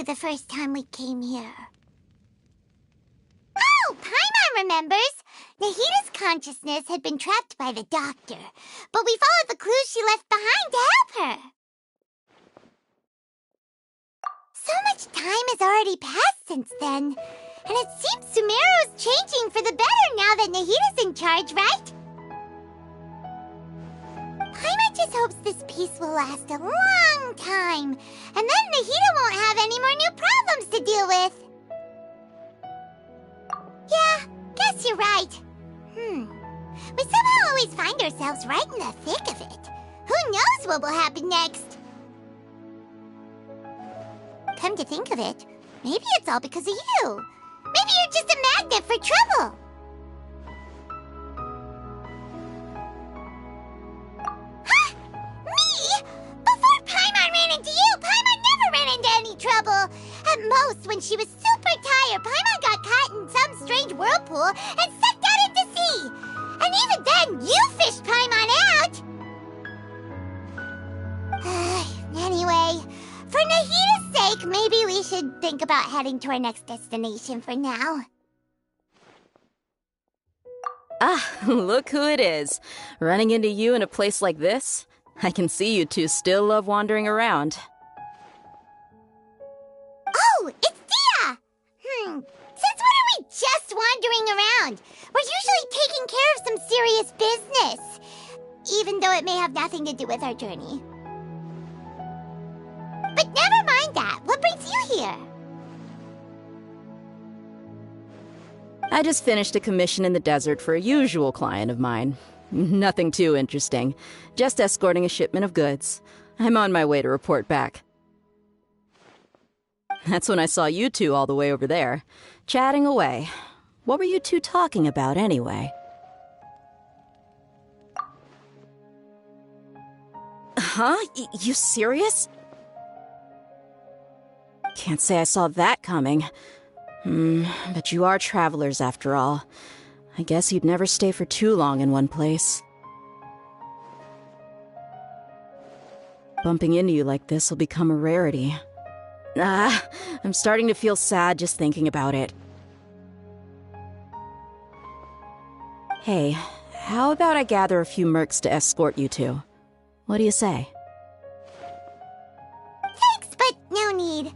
The first time we came here. Oh, Paimon remembers! Nahita's consciousness had been trapped by the doctor, but we followed the clues she left behind to help her. So much time has already passed since then, and it seems Sumeru's changing for the better now that Nahita's in charge, right? Paimon just hopes this peace will last a long time, and then Nahita won't have any more new problems to deal with. Yeah, guess you're right. We somehow always find ourselves right in the thick of it. Who knows what will happen next? Come to think of it, maybe it's all because of you. Maybe you're just a magnet for trouble. Trouble. At most, when she was super tired, Paimon got caught in some strange whirlpool and sucked out into sea. And even then, you fished Paimon out! Anyway, for Nahita's sake, maybe we should think about heading to our next destination for now. Ah, look who it is. Running into you in a place like this? I can see you two still love wandering around. Oh, it's Dia! Since when are we just wandering around? We're usually taking care of some serious business, even though it may have nothing to do with our journey. But never mind that. What brings you here? I just finished a commission in the desert for a usual client of mine. Nothing too interesting. Just escorting a shipment of goods. I'm on my way to report back. That's when I saw you two all the way over there, chatting away. What were you two talking about, anyway? Huh? You serious? Can't say I saw that coming. But you are travelers, after all. I guess you'd never stay for too long in one place. Bumping into you like this will become a rarity. I'm starting to feel sad just thinking about it. Hey, how about I gather a few mercs to escort you two? What do you say? Thanks, but no need.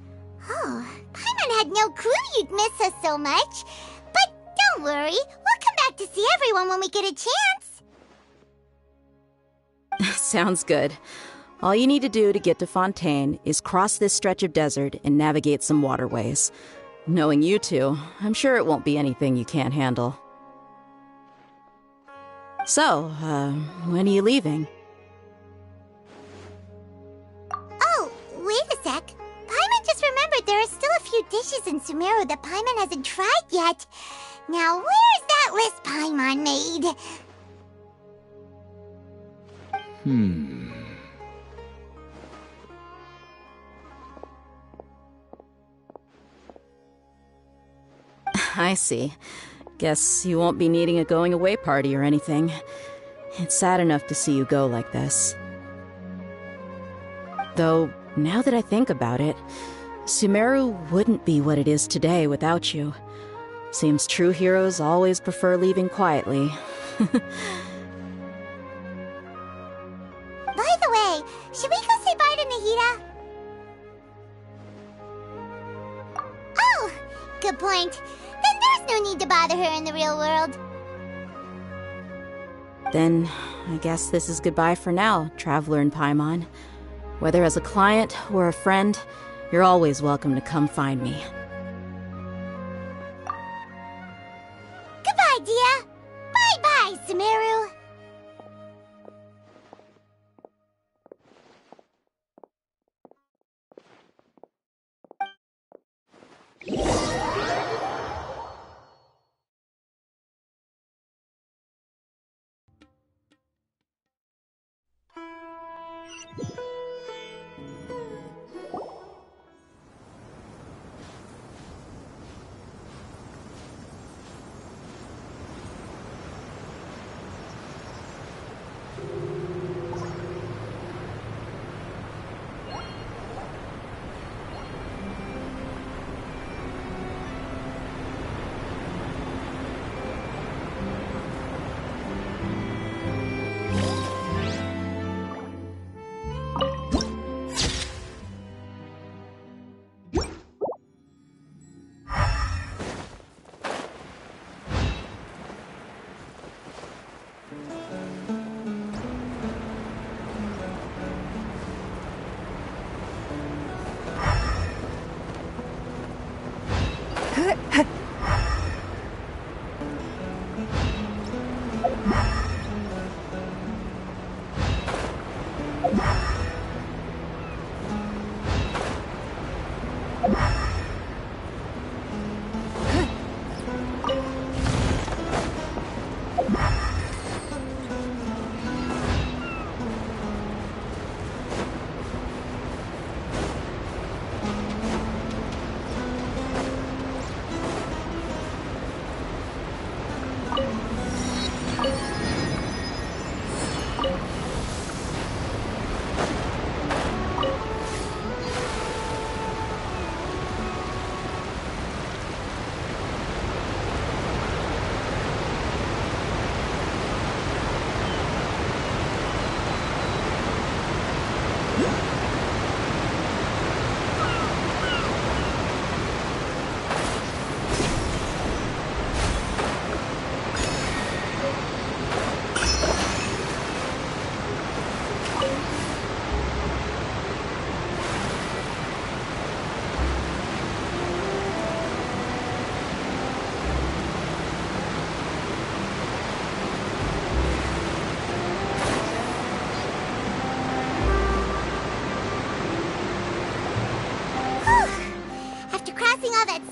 Oh, Paimon had no clue you'd miss us so much. But don't worry, we'll come back to see everyone when we get a chance. Sounds good. All you need to do to get to Fontaine is cross this stretch of desert and navigate some waterways. Knowing you two, I'm sure it won't be anything you can't handle. So, when are you leaving? Oh, wait a sec. Paimon just remembered there are still a few dishes in Sumeru that Paimon hasn't tried yet. Now, where's that list Paimon made? I see. Guess you won't be needing a going-away party or anything. It's sad enough to see you go like this. Though, now that I think about it, Sumeru wouldn't be what it is today without you. Seems true heroes always prefer leaving quietly. By the way, should we go say bye to Nahita? good point. Then there's no need to bother her in the real world. Then, I guess this is goodbye for now, Traveler in Paimon. Whether as a client or a friend, you're always welcome to come find me. Goodbye, Dia. Bye-bye, Sumeru.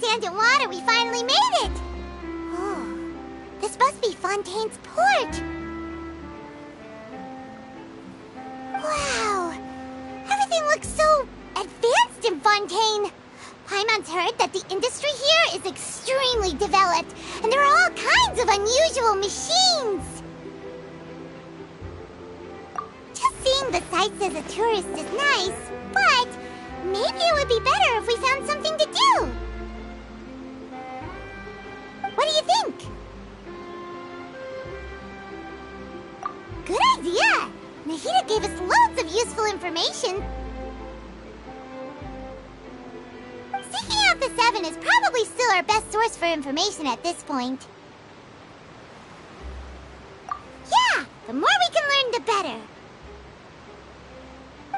Sand and water, we finally made it! Oh, this must be Fontaine's port! Wow! Everything looks so advanced in Fontaine! Paimon's heard that the industry here is extremely developed, and there are all kinds of unusual machines! Just seeing the sights as a tourist is nice, but maybe it would be better if we found something to do! What do you think? Good idea! Nahida gave us loads of useful information. Seeking out the Seven is probably still our best source for information at this point. Yeah! The more we can learn, the better.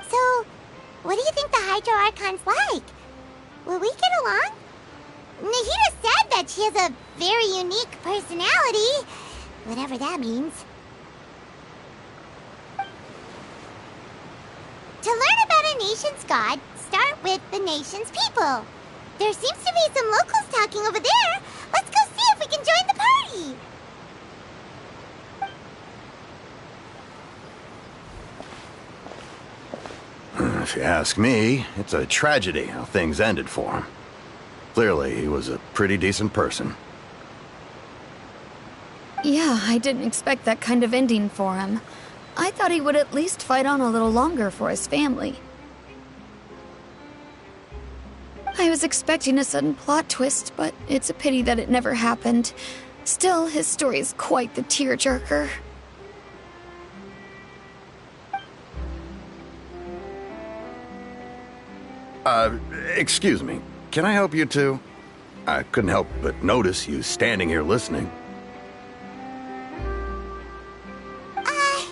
So, what do you think the Hydro Archon's like? Will we get along? Nahida said that she has a very unique personality, whatever that means. To learn about a nation's god, start with the nation's people. There seems to be some locals talking over there. Let's go see if we can join the party. If you ask me, it's a tragedy how things ended for him. Clearly, he was a pretty decent person. Yeah, I didn't expect that kind of ending for him. I thought he would at least fight on a little longer for his family. I was expecting a sudden plot twist, but it's a pity that it never happened. Still, his story is quite the tearjerker. Excuse me. Can I help you too? I couldn't help but notice you standing here listening. Hi.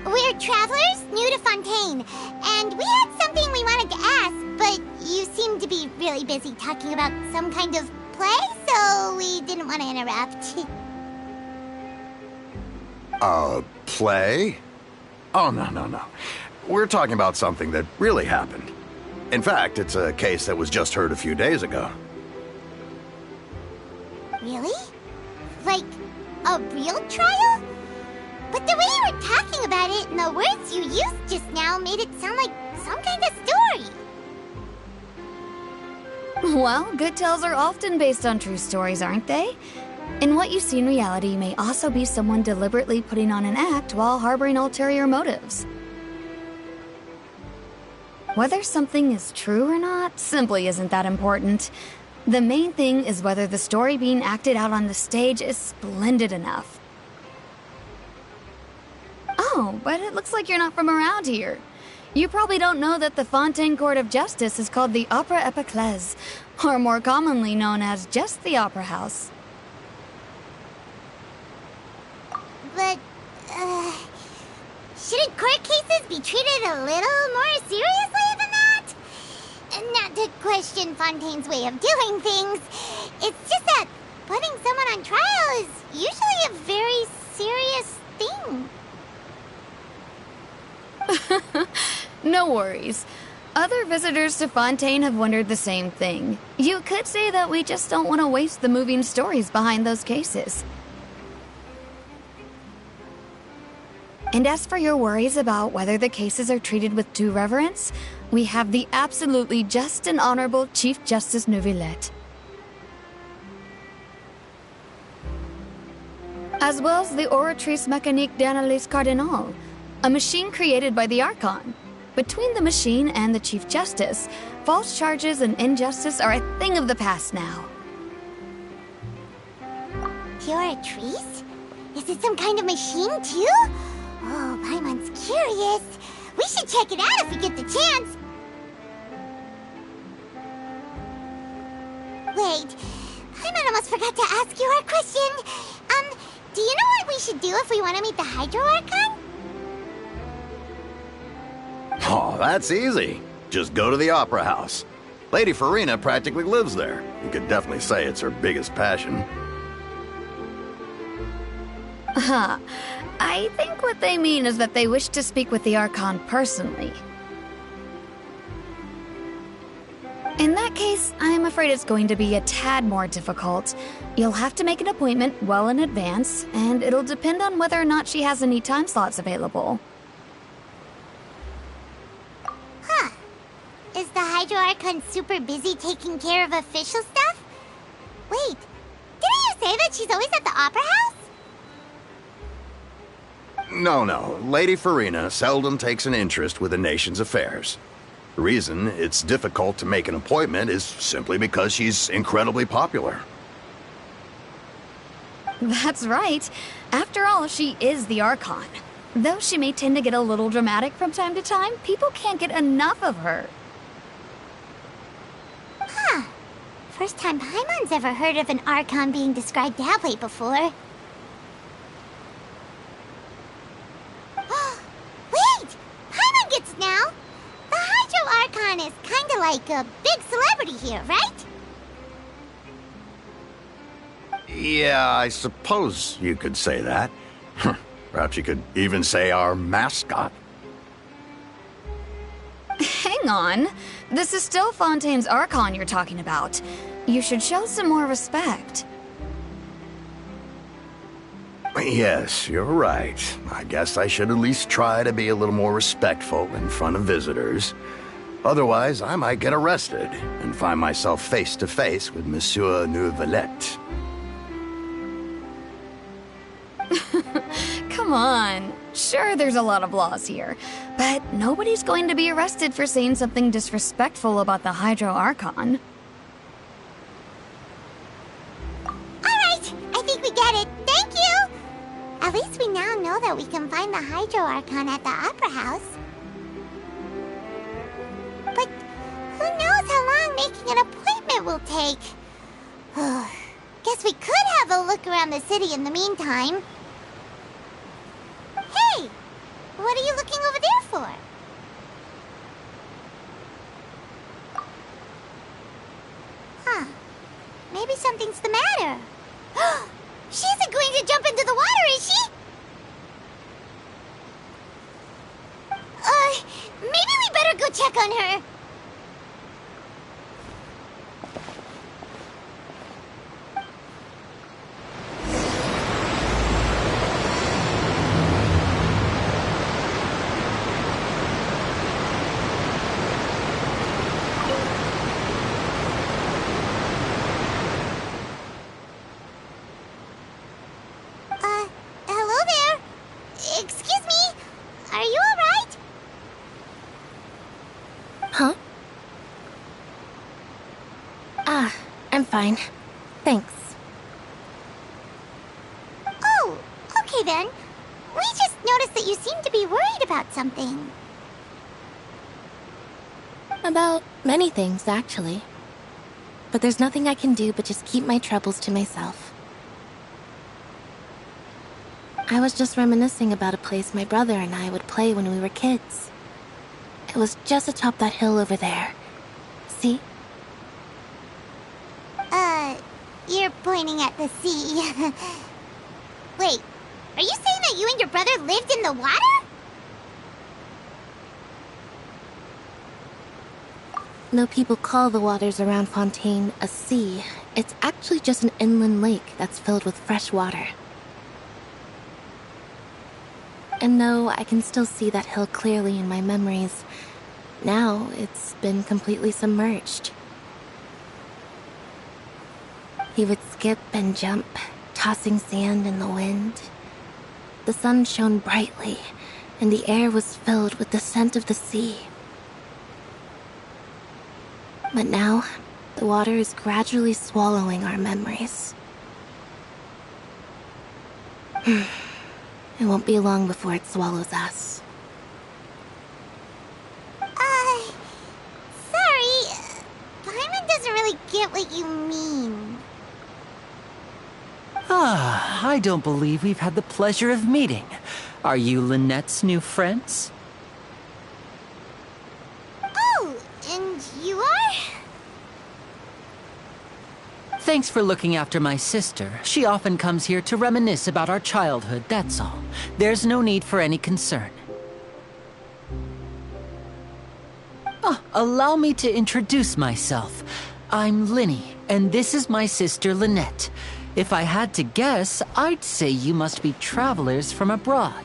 We're travelers new to Fontaine, and we had something we wanted to ask, but you seemed to be really busy talking about some kind of play, so we didn't want to interrupt. Play? Oh, no. We're talking about something that really happened. In fact, it's a case that was just heard a few days ago. Really? Like, a real trial? But the way you were talking about it and the words you used just now made it sound like some kind of story. Well, good tales are often based on true stories, aren't they? And what you see in reality may also be someone deliberately putting on an act while harboring ulterior motives. Whether something is true or not simply isn't that important. The main thing is whether the story being acted out on the stage is splendid enough. Oh, but it looks like you're not from around here. You probably don't know that the Fontaine Court of Justice is called the Opera Epiclese, or more commonly known as just the Opera House. But, shouldn't court cases be treated a little more seriously than that? Not to question Fontaine's way of doing things. It's just that putting someone on trial is usually a very serious thing. No worries. Other visitors to Fontaine have wondered the same thing. You could say that we just don't want to waste the moving stories behind those cases. And as for your worries about whether the cases are treated with due reverence, we have the absolutely just and honorable Chief Justice Neuvillette. As well as the Oratrice Mécanique d'Analyse Cardinal, a machine created by the Archon. Between the machine and the Chief Justice, false charges and injustice are a thing of the past now. Oratrice? Is it some kind of machine, too? Oh, Paimon's curious. We should check it out if we get the chance. Wait, Paimon almost forgot to ask you our question. Do you know what we should do if we want to meet the Hydro Archon? Oh, that's easy. Just go to the Opera House. Lady Farina practically lives there. You could definitely say it's her biggest passion. Huh. I think what they mean is that they wish to speak with the Archon personally. In that case, I'm afraid it's going to be a tad more difficult. You'll have to make an appointment well in advance, and it'll depend on whether or not she has any time slots available. Huh. Is the Hydro Archon super busy taking care of official stuff? Wait, didn't you say that she's always at the Opera House? No. Lady Farina seldom takes an interest with the nation's affairs. The reason it's difficult to make an appointment is simply because she's incredibly popular. That's right. After all, she is the Archon. Though she may tend to get a little dramatic from time to time, people can't get enough of her. Huh. First time Paimon's ever heard of an Archon being described that way before. Wait! Paimon gets now! The Hydro Archon is kinda like a big celebrity here, right? Yeah, I suppose you could say that. Perhaps you could even say our mascot. Hang on. This is still Fontaine's Archon you're talking about. You should show some more respect. Yes, you're right. I guess I should at least try to be a little more respectful in front of visitors. Otherwise, I might get arrested and find myself face to face with Monsieur Neuvillette. Come on. Sure, there's a lot of laws here, but nobody's going to be arrested for saying something disrespectful about the Hydro Archon. Alright, I think we get it. Thank you! At least we now know that we can find the Hydro Archon at the Opera House. But who knows how long making an appointment will we could have a look around the city in the meantime. Hey! What are you looking over there for? Huh. Maybe something's the matter. She isn't going to jump into the water, is she? Maybe we better go check on her. Hello there. Excuse me. Are you all right? Huh? I'm fine. Thanks. Oh, okay then. We just noticed that you seem to be worried about something. About many things, actually. But there's nothing I can do but just keep my troubles to myself. I was just reminiscing about a place my brother and I would play when we were kids. It was just atop that hill over there. See? You're pointing at the sea. Wait, are you saying that you and your brother lived in the water? Though people call the waters around Fontaine a sea, it's actually just an inland lake that's filled with fresh water. And though I can still see that hill clearly in my memories, now it's been completely submerged. He would skip and jump, tossing sand in the wind. The sun shone brightly, and the air was filled with the scent of the sea. But now, the water is gradually swallowing our memories. It won't be long before it swallows us. Sorry. Paimon doesn't really get what you mean. I don't believe we've had the pleasure of meeting. Are you Lynette's new friends? Oh, and you are? Thanks for looking after my sister. She often comes here to reminisce about our childhood, that's all. There's no need for any concern. Allow me to introduce myself. I'm Linny, and this is my sister Lynette. If I had to guess, I'd say you must be travelers from abroad.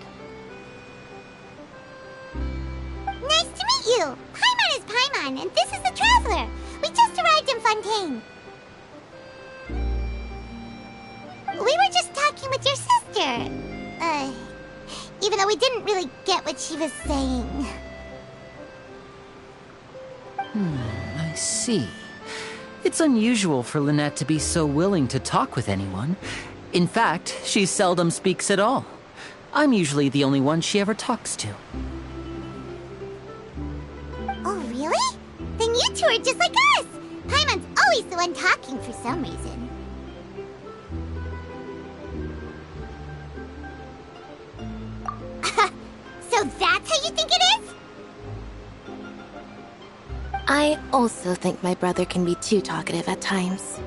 Nice to meet you. Paimon is Paimon, and this is the Traveler. We just arrived in Fontaine. We were just talking with your sister. Even though we didn't really get what she was saying. I see. It's unusual for Lynette to be so willing to talk with anyone. In fact, she seldom speaks at all. I'm usually the only one she ever talks to. Oh, really? Then you two are just like us. Paimon's always the one talking for some reason. So that's how you think it is? I also think my brother can be too talkative at times.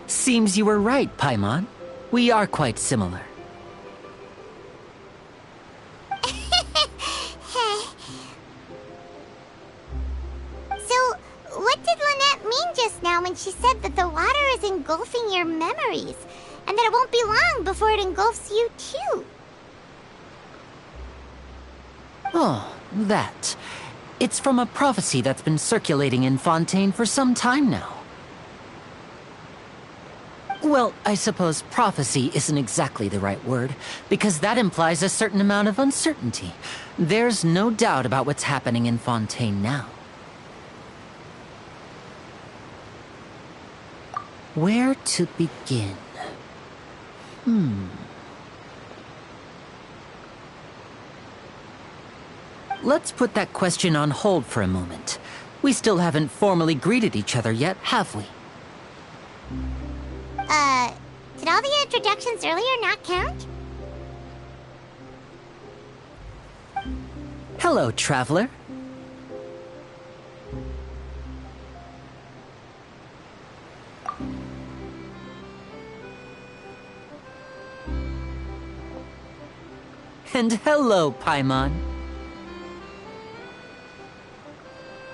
Seems you were right, Paimon. We are quite similar. So, what did Lynette mean just now when she said that the water is engulfing your memories, and that it won't be long before it engulfs you too? Oh, that. It's from a prophecy that's been circulating in Fontaine for some time now. Well, I suppose prophecy isn't exactly the right word, because that implies a certain amount of uncertainty. There's no doubt about what's happening in Fontaine now. Where to begin? Let's put that question on hold for a moment. We still haven't formally greeted each other yet, have we? Did all the introductions earlier not count? Hello, traveler. And hello, Paimon.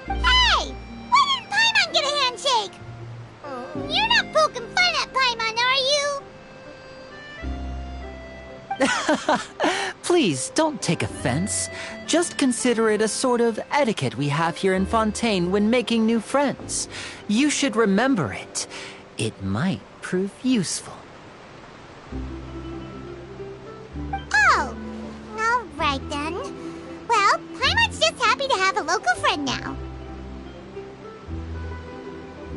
Hey! Why didn't Paimon get a handshake? You're not poking fun at Paimon, are you? Please, don't take offense. Just consider it a sort of etiquette we have here in Fontaine when making new friends. You should remember it. It might prove useful. Oh, all right then. Well, Paimon's just happy to have a local friend now.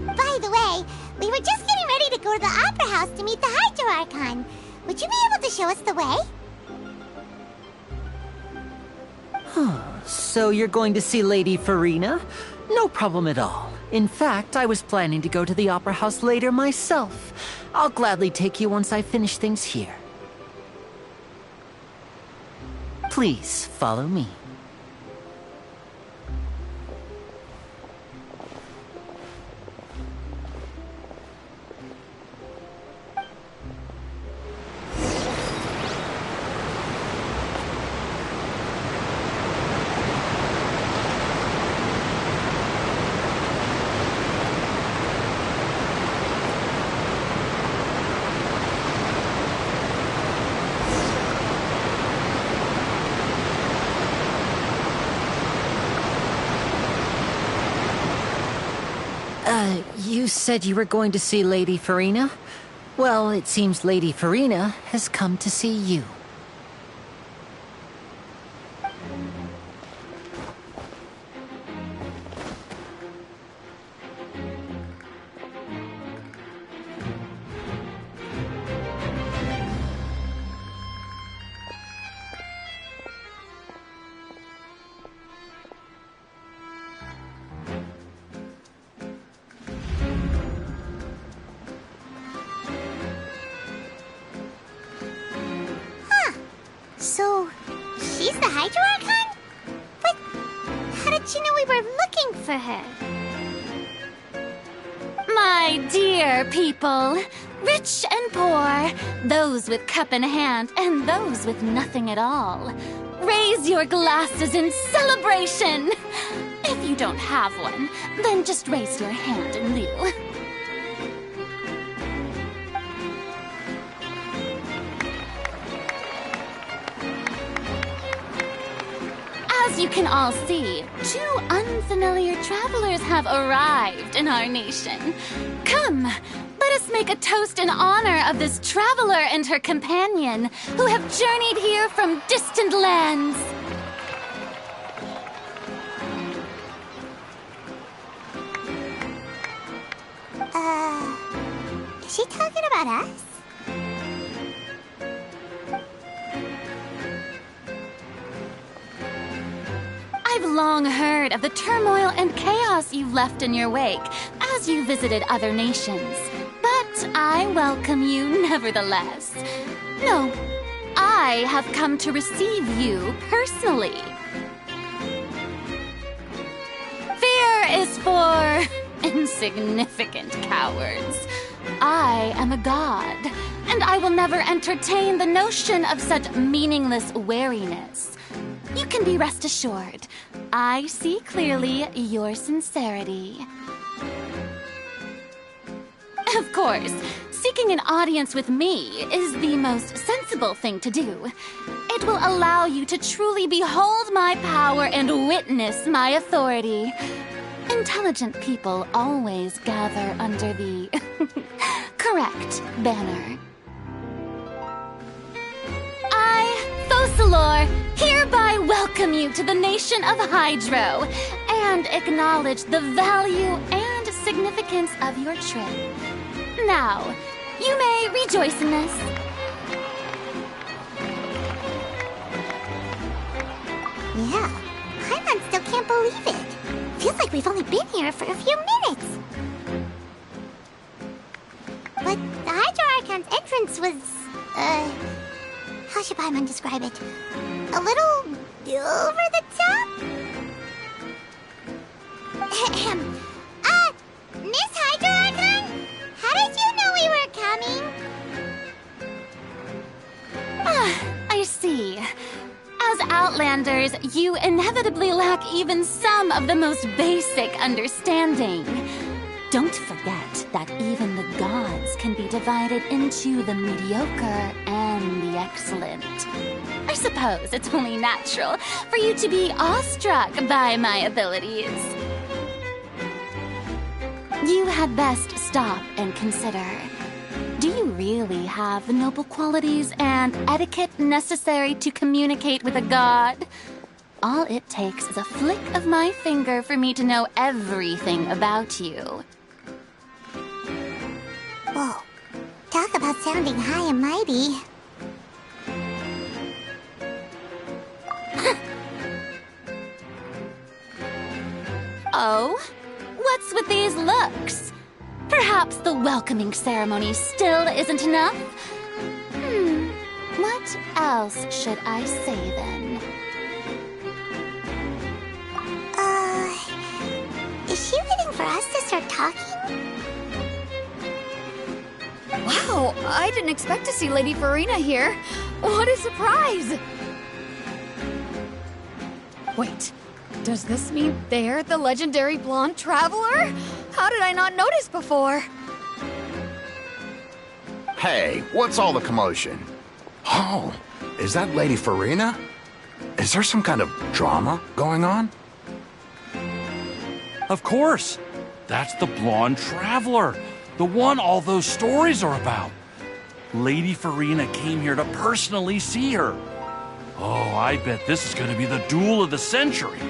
By the way, we were just getting ready to go to the Opera House to meet the Hydro Archon. Would you be able to show us the way? So you're going to see Lady Farina? No problem at all. In fact, I was planning to go to the Opera House later myself. I'll gladly take you once I finish things here. Please, follow me. You said you were going to see Lady Farina? Well, it seems Lady Farina has come to see you. So, she's the Hydro Archon? But how did she know we were looking for her? My dear people, rich and poor, those with cup in hand and those with nothing at all, raise your glasses in celebration! If you don't have one, then just raise your hand in lieu. As you can all see, two unfamiliar travelers have arrived in our nation. Come, let us make a toast in honor of this traveler and her companion who have journeyed here from distant lands. Is she talking about us? I've long heard of the turmoil and chaos you left in your wake as you visited other nations. But I welcome you nevertheless. No, I have come to receive you personally. Fear is for insignificant cowards. I am a god, and I will never entertain the notion of such meaningless wariness. You can be rest assured, I see clearly your sincerity. Of course, seeking an audience with me is the most sensible thing to do. It will allow you to truly behold my power and witness my authority. Intelligent people always gather under the correct banner. I, Focalor, hereby welcome you to the nation of Hydro and acknowledge the value and significance of your trip. Now, you may rejoice in this. Yeah, Paimon still can't believe it. Feels like we've only been here for a few minutes. But the Hydro Archon's entrance was, how should Paimon describe it? A little over the top? Miss Hydro Archon? How did you know we were coming? I see. As Outlanders, you inevitably lack even some of the most basic understanding. Don't forget that even the gods can be divided into the mediocre and the excellent. I suppose it's only natural for you to be awestruck by my abilities. You had best stop and consider. Do you really have the noble qualities and etiquette necessary to communicate with a god? All it takes is a flick of my finger for me to know everything about you. Whoa. Talk about sounding high and mighty. Oh? What's with these looks? Perhaps the welcoming ceremony still isn't enough? What else should I say then? Is she waiting for us to start talking? Wow, I didn't expect to see Lady Farina here. What a surprise! Wait, does this mean they're the legendary blonde traveler? How did I not notice before? Hey, what's all the commotion? Oh, is that Lady Farina? Is there some kind of drama going on? Of course. That's the blonde traveler. The one all those stories are about. Lady Farina came here to personally see her. Oh, I bet this is going to be the duel of the century.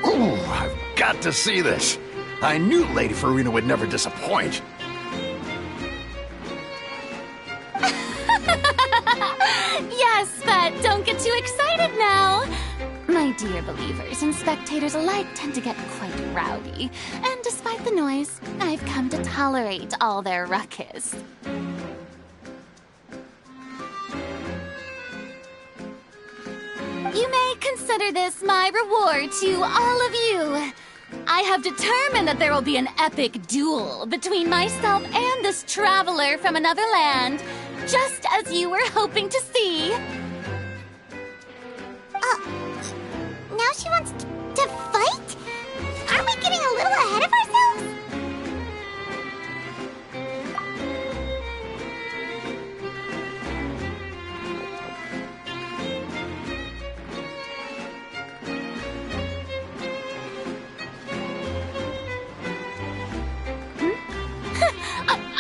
Ooh, I've got to see this. I knew Lady Farina would never disappoint. Yes, but don't get too excited now. My dear believers and spectators alike tend to get quite rowdy, and despite the noise, I've come to tolerate all their ruckus. You may consider this my reward to all of you. I have determined that there will be an epic duel between myself and this traveler from another land, just as you were hoping to see. Now she wants to fight? Aren't we getting a little ahead of ourselves?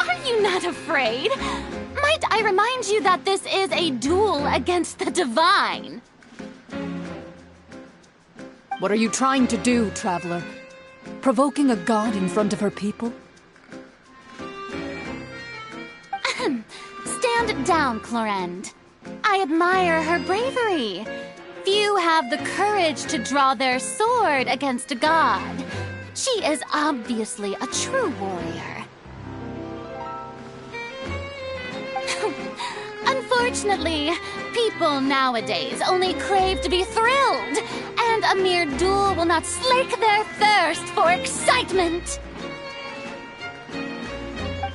Are you not afraid? Might I remind you that this is a duel against the divine? What are you trying to do, traveler? Provoking a god in front of her people? Stand down, Clorend. I admire her bravery. Few have the courage to draw their sword against a god. She is obviously a true warrior. Unfortunately, people nowadays only crave to be thrilled, and a mere duel will not slake their thirst for excitement.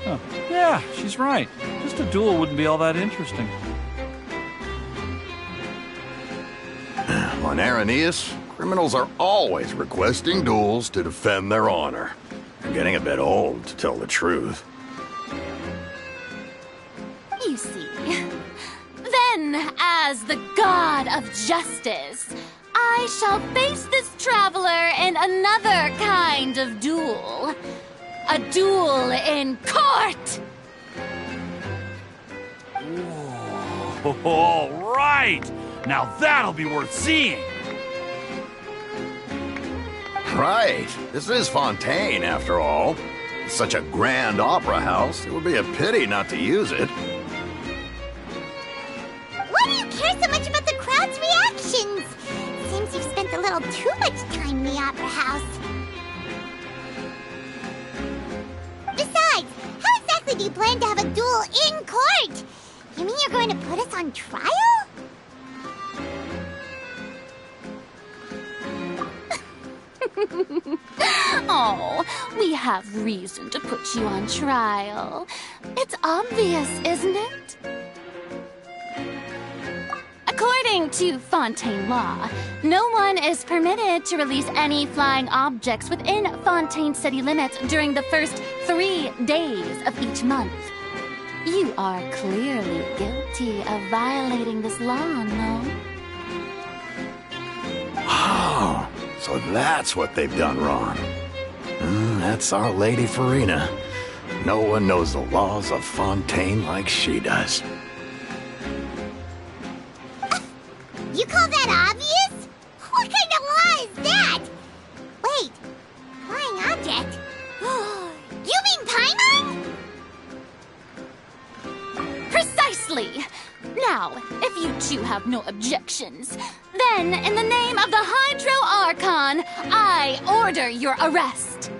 Oh, yeah, she's right. Just a duel wouldn't be all that interesting. On Araneus, criminals are always requesting duels to defend their honor. I'm getting a bit old, to tell the truth. You see, then, as the god of justice, I shall face this traveler in another kind of duel. A duel in court! Whoa, all right! Now that'll be worth seeing! Right. This is Fontaine, after all. It's such a grand opera house, it would be a pity not to use it. Why do you care so much about the crowd's reactions? Seems you've spent a little little too much time in the opera house. Besides, how exactly do you plan to have a duel in court? You mean you're going to put us on trial? Oh, we have reason to put you on trial. It's obvious, isn't it? According to Fontaine law, no one is permitted to release any flying objects within Fontaine city limits during the first 3 days of each month. You are clearly guilty of violating this law, no? Oh, so that's what they've done wrong. That's Our Lady Farina. No one knows the laws of Fontaine like she does. You call that obvious? What kind of law is that? Wait, flying object? You mean Paimon? Precisely! Now, if you two have no objections, then in the name of the Hydro Archon, I order your arrest.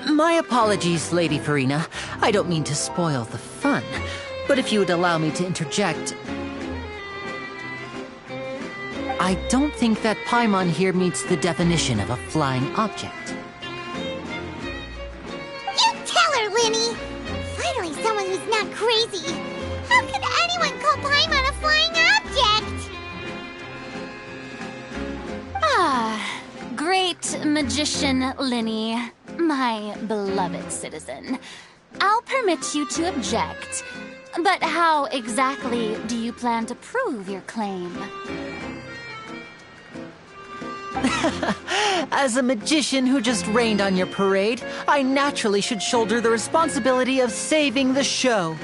My apologies, Lady Farina. I don't mean to spoil the fun, but if you would allow me to interject... I don't think that Paimon here meets the definition of a flying object. You tell her, Linny! Finally someone who's not crazy. How could anyone call Paimon a flying object? Ah, great magician Linny, my beloved citizen. I'll permit you to object, but how exactly do you plan to prove your claim? As a magician who just rained on your parade, I naturally should shoulder the responsibility of saving the show.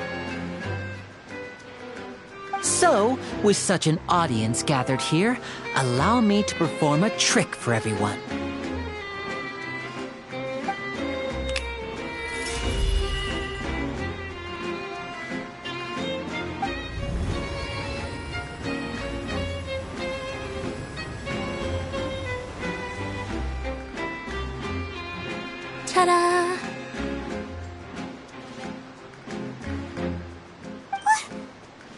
So, with such an audience gathered here, allow me to perform a trick for everyone. Ta-da!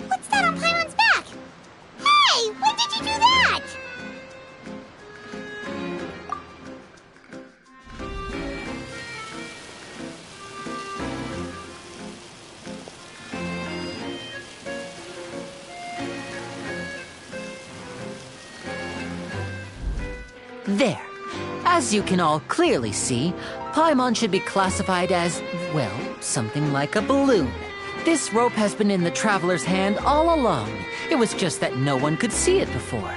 What's that on Paimon's back? Hey, when did you do that? There. As you can all clearly see, Paimon should be classified as, well, something like a balloon. This rope has been in the Traveler's hand all along. It was just that no one could see it before.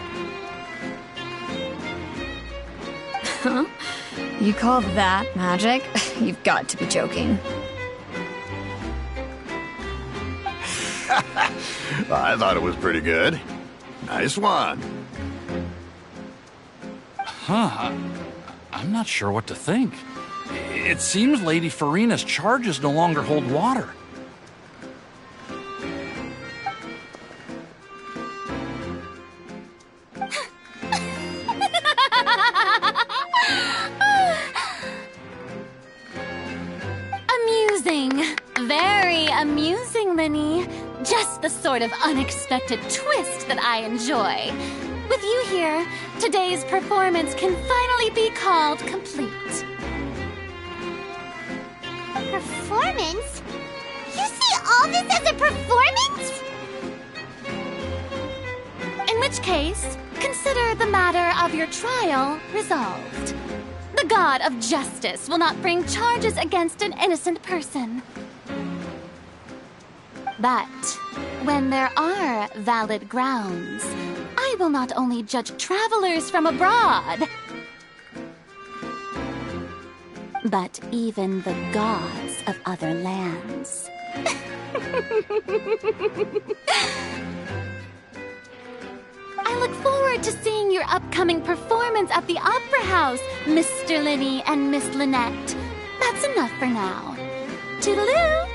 Huh? You call that magic? You've got to be joking. I thought it was pretty good. Nice one. Huh. I'm not sure what to think. It seems Lady Farina's charges no longer hold water. Amusing. Very amusing, Linny. Just the sort of unexpected twist that I enjoy. With you here, today's performance can finally be called complete. Performance? You see all this as a performance? In which case, consider the matter of your trial resolved. The God of Justice will not bring charges against an innocent person. But when there are valid grounds, I will not only judge travelers from abroad, but even the gods of other lands. I look forward to seeing your upcoming performance at the Opera House, Mr. Linny and Miss Lynette. That's enough for now. Toodaloo!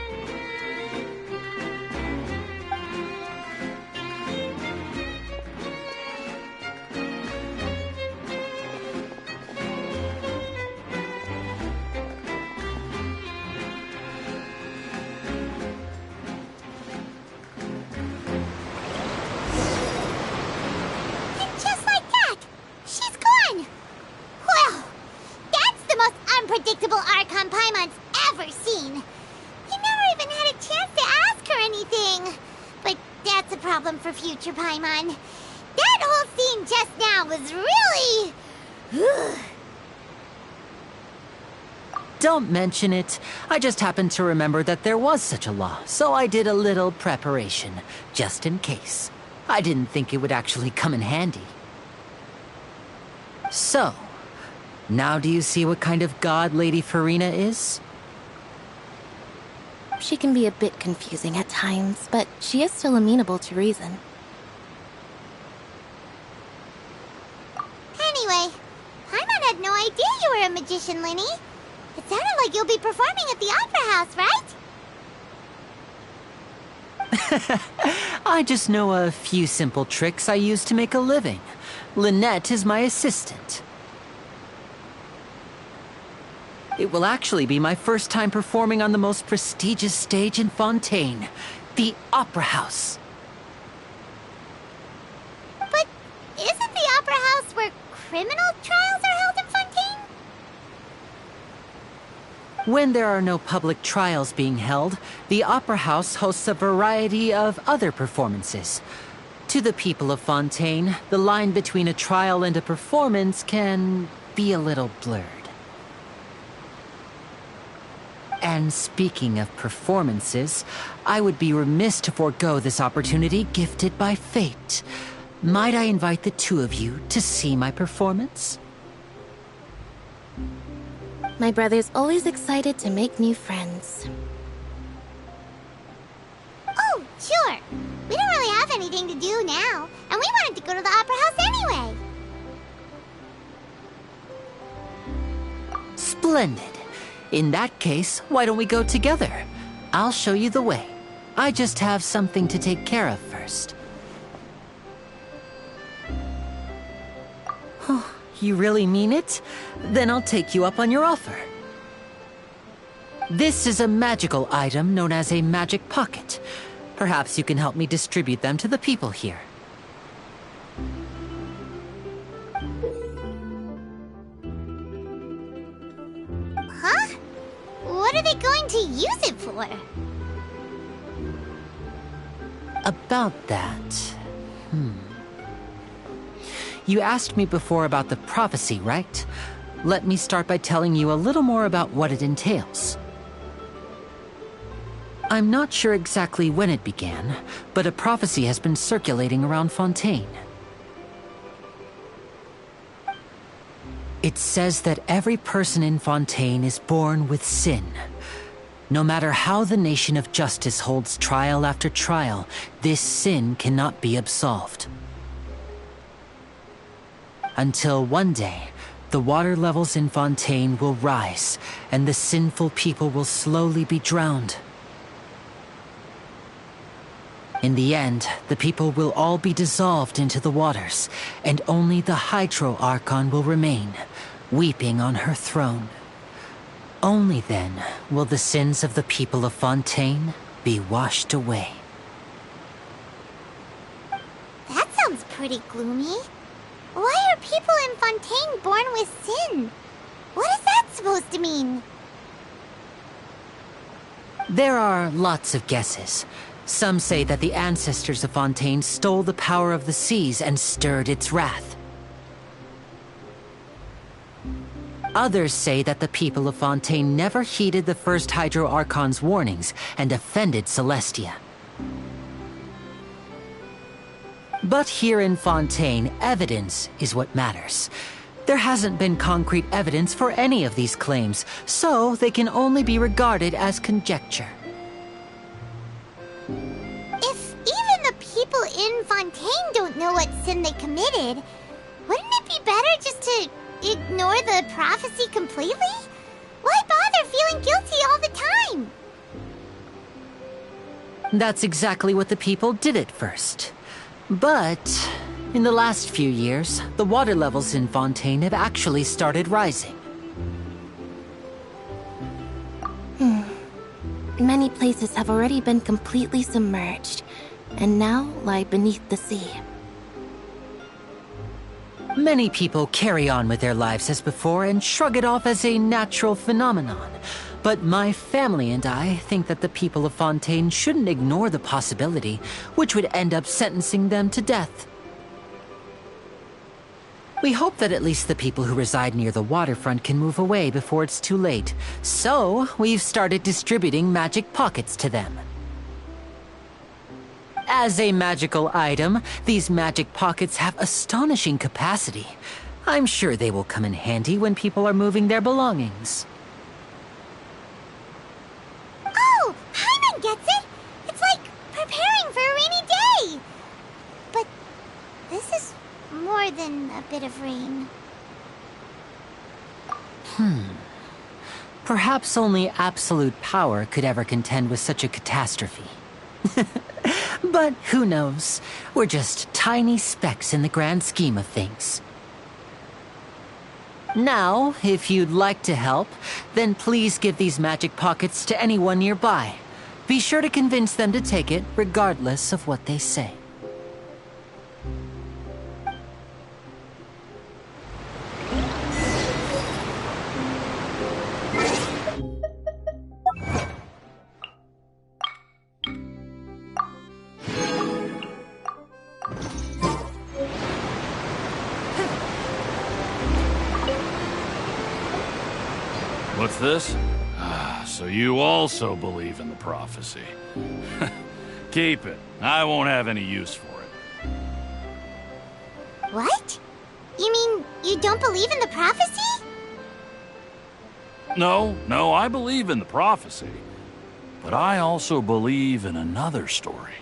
Paimon. That whole scene just now was really... Don't mention it. I just happened to remember that there was such a law, so I did a little preparation, just in case. I didn't think it would actually come in handy. So, now do you see what kind of god Lady Farina is? She can be a bit confusing at times, but she is still amenable to reason. Anyway, Paimon had no idea you were a magician, Linny. It sounded like you'll be performing at the Opera House, right? I just know a few simple tricks I use to make a living. Lynette is my assistant. It will actually be my first time performing on the most prestigious stage in Fontaine, the Opera House. But isn't the Opera House where criminal trials are held in Fontaine? When there are no public trials being held, the Opera House hosts a variety of other performances. To the people of Fontaine, the line between a trial and a performance can be a little blurred. And speaking of performances, I would be remiss to forego this opportunity gifted by fate. Might I invite the two of you to see my performance? My brother's always excited to make new friends. Oh, sure. We don't really have anything to do now, and we wanted to go to the Opera House anyway. Splendid. In that case, why don't we go together? I'll show you the way. I just have something to take care of first. Oh, you really mean it? Then I'll take you up on your offer. This is a magical item known as a magic pocket. Perhaps you can help me distribute them to the people here. Huh? What are they going to use it for? About that... You asked me before about the prophecy, right? Let me start by telling you a little more about what it entails. I'm not sure exactly when it began, but a prophecy has been circulating around Fontaine. It says that every person in Fontaine is born with sin. No matter how the nation of justice holds trial after trial, this sin cannot be absolved. Until one day, the water levels in Fontaine will rise, and the sinful people will slowly be drowned. In the end, the people will all be dissolved into the waters, and only the Hydro Archon will remain, weeping on her throne. Only then will the sins of the people of Fontaine be washed away. That sounds pretty gloomy. Why are people in Fontaine born with sin? What is that supposed to mean? There are lots of guesses. Some say that the ancestors of Fontaine stole the power of the seas and stirred its wrath. Others say that the people of Fontaine never heeded the first Hydro Archon's warnings and offended Celestia. But here in Fontaine, evidence is what matters. There hasn't been concrete evidence for any of these claims, so they can only be regarded as conjecture. If even the people in Fontaine don't know what sin they committed, wouldn't it be better just to ignore the prophecy completely? Why bother feeling guilty all the time? That's exactly what the people did at first. But in the last few years, the water levels in Fontaine have actually started rising. Many places have already been completely submerged, and now lie beneath the sea. Many people carry on with their lives as before and shrug it off as a natural phenomenon. But my family and I think that the people of Fontaine shouldn't ignore the possibility, which would end up sentencing them to death. We hope that at least the people who reside near the waterfront can move away before it's too late. So, we've started distributing magic pockets to them. As a magical item, these magic pockets have astonishing capacity. I'm sure they will come in handy when people are moving their belongings. Oh, Paimon gets it! It's like preparing for a rainy day! But this is more than a bit of rain. Perhaps only absolute power could ever contend with such a catastrophe. But who knows? We're just tiny specks in the grand scheme of things. Now, if you'd like to help, then please give these magic pockets to anyone nearby. Be sure to convince them to take it, regardless of what they say. What's this? So you also believe in the prophecy. Keep it. I won't have any use for it. What? You mean you don't believe in the prophecy? No, I believe in the prophecy. But I also believe in another story.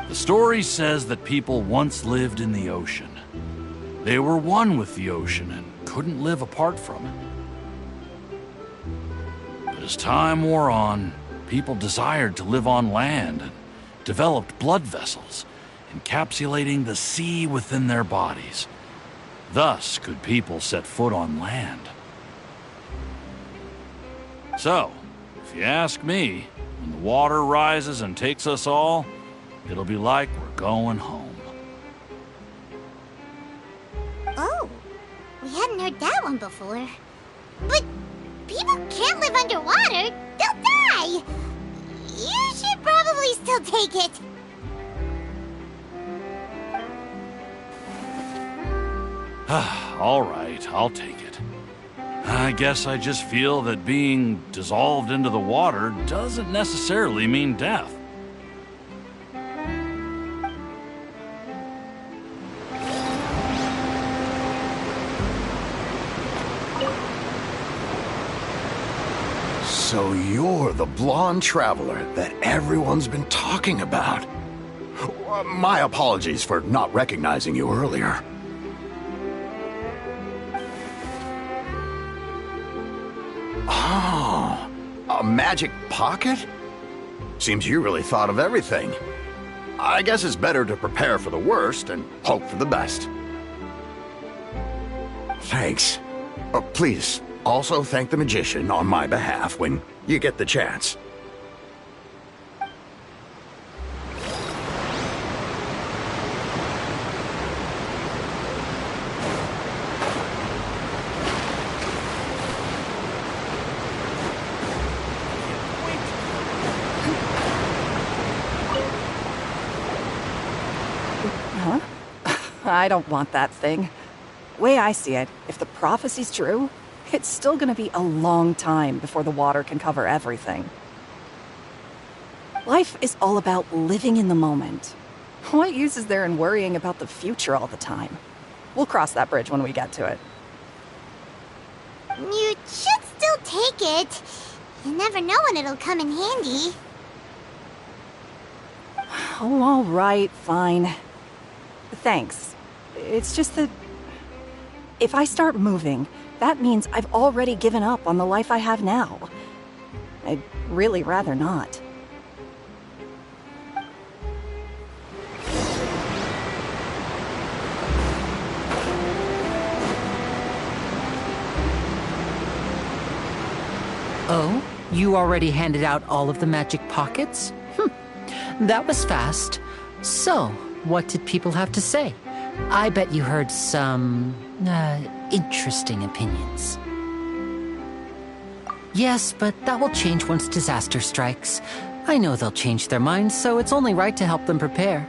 The story says that people once lived in the ocean. They were one with the ocean and couldn't live apart from it. But as time wore on, people desired to live on land and developed blood vessels, encapsulating the sea within their bodies. Thus could people set foot on land. So, if you ask me, when the water rises and takes us all, it'll be like we're going home. Oh, we hadn't heard that one before. But people can't live underwater. They'll die. You should probably still take it. All right, I'll take it. I guess I just feel that being dissolved into the water doesn't necessarily mean death. So you're the blonde traveler that everyone's been talking about. My apologies for not recognizing you earlier. Oh, a magic pocket? Seems you really thought of everything. I guess it's better to prepare for the worst and hope for the best. Thanks. Please, also thank the magician on my behalf when you get the chance. Huh? I don't want that thing. Way I see it, if the prophecy's true, it's still gonna be a long time before the water can cover everything. Life is all about living in the moment. What use is there in worrying about the future all the time? We'll cross that bridge when we get to it. You should still take it. You never know when it'll come in handy. Oh, all right, fine. Thanks. It's just that if I start moving, that means I've already given up on the life I have now. I'd really rather not. Oh? You already handed out all of the magic pockets? That was fast. So, what did people have to say? I bet you heard some, interesting opinions. Yes, but that will change once disaster strikes. I know they'll change their minds, so it's only right to help them prepare.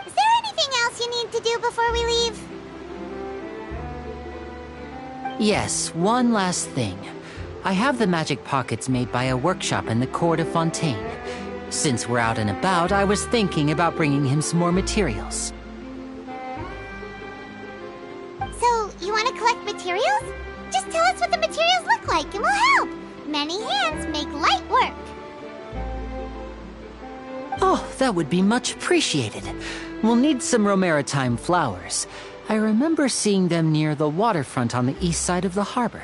Is there anything else you need to do before we leave? Yes, one last thing. I have the magic pockets made by a workshop in the court of Fontaine. Since we're out and about, I was thinking about bringing him some more materials. So, you want to collect materials? Just tell us what the materials look like and we'll help. Many hands make light work. Oh, that would be much appreciated. We'll need some Romaritime flowers. I remember seeing them near the waterfront on the east side of the harbor.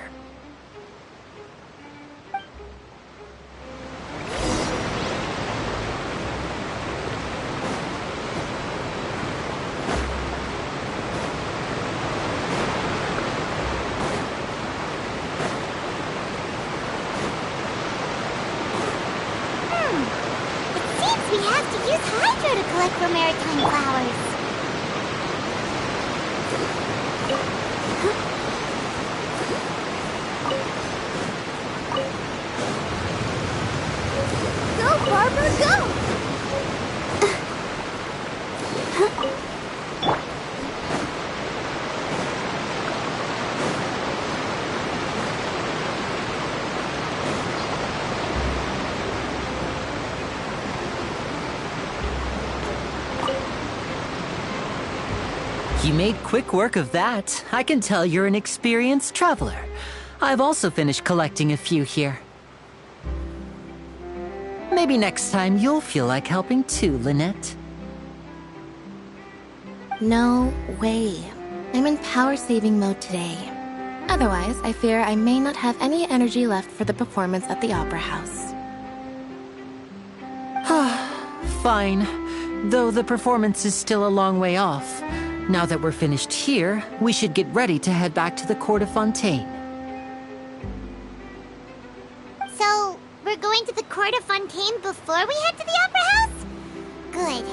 We have to use Hydro to collect for maritime flowers. Go, Barbara, go! You made quick work of that. I can tell you're an experienced traveler. I've also finished collecting a few here. Maybe next time you'll feel like helping too, Lynette. No way. I'm in power-saving mode today. Otherwise, I fear I may not have any energy left for the performance at the Opera House. Fine. Though the performance is still a long way off. Now that we're finished here, we should get ready to head back to the Court of Fontaine. So, we're going to the Court of Fontaine before we head to the Opera House? Good.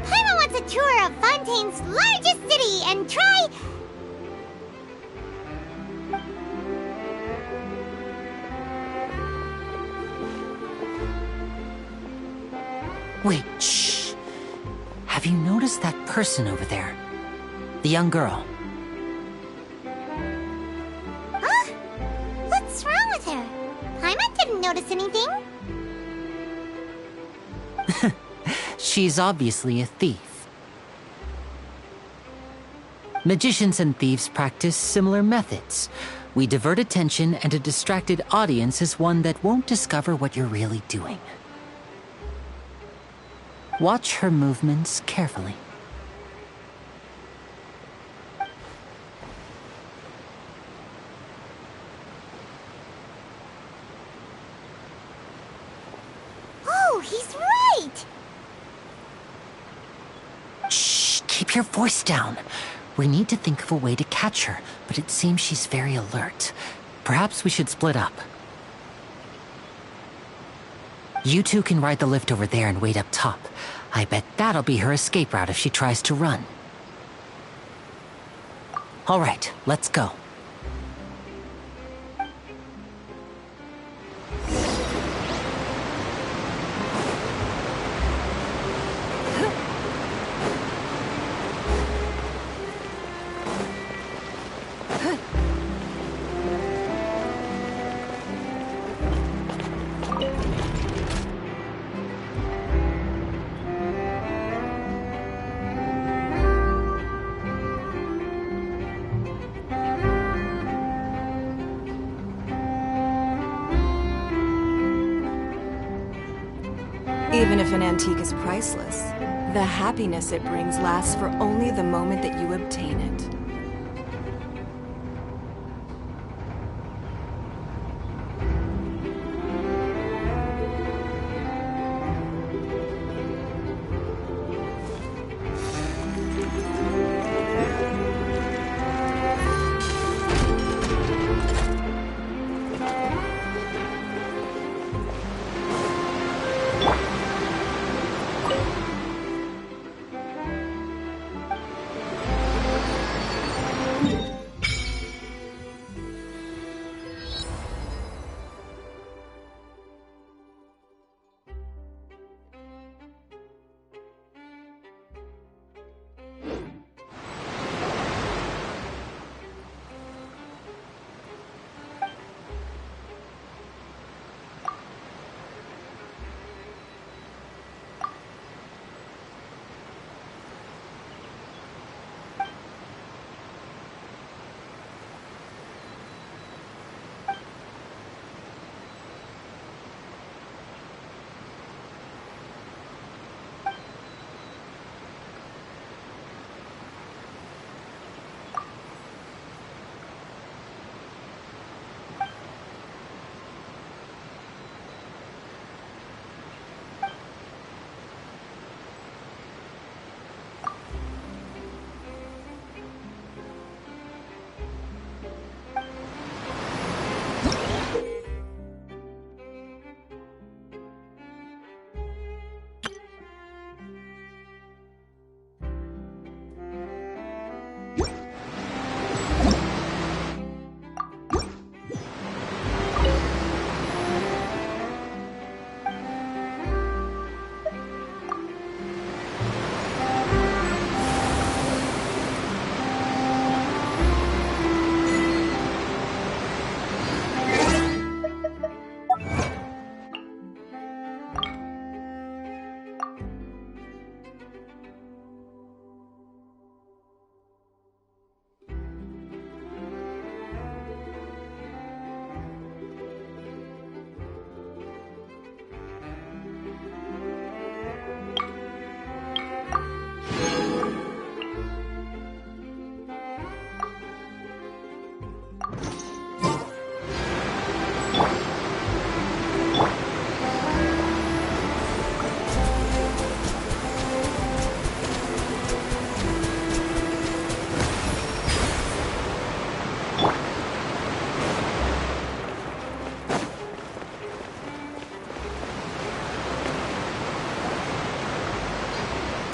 Paimon wants a tour of Fontaine's largest city and try... Wait, shh. Have you noticed that person over there? The young girl. Huh? What's wrong with her? Paimon didn't notice anything. She's obviously a thief. Magicians and thieves practice similar methods. We divert attention, and a distracted audience is one that won't discover what you're really doing. Watch her movements carefully. Oh, he's right! Shh, keep your voice down. We need to think of a way to catch her, but it seems she's very alert. Perhaps we should split up. You two can ride the lift over there and wait up top. I bet that'll be her escape route if she tries to run. All right, let's go. Even if an antique is priceless, the happiness it brings lasts for only the moment that you obtain it.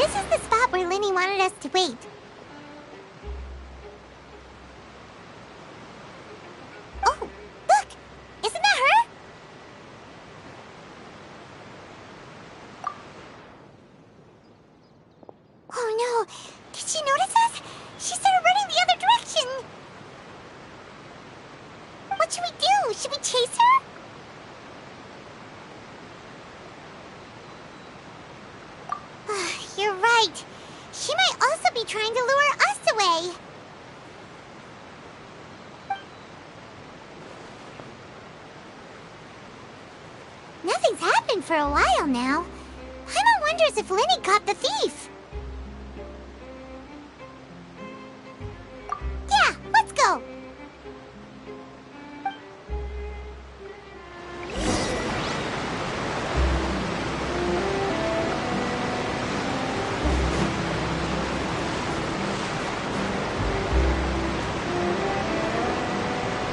This is the spot where Linny wanted us to wait. Oh, look! Isn't that her? Oh no! Did she notice us? She started running the other direction! What should we do? Should we chase her? You're right. She might also be trying to lure us away. Nothing's happened for a while now. Paimon wonders if Linny caught the thief. Yeah, let's go.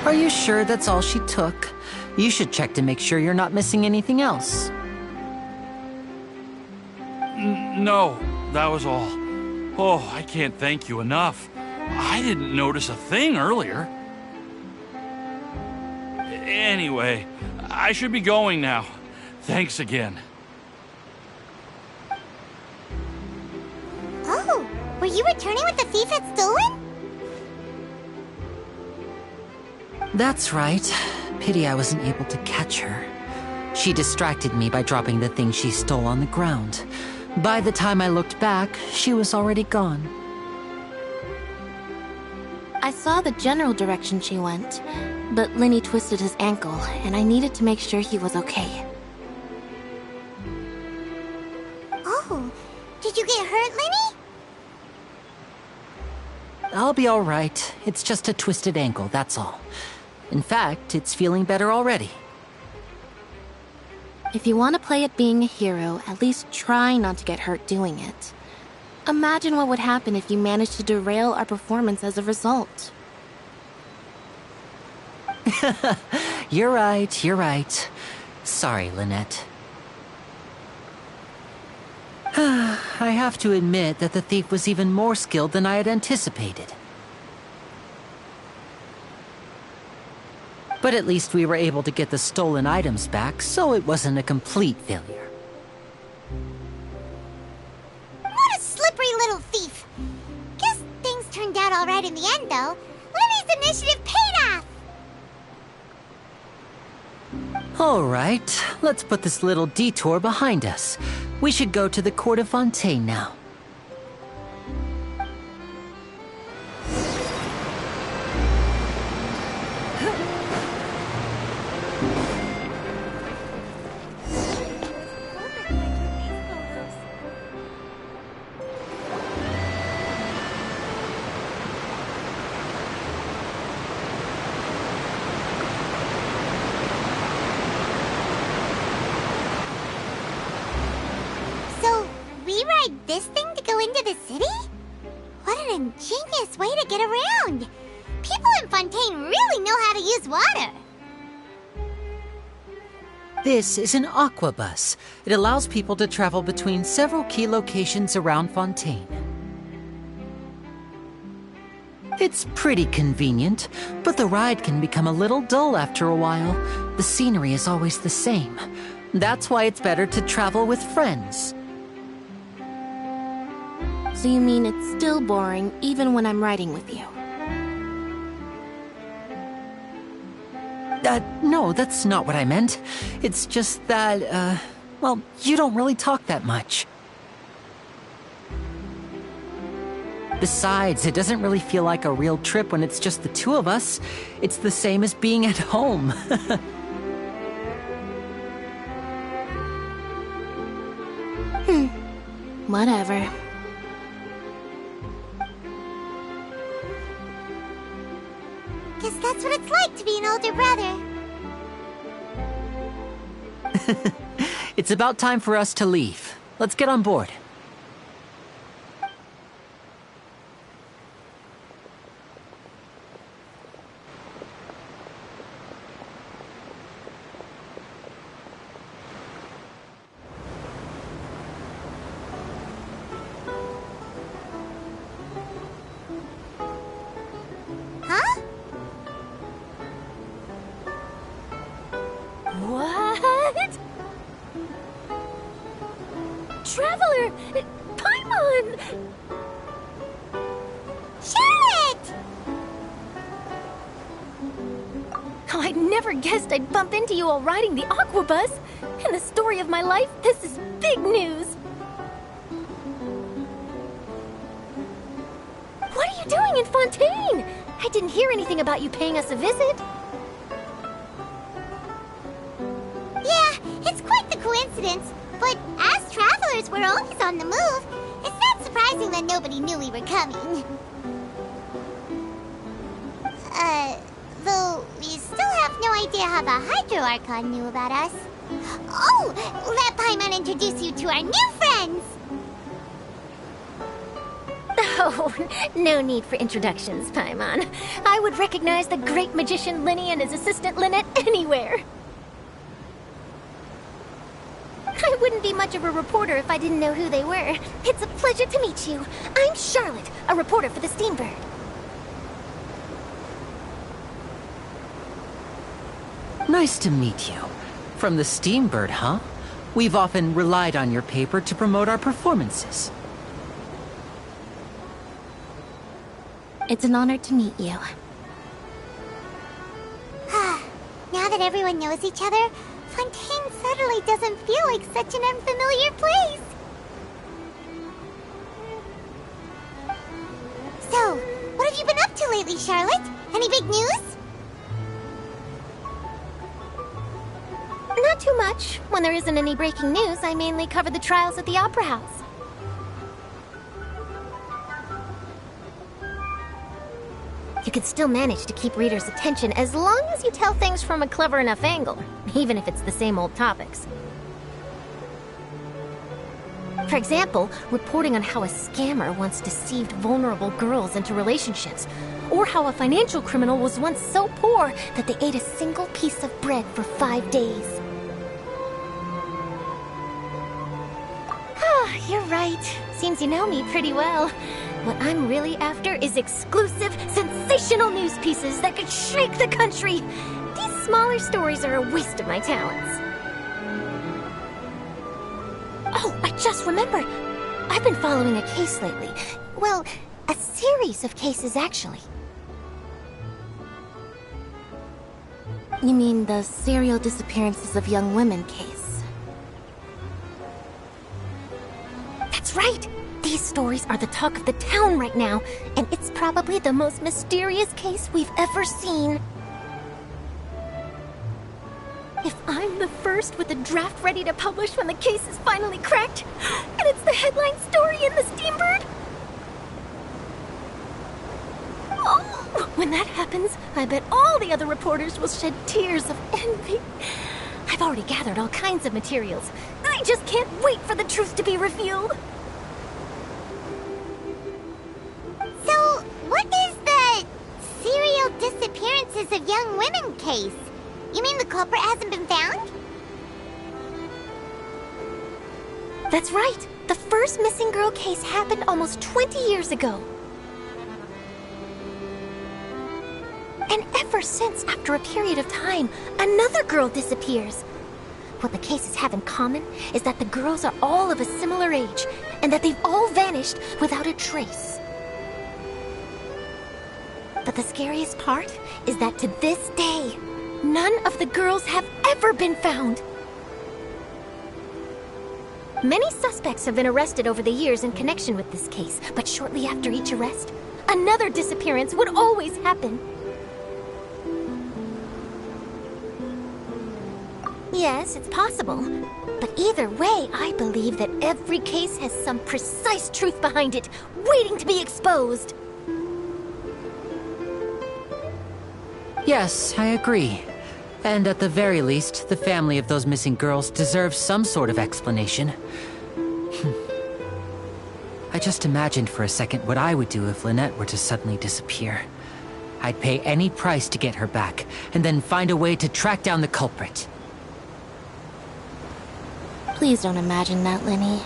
Are you sure that's all she took? You should check to make sure you're not missing anything else. No, that was all. Oh, I can't thank you enough. I didn't notice a thing earlier. Anyway, I should be going now. Thanks again. Oh, were you returning what the thief had stolen? That's right. Pity I wasn't able to catch her. She distracted me by dropping the thing she stole on the ground. By the time I looked back, she was already gone. I saw the general direction she went, but Linny twisted his ankle, and I needed to make sure he was okay. Oh, did you get hurt, Linny? I'll be all right. It's just a twisted ankle, that's all. In fact, it's feeling better already. If you want to play at being a hero, at least try not to get hurt doing it. Imagine what would happen if you managed to derail our performance as a result. You're right, you're right. Sorry, Lynette. I have to admit that the thief was even more skilled than I had anticipated. But at least we were able to get the stolen items back, so it wasn't a complete failure. What a slippery little thief! Guess things turned out all right in the end, though. Linny's initiative paid off! All right, let's put this little detour behind us. We should go to the Court of Fontaine now. This thing to go into the city? What an ingenious way to get around! People in Fontaine really know how to use water! This is an aqua bus. It allows people to travel between several key locations around Fontaine. It's pretty convenient, but the ride can become a little dull after a while. The scenery is always the same. That's why it's better to travel with friends. So you mean it's still boring even when I'm riding with you? No, that's not what I meant. It's just that, well, you don't really talk that much. Besides, it doesn't really feel like a real trip when it's just the two of us. It's the same as being at home. Whatever. Guess that's what it's like to be an older brother. It's about time for us to leave. Let's get on board. Traveler! Paimon! Charlotte! Oh, I never guessed I'd bump into you all riding the Aquabus. In the story of my life, this is big news. What are you doing in Fontaine? I didn't hear anything about you paying us a visit. Yeah, it's quite the coincidence. But as travelers, we're always on the move. It's not surprising that nobody knew we were coming. Though we still have no idea how the Hydro Archon knew about us. Oh, let Paimon introduce you to our new friends! Oh, no need for introductions, Paimon. I would recognize the great magician Linny and his assistant Lynette anywhere. I wouldn't be much of a reporter if I didn't know who they were. It's a pleasure to meet you. I'm Charlotte, a reporter for the Steambird. Nice to meet you. From the Steambird, huh? We've often relied on your paper to promote our performances. It's an honor to meet you. Now that everyone knows each other, Fontaine suddenly doesn't feel like such an unfamiliar place. So, what have you been up to lately, Charlotte? Any big news? Not too much. When there isn't any breaking news, I mainly cover the trials at the Opera House. You can still manage to keep readers' attention as long as you tell things from a clever enough angle, even if it's the same old topics. For example, reporting on how a scammer once deceived vulnerable girls into relationships, or how a financial criminal was once so poor that they ate a single piece of bread for 5 days. Ah, you're right. Seems you know me pretty well. What I'm really after is exclusive, sensational news pieces that could shake the country. These smaller stories are a waste of my talents. Oh, I just remembered. I've been following a case lately. Well, a series of cases, actually. You mean the serial disappearances of young women case? That's right! These stories are the talk of the town right now, and it's probably the most mysterious case we've ever seen. If I'm the first with the draft ready to publish when the case is finally cracked, and it's the headline story in the Steambird, oh, when that happens, I bet all the other reporters will shed tears of envy. I've already gathered all kinds of materials. I just can't wait for the truth to be revealed. So, what is the serial disappearances of young women case? You mean the culprit hasn't been found? That's right. The first missing girl case happened almost 20 years ago. And ever since, after a period of time, another girl disappears. What the cases have in common is that the girls are all of a similar age, and that they've all vanished without a trace. But the scariest part is that to this day, none of the girls have ever been found. Many suspects have been arrested over the years in connection with this case, but shortly after each arrest, another disappearance would always happen. Yes, it's possible. But either way, I believe that every case has some precise truth behind it, waiting to be exposed. Yes, I agree. And at the very least, the family of those missing girls deserves some sort of explanation. I just imagined for a second what I would do if Lynette were to suddenly disappear. I'd pay any price to get her back, and then find a way to track down the culprit. Please don't imagine that, Linny.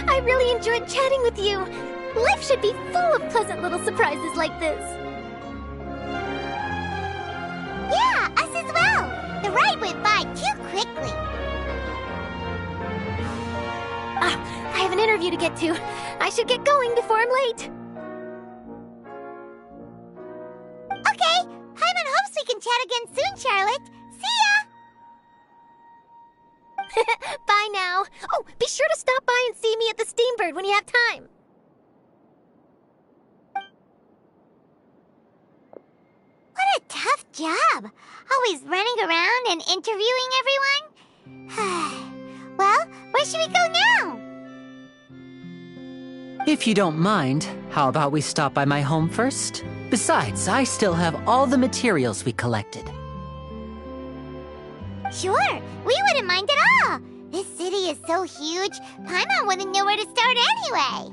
I really enjoyed chatting with you. Life should be full of pleasant little surprises like this. Yeah, us as well. The ride went by too quickly. I have an interview to get to. I should get going before I'm late. Okay, Paimon hopes we can chat again soon, Charlotte. See ya! Bye now. Oh, be sure to stop by and see me at the Steambird when you have time. What a tough job. Always running around and interviewing everyone. Well, where should we go now? If you don't mind, how about we stop by my home first? Besides, I still have all the materials we collected. Sure, we wouldn't mind at all. This city is so huge, Paimon wouldn't know where to start anyway.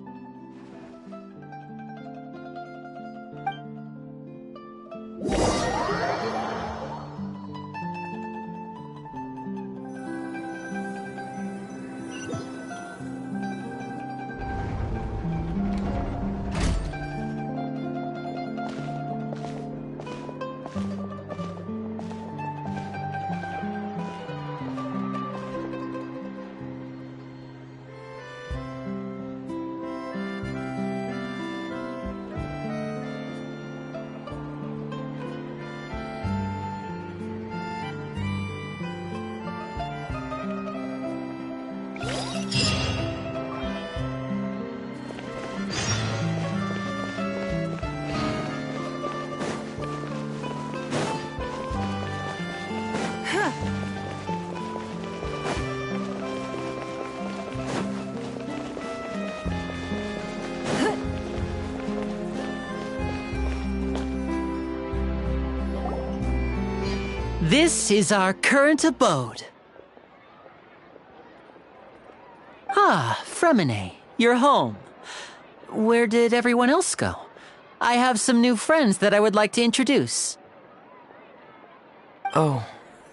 This is our current abode. Ah, Fremine, you're home. Where did everyone else go? I have some new friends that I would like to introduce. Oh,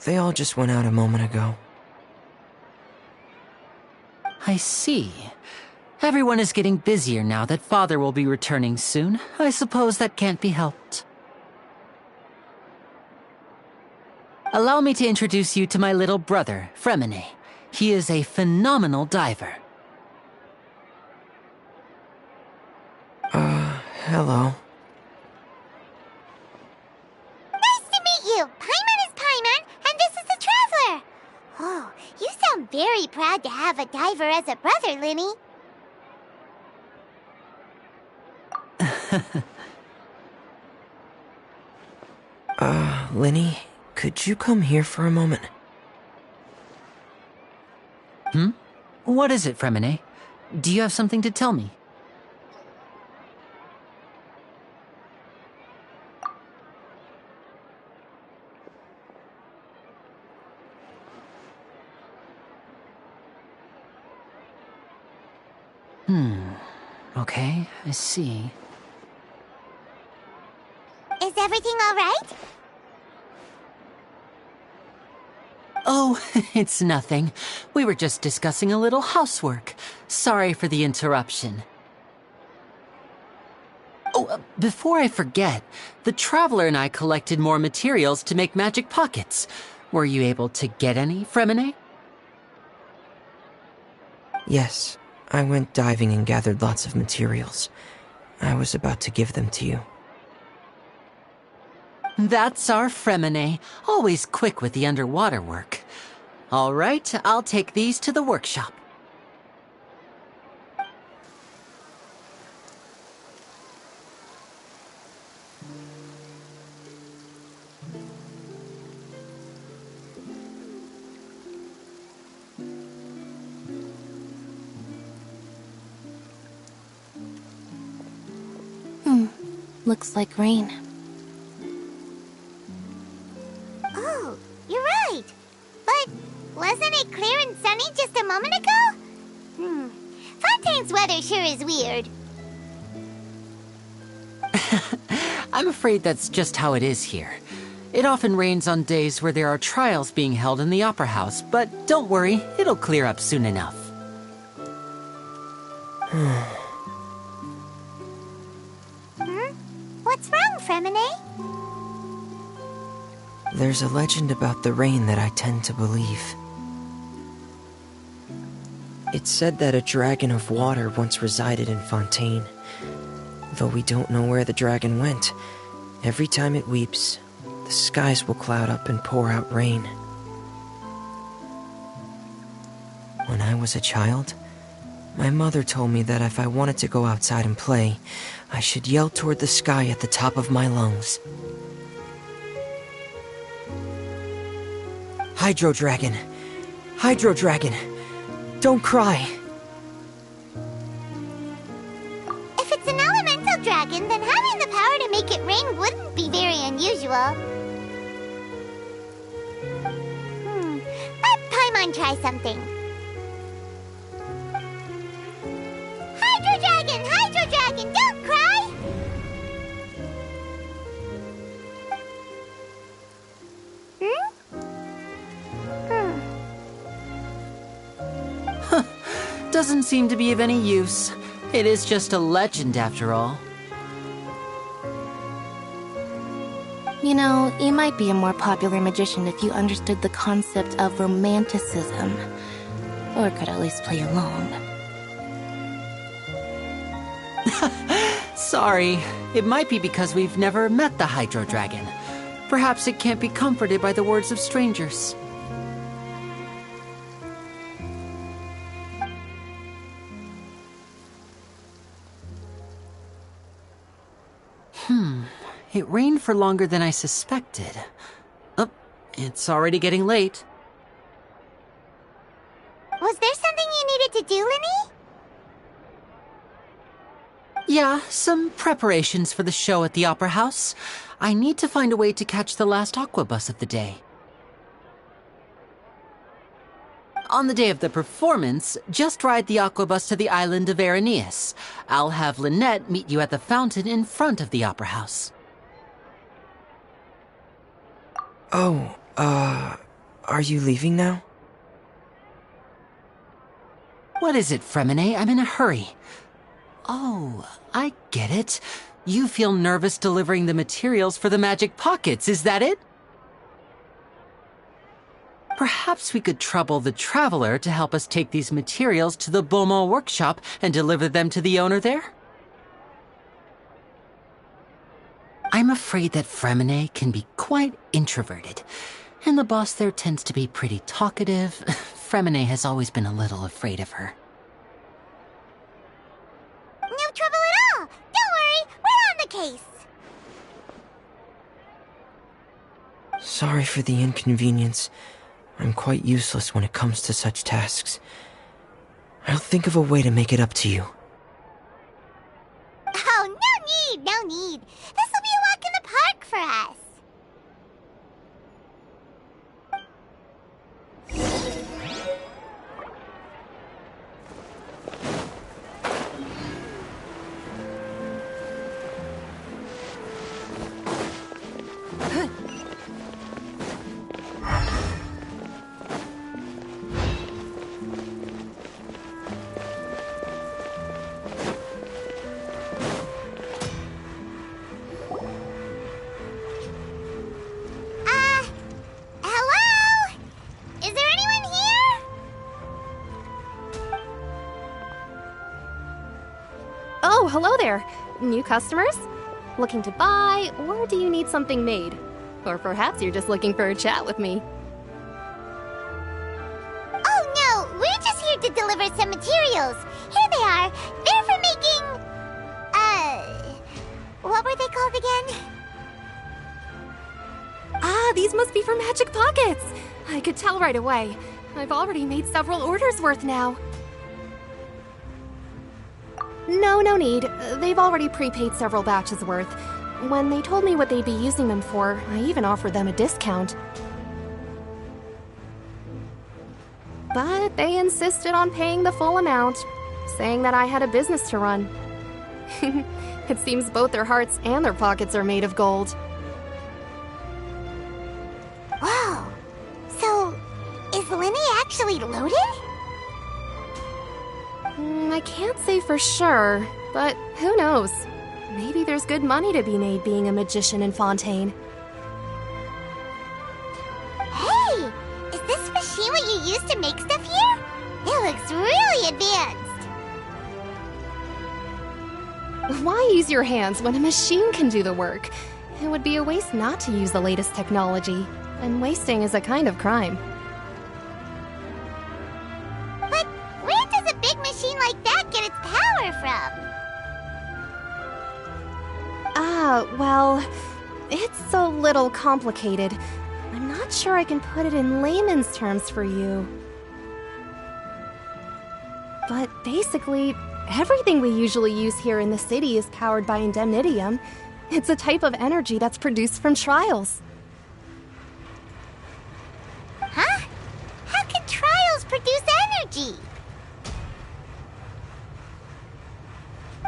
they all just went out a moment ago. I see. Everyone is getting busier now that Father will be returning soon. I suppose that can't be helped. Allow me to introduce you to my little brother, Fremine. He is a phenomenal diver. Hello. Nice to meet you. Paimon is Paimon, and this is the Traveler. Oh, you sound very proud to have a diver as a brother, Linny. Linny, could you come here for a moment? What is it, Fremine? Do you have something to tell me? Okay, I see. Is everything all right? Oh, it's nothing. We were just discussing a little housework. Sorry for the interruption. Oh, before I forget, the Traveler and I collected more materials to make magic pockets. Were you able to get any, Fremine? Yes, I went diving and gathered lots of materials. I was about to give them to you. That's our Fremine, always quick with the underwater work. All right, I'll take these to the workshop. Looks like rain. Oh, you're right. But wasn't it clear and sunny just a moment ago? Fontaine's weather sure is weird. I'm afraid that's just how it is here. It often rains on days where there are trials being held in the Opera House, but don't worry, it'll clear up soon enough. What's wrong, Fremine? There's a legend about the rain that I tend to believe. It's said that a dragon of water once resided in Fontaine. Though we don't know where the dragon went, every time it weeps, the skies will cloud up and pour out rain. When I was a child, my mother told me that if I wanted to go outside and play, I should yell toward the sky at the top of my lungs. Hydro Dragon! Hydro Dragon! Don't cry! If it's an elemental dragon, then having the power to make it rain wouldn't be very unusual. Let Paimon try something. Hydro Dragon, don't cry! Doesn't seem to be of any use. It is just a legend after all. You know, you might be a more popular magician if you understood the concept of romanticism. Or could at least play along. Sorry. It might be because we've never met the Hydro Dragon. Perhaps it can't be comforted by the words of strangers. It rained for longer than I suspected. Oh, it's already getting late. Was there something you needed to do, Linny? Yeah, some preparations for the show at the Opera House. I need to find a way to catch the last Aqua bus of the day. On the day of the performance, just ride the Aqua bus to the island of Araneus. I'll have Lynette meet you at the fountain in front of the Opera House. Oh, are you leaving now? What is it, Fremine? I'm in a hurry. Oh, I get it. You feel nervous delivering the materials for the magic pockets, is that it? Perhaps we could trouble the Traveler to help us take these materials to the Beaumont workshop and deliver them to the owner there? I'm afraid that Fremine can be quite introverted, and the boss there tends to be pretty talkative. Fremine has always been a little afraid of her. No trouble at all! Don't worry, we're on the case! Sorry for the inconvenience. I'm quite useless when it comes to such tasks. I'll think of a way to make it up to you. Oh, no need! This will be a walk in the park for us! Oh, hello there. New customers? Looking to buy, or do you need something made? Or perhaps you're just looking for a chat with me. Oh no, we're just here to deliver some materials. Here they are. They're for making... what were they called again? Ah, these must be for magic pockets. I could tell right away. I've already made several orders worth now. No need. They've already prepaid several batches worth. When they told me what they'd be using them for, I even offered them a discount. But they insisted on paying the full amount, saying that I had a business to run. It seems both their hearts and their pockets are made of gold. Whoa! So, is Linny actually loaded? I can't say for sure, but who knows? Maybe there's good money to be made being a magician in Fontaine. Hey! Is this machine what you use to make stuff here? It looks really advanced. Why use your hands when a machine can do the work? It would be a waste not to use the latest technology, and wasting is a kind of crime. But where does a big machine like that get its power from? Well, it's a little complicated. I'm not sure I can put it in layman's terms for you. But basically, everything we usually use here in the city is powered by indemnitium. It's a type of energy that's produced from trials. Huh? How can trials produce energy?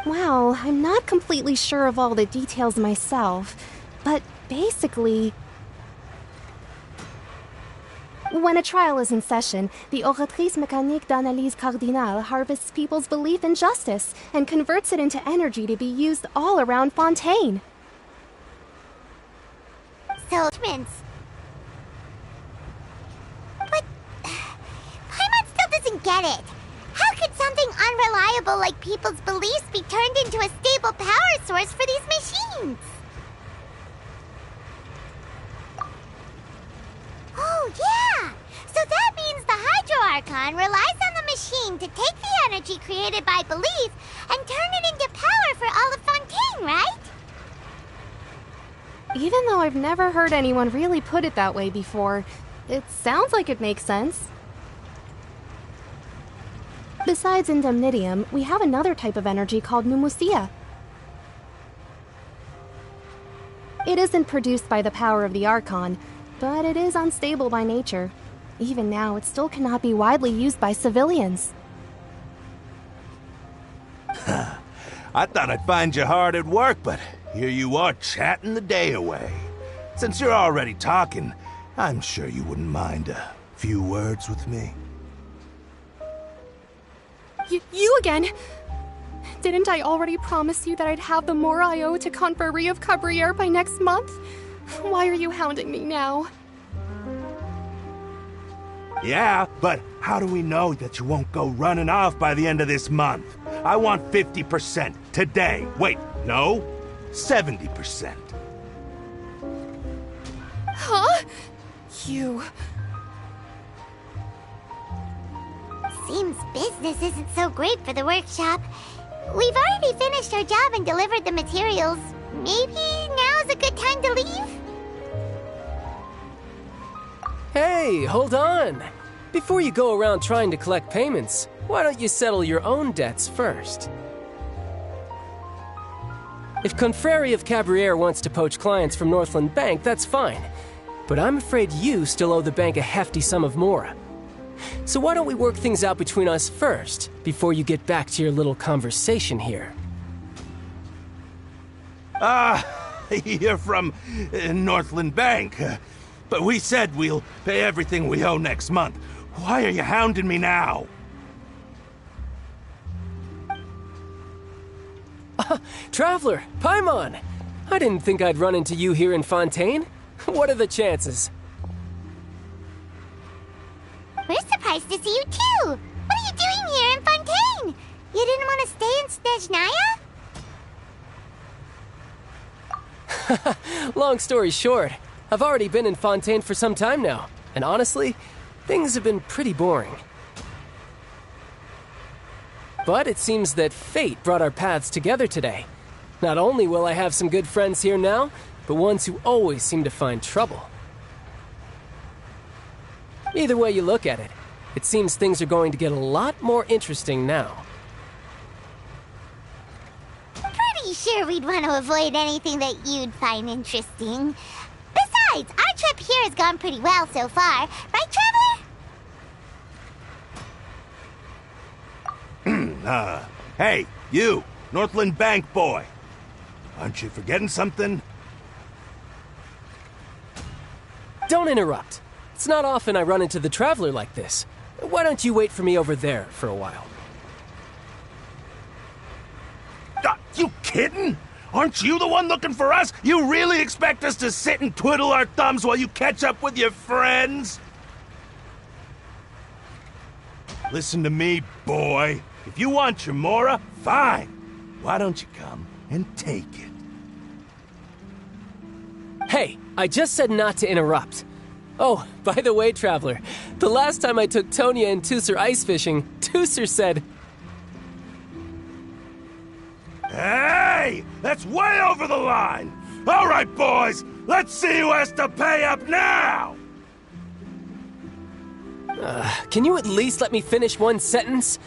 Well, I'm not completely sure of all the details myself, but basically, when a trial is in session, the Oratrice Mécanique d'Analyse Cardinale harvests people's belief in justice and converts it into energy to be used all around Fontaine. So, but Paimon still doesn't get it. How could something unreliable like people's beliefs be turned into a stable power source for these machines? Oh, yeah! So that means the Hydro Archon relies on the machine to take the energy created by belief and turn it into power for all of Fontaine, right? Even though I've never heard anyone really put it that way before, it sounds like it makes sense. Besides indemnitium, we have another type of energy called mumusia. It isn't produced by the power of the Archon, but it is unstable by nature. Even now, it still cannot be widely used by civilians. I thought I'd find you hard at work, but here you are chatting the day away. Since you're already talking, I'm sure you wouldn't mind a few words with me. You again? Didn't I already promise you that I'd have the more I owe to Confrérie of Cabriere by next month? Why are you hounding me now? Yeah, but how do we know that you won't go running off by the end of this month? I want 50% today. Wait, no, 70%. Huh? You... Seems business isn't so great for the workshop. We've already finished our job and delivered the materials. Maybe now's a good time to leave? Hey, hold on! Before you go around trying to collect payments, why don't you settle your own debts first? If Confrérie of Cabriere wants to poach clients from Northland Bank, that's fine. But I'm afraid you still owe the bank a hefty sum of mora. So why don't we work things out between us first, before you get back to your little conversation here? You're from Northland Bank. But we said we'll pay everything we owe next month. Why are you hounding me now? Traveler, Paimon! I didn't think I'd run into you here in Fontaine. What are the chances? We're surprised to see you too! What are you doing here in Fontaine? You didn't want to stay in Snezhnaya? Long story short, I've already been in Fontaine for some time now, and honestly, things have been pretty boring. But it seems that fate brought our paths together today. Not only will I have some good friends here now, but ones who always seem to find trouble. Either way you look at it, it seems things are going to get a lot more interesting now. Pretty sure we'd want to avoid anything that you'd find interesting. Besides, our trip here has gone pretty well so far. Right, Traveler? Hey, you, Northland Bank boy. Aren't you forgetting something? Don't interrupt. It's not often I run into the Traveler like this. Why don't you wait for me over there for a while? kidding? Aren't you the one looking for us? You really expect us to sit and twiddle our thumbs while you catch up with your friends? Listen to me, boy. If you want your Mora, fine. Why don't you come and take it? Hey, I just said not to interrupt. Oh, by the way, Traveler, the last time I took Tonya and Tusser ice fishing, Tusser said... Hey! That's way over the line! All right, boys, let's see who has to pay up now! Can you at least let me finish one sentence?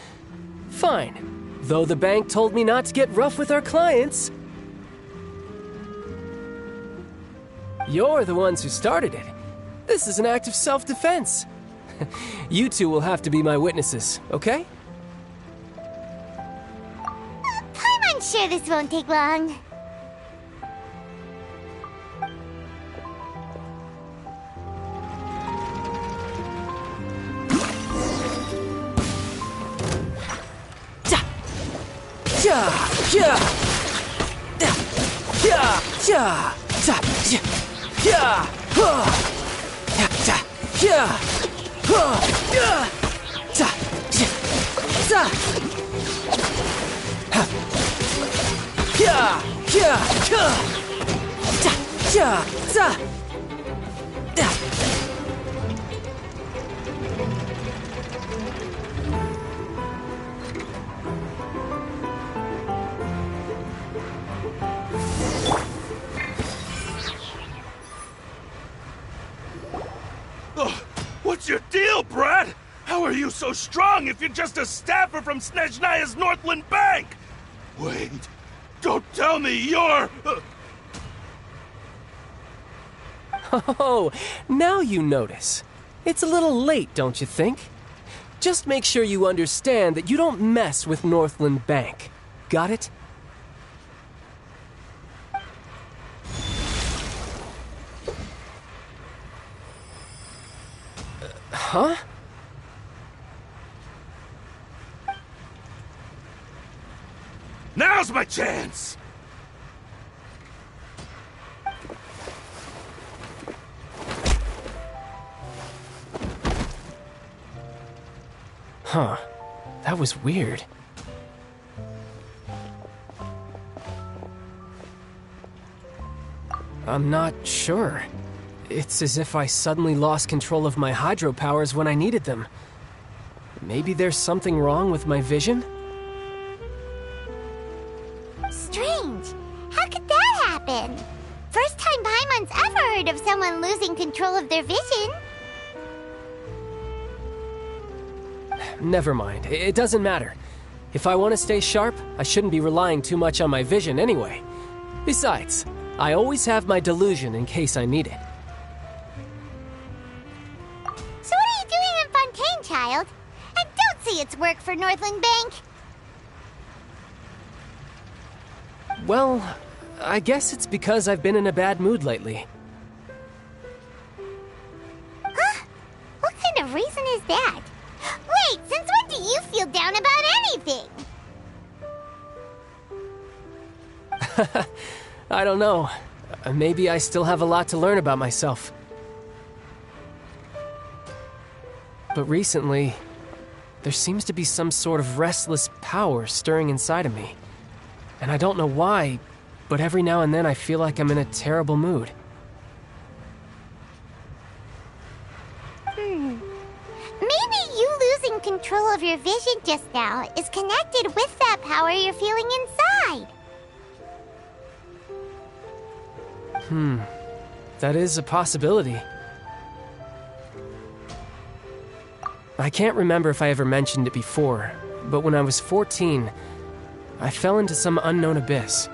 Fine. Though the bank told me not to get rough with our clients. You're the ones who started it. This is an act of self-defense. You two will have to be my witnesses, okay? I'm sure this won't take long. What's your deal, Brad? How are you so strong if you're just a staffer from Snezhnaya's Northland Bank? Wait, don't tell me you're... Oh, now you notice. It's a little late, don't you think? Just make sure you understand that you don't mess with Northland Bank. Got it? Huh? Now's my chance! Huh. That was weird. I'm not sure. It's as if I suddenly lost control of my hydro powers when I needed them. Maybe there's something wrong with my vision? Strange. How could that happen? First time Paimon's ever heard of someone losing control of their vision. Never mind. It doesn't matter. If I want to stay sharp, I shouldn't be relying too much on my vision anyway. Besides, I always have my delusion in case I need it. So what are you doing in Fontaine, child? And don't say it's work for Northland Bank. Well, I guess it's because I've been in a bad mood lately. Huh? What kind of reason is that? Wait, since when do you feel down about anything? I don't know. Maybe I still have a lot to learn about myself. But recently, there seems to be some sort of restless power stirring inside of me. And I don't know why, but every now and then I feel like I'm in a terrible mood. Maybe you losing control of your vision just now is connected with that power you're feeling inside. That is a possibility. I can't remember if I ever mentioned it before, but when I was 14, I fell into some unknown abyss.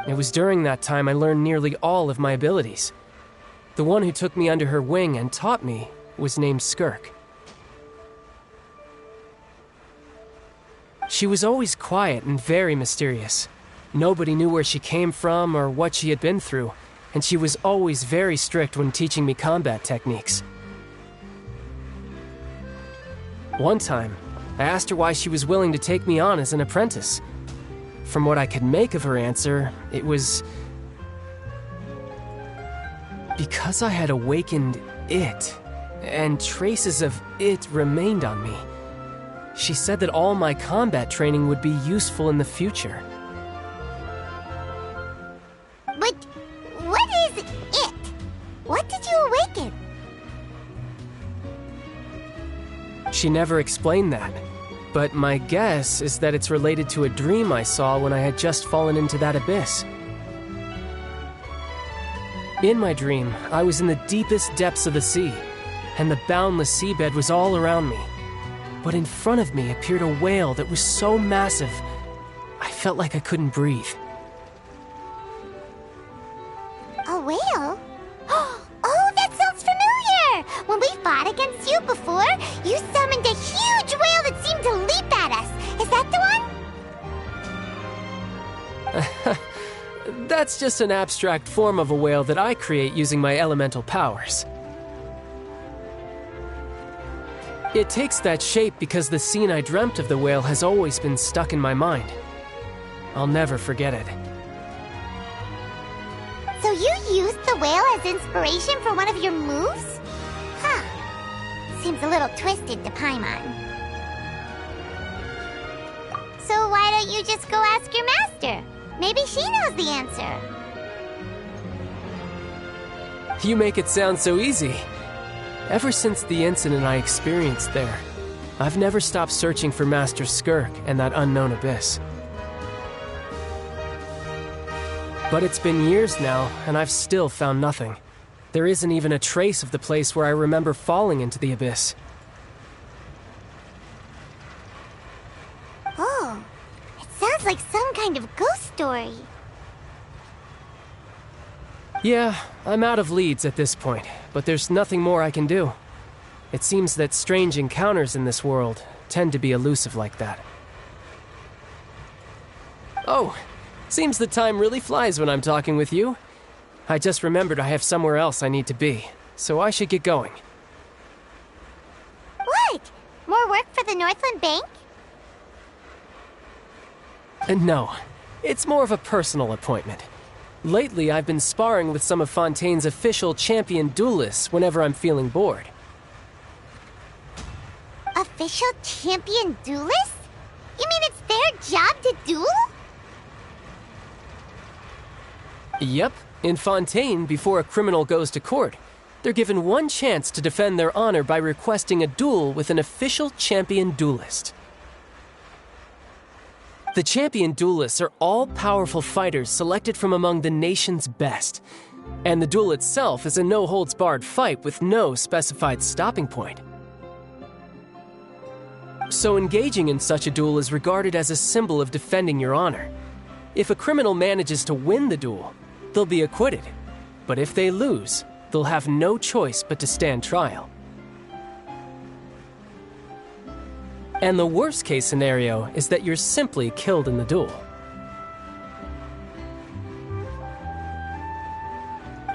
It was during that time I learned nearly all of my abilities. The one who took me under her wing and taught me was named Skirk. She was always quiet and very mysterious. Nobody knew where she came from or what she had been through, and she was always very strict when teaching me combat techniques. One time, I asked her why she was willing to take me on as an apprentice. From what I could make of her answer, it was because I had awakened it, and traces of it remained on me. She said that all my combat training would be useful in the future. But what is it? What did you awaken? She never explained that, but my guess is that it's related to a dream I saw when I had just fallen into that abyss. In my dream, I was in the deepest depths of the sea, and the boundless seabed was all around me. But in front of me appeared a whale that was so massive, I felt like I couldn't breathe. A whale? Oh, that sounds familiar! When we fought against you before, you summoned a huge whale that seemed to leap at us. Is that the one? That's just an abstract form of a whale that I create using my elemental powers. It takes that shape because the scene I dreamt of the whale has always been stuck in my mind. I'll never forget it. So you used the whale as inspiration for one of your moves? Huh. Seems a little twisted to Paimon. So why don't you just go ask your master? Maybe she knows the answer. You make it sound so easy. Ever since the incident I experienced there, I've never stopped searching for Master Skirk and that unknown abyss. But it's been years now, and I've still found nothing. There isn't even a trace of the place where I remember falling into the abyss. Oh, it sounds like some kind of ghost story. Yeah, I'm out of leads at this point, but there's nothing more I can do. It seems that strange encounters in this world tend to be elusive like that. Oh, seems the time really flies when I'm talking with you. I just remembered I have somewhere else I need to be, so I should get going. What? More work for the Northland Bank? No, it's more of a personal appointment. Lately, I've been sparring with some of Fontaine's official champion duelists whenever I'm feeling bored. Official champion duelists? You mean it's their job to duel? Yep. In Fontaine, before a criminal goes to court, they're given one chance to defend their honor by requesting a duel with an official champion duelist. The champion duelists are all-powerful fighters selected from among the nation's best. And the duel itself is a no-holds-barred fight with no specified stopping point. So engaging in such a duel is regarded as a symbol of defending your honor. If a criminal manages to win the duel, they'll be acquitted. But if they lose, they'll have no choice but to stand trial. And the worst-case scenario is that you're simply killed in the duel.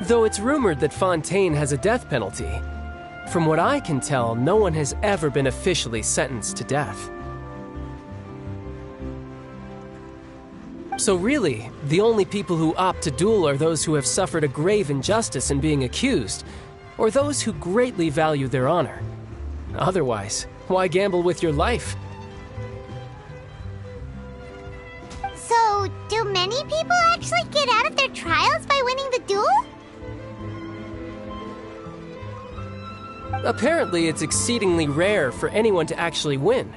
Though it's rumored that Fontaine has a death penalty, from what I can tell, no one has ever been officially sentenced to death. So really, the only people who opt to duel are those who have suffered a grave injustice in being accused, or those who greatly value their honor. Otherwise, why gamble with your life? So, do many people actually get out of their trials by winning the duel? Apparently, it's exceedingly rare for anyone to actually win.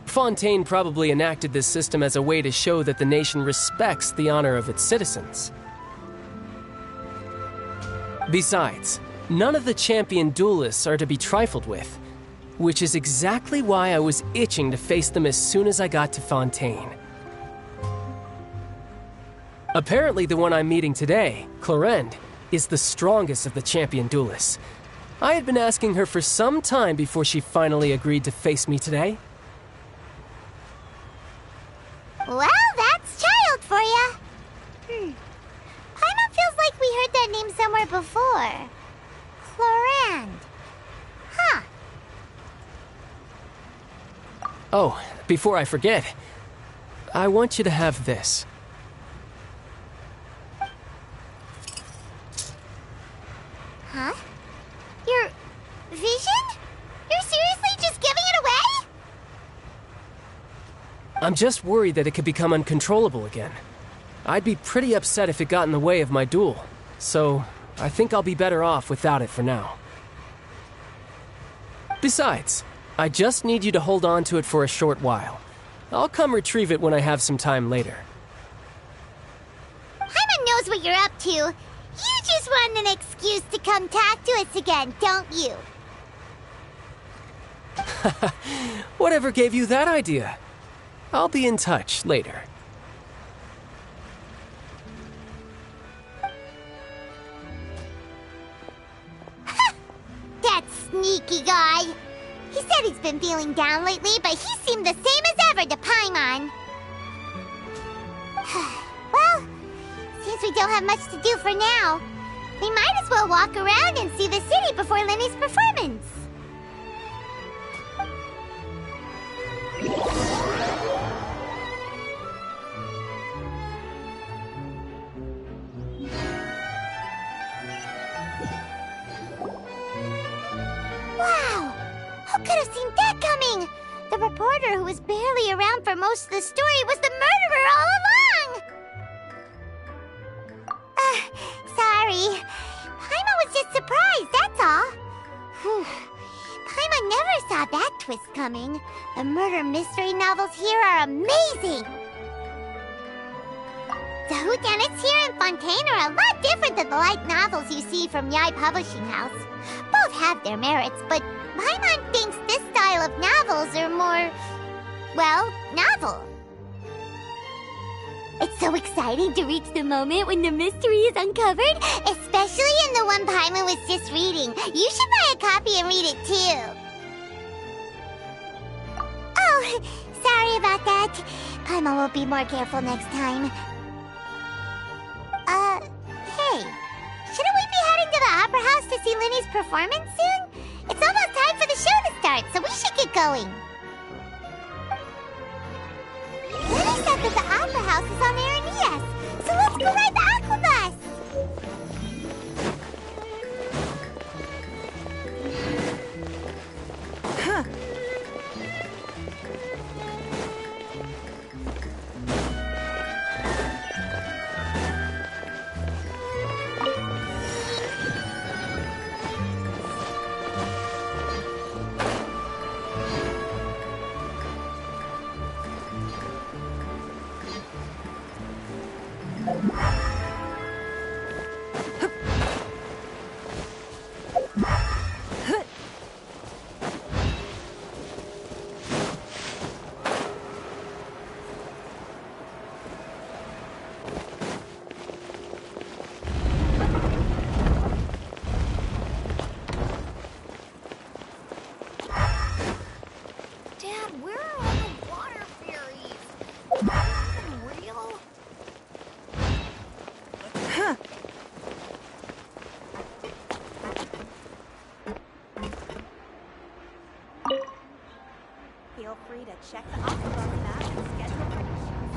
Fontaine probably enacted this system as a way to show that the nation respects the honor of its citizens. Besides, none of the champion duelists are to be trifled with, which is exactly why I was itching to face them as soon as I got to Fontaine. Apparently, the one I'm meeting today, Clorinde, is the strongest of the champion duelists. I had been asking her for some time before she finally agreed to face me today. Well, that's child for ya. Paimon feels like we heard that name somewhere before. Clorinde. Huh. Oh, before I forget, I want you to have this. Huh? Your vision? You're seriously just giving it away? I'm just worried that it could become uncontrollable again. I'd be pretty upset if it got in the way of my duel, so I think I'll be better off without it for now. Besides, I just need you to hold on to it for a short while. I'll come retrieve it when I have some time later. Paimon knows what you're up to. You just want an excuse to come talk to us again, don't you? Whatever gave you that idea? I'll be in touch later. That sneaky guy. He said he's been feeling down lately, but he seemed the same as ever to Paimon. Well, seems we don't have much to do for now. We might as well walk around and see the city before Lenny's performance. Wow! Who could have seen that coming? The reporter who was barely around for most of the story was the murderer all along! Sorry. Paimon was just surprised, that's all. Whew. Paimon never saw that twist coming. The murder mystery novels here are amazing! The whodunits here in Fontaine are a lot different than the light novels you see from Yai Publishing House. Both have their merits, but Paimon thinks this style of novels are more, well, novel. It's so exciting to reach the moment when the mystery is uncovered, especially in the one Paimon was just reading. You should buy a copy and read it too. Oh, sorry about that. Paimon will be more careful next time. Hey, shouldn't we be heading to the Opera House to see Linny's performance soon? It's almost time for the show to start, so we should get going. Linny said that the Opera House is on Aranias, so let's go ride the Aquabus! Huh. Feel free to check the Aquabus map and schedule predictions.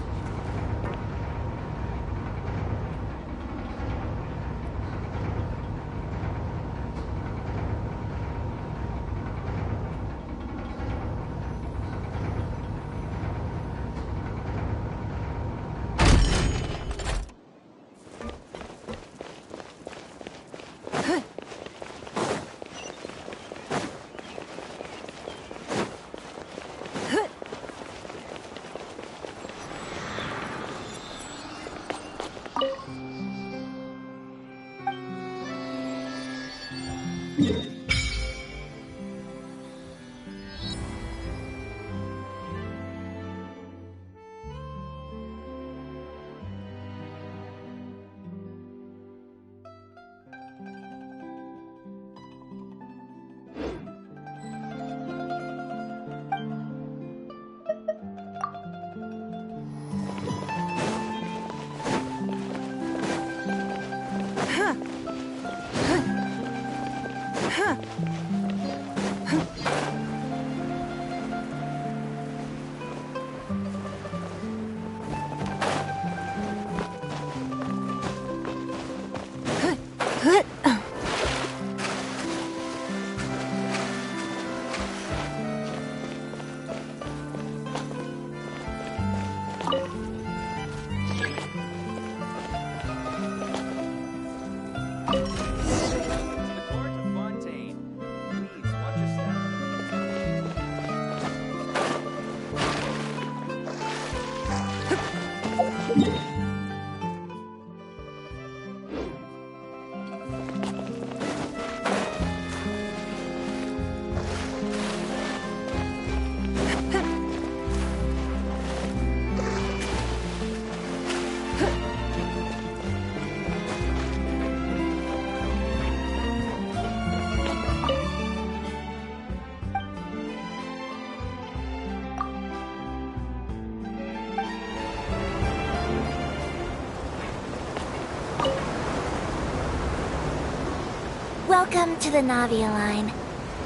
Welcome to the Navia line.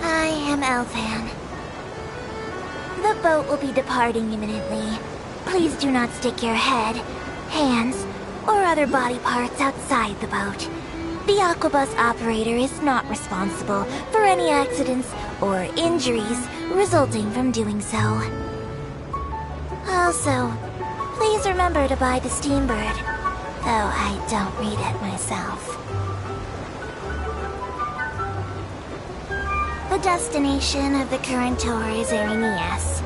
I am Elfan. The boat will be departing imminently. Please do not stick your head, hands, or other body parts outside the boat. The Aquabus operator is not responsible for any accidents or injuries resulting from doing so. Also, please remember to buy the Steambird, though I don't read it myself. The destination of the current tour is Erinias.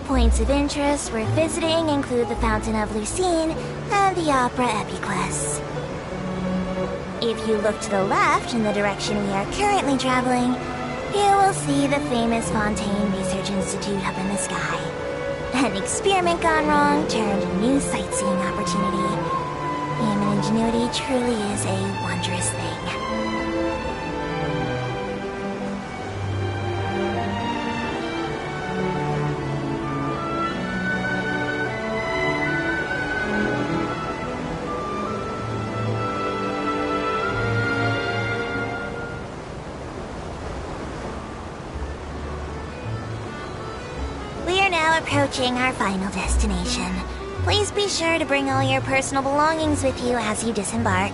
Points of interest worth visiting include the Fountain of Lucine and the Opera Epiclese. If you look to the left in the direction we are currently traveling, you will see the famous Fontaine Research Institute up in the sky. An experiment gone wrong turned a new sightseeing opportunity. Human ingenuity truly is a wondrous thing. Approaching our final destination. Please be sure to bring all your personal belongings with you as you disembark.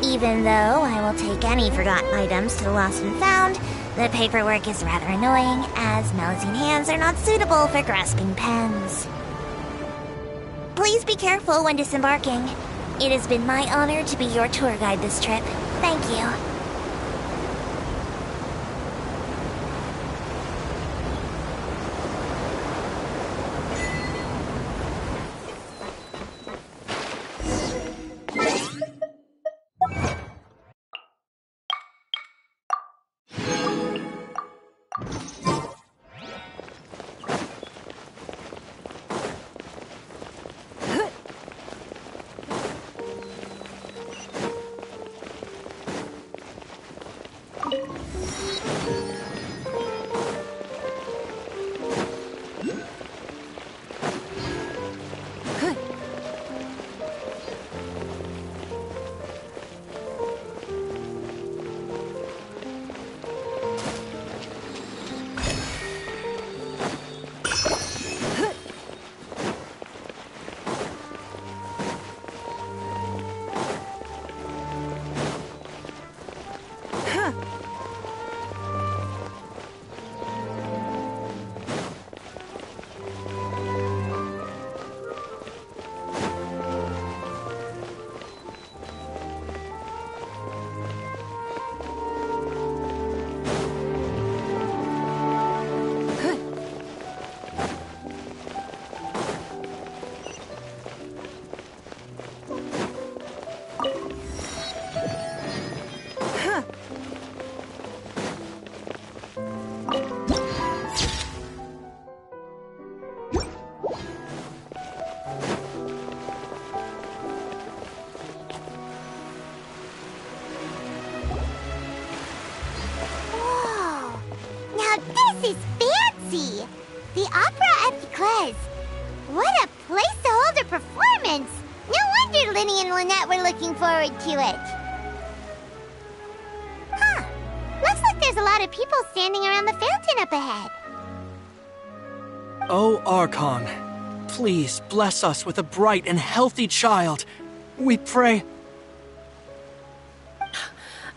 Even though I will take any forgotten items to the lost and found, the paperwork is rather annoying, as Melusine hands are not suitable for grasping pens. Please be careful when disembarking. It has been my honor to be your tour guide this trip. Thank you. This is fancy! The Opera Epiclese. What a place to hold a performance! No wonder Linny and Lynette were looking forward to it. Huh. Looks like there's a lot of people standing around the fountain up ahead. Oh, Archon, please bless us with a bright and healthy child. We pray.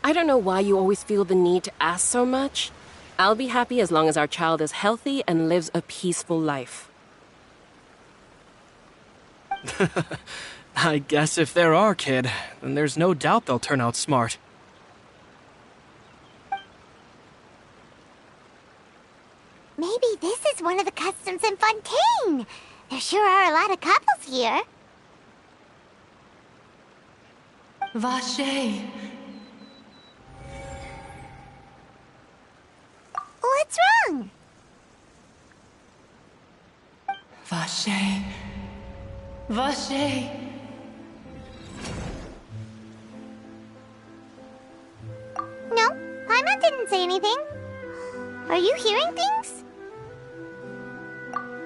I don't know why you always feel the need to ask so much. I'll be happy as long as our child is healthy and lives a peaceful life. I guess if they're our kid, then there's no doubt they'll turn out smart. Maybe this is one of the customs in Fontaine. There sure are a lot of couples here. Vache. What's wrong? Vache. Vache. No, Paimon didn't say anything. Are you hearing things?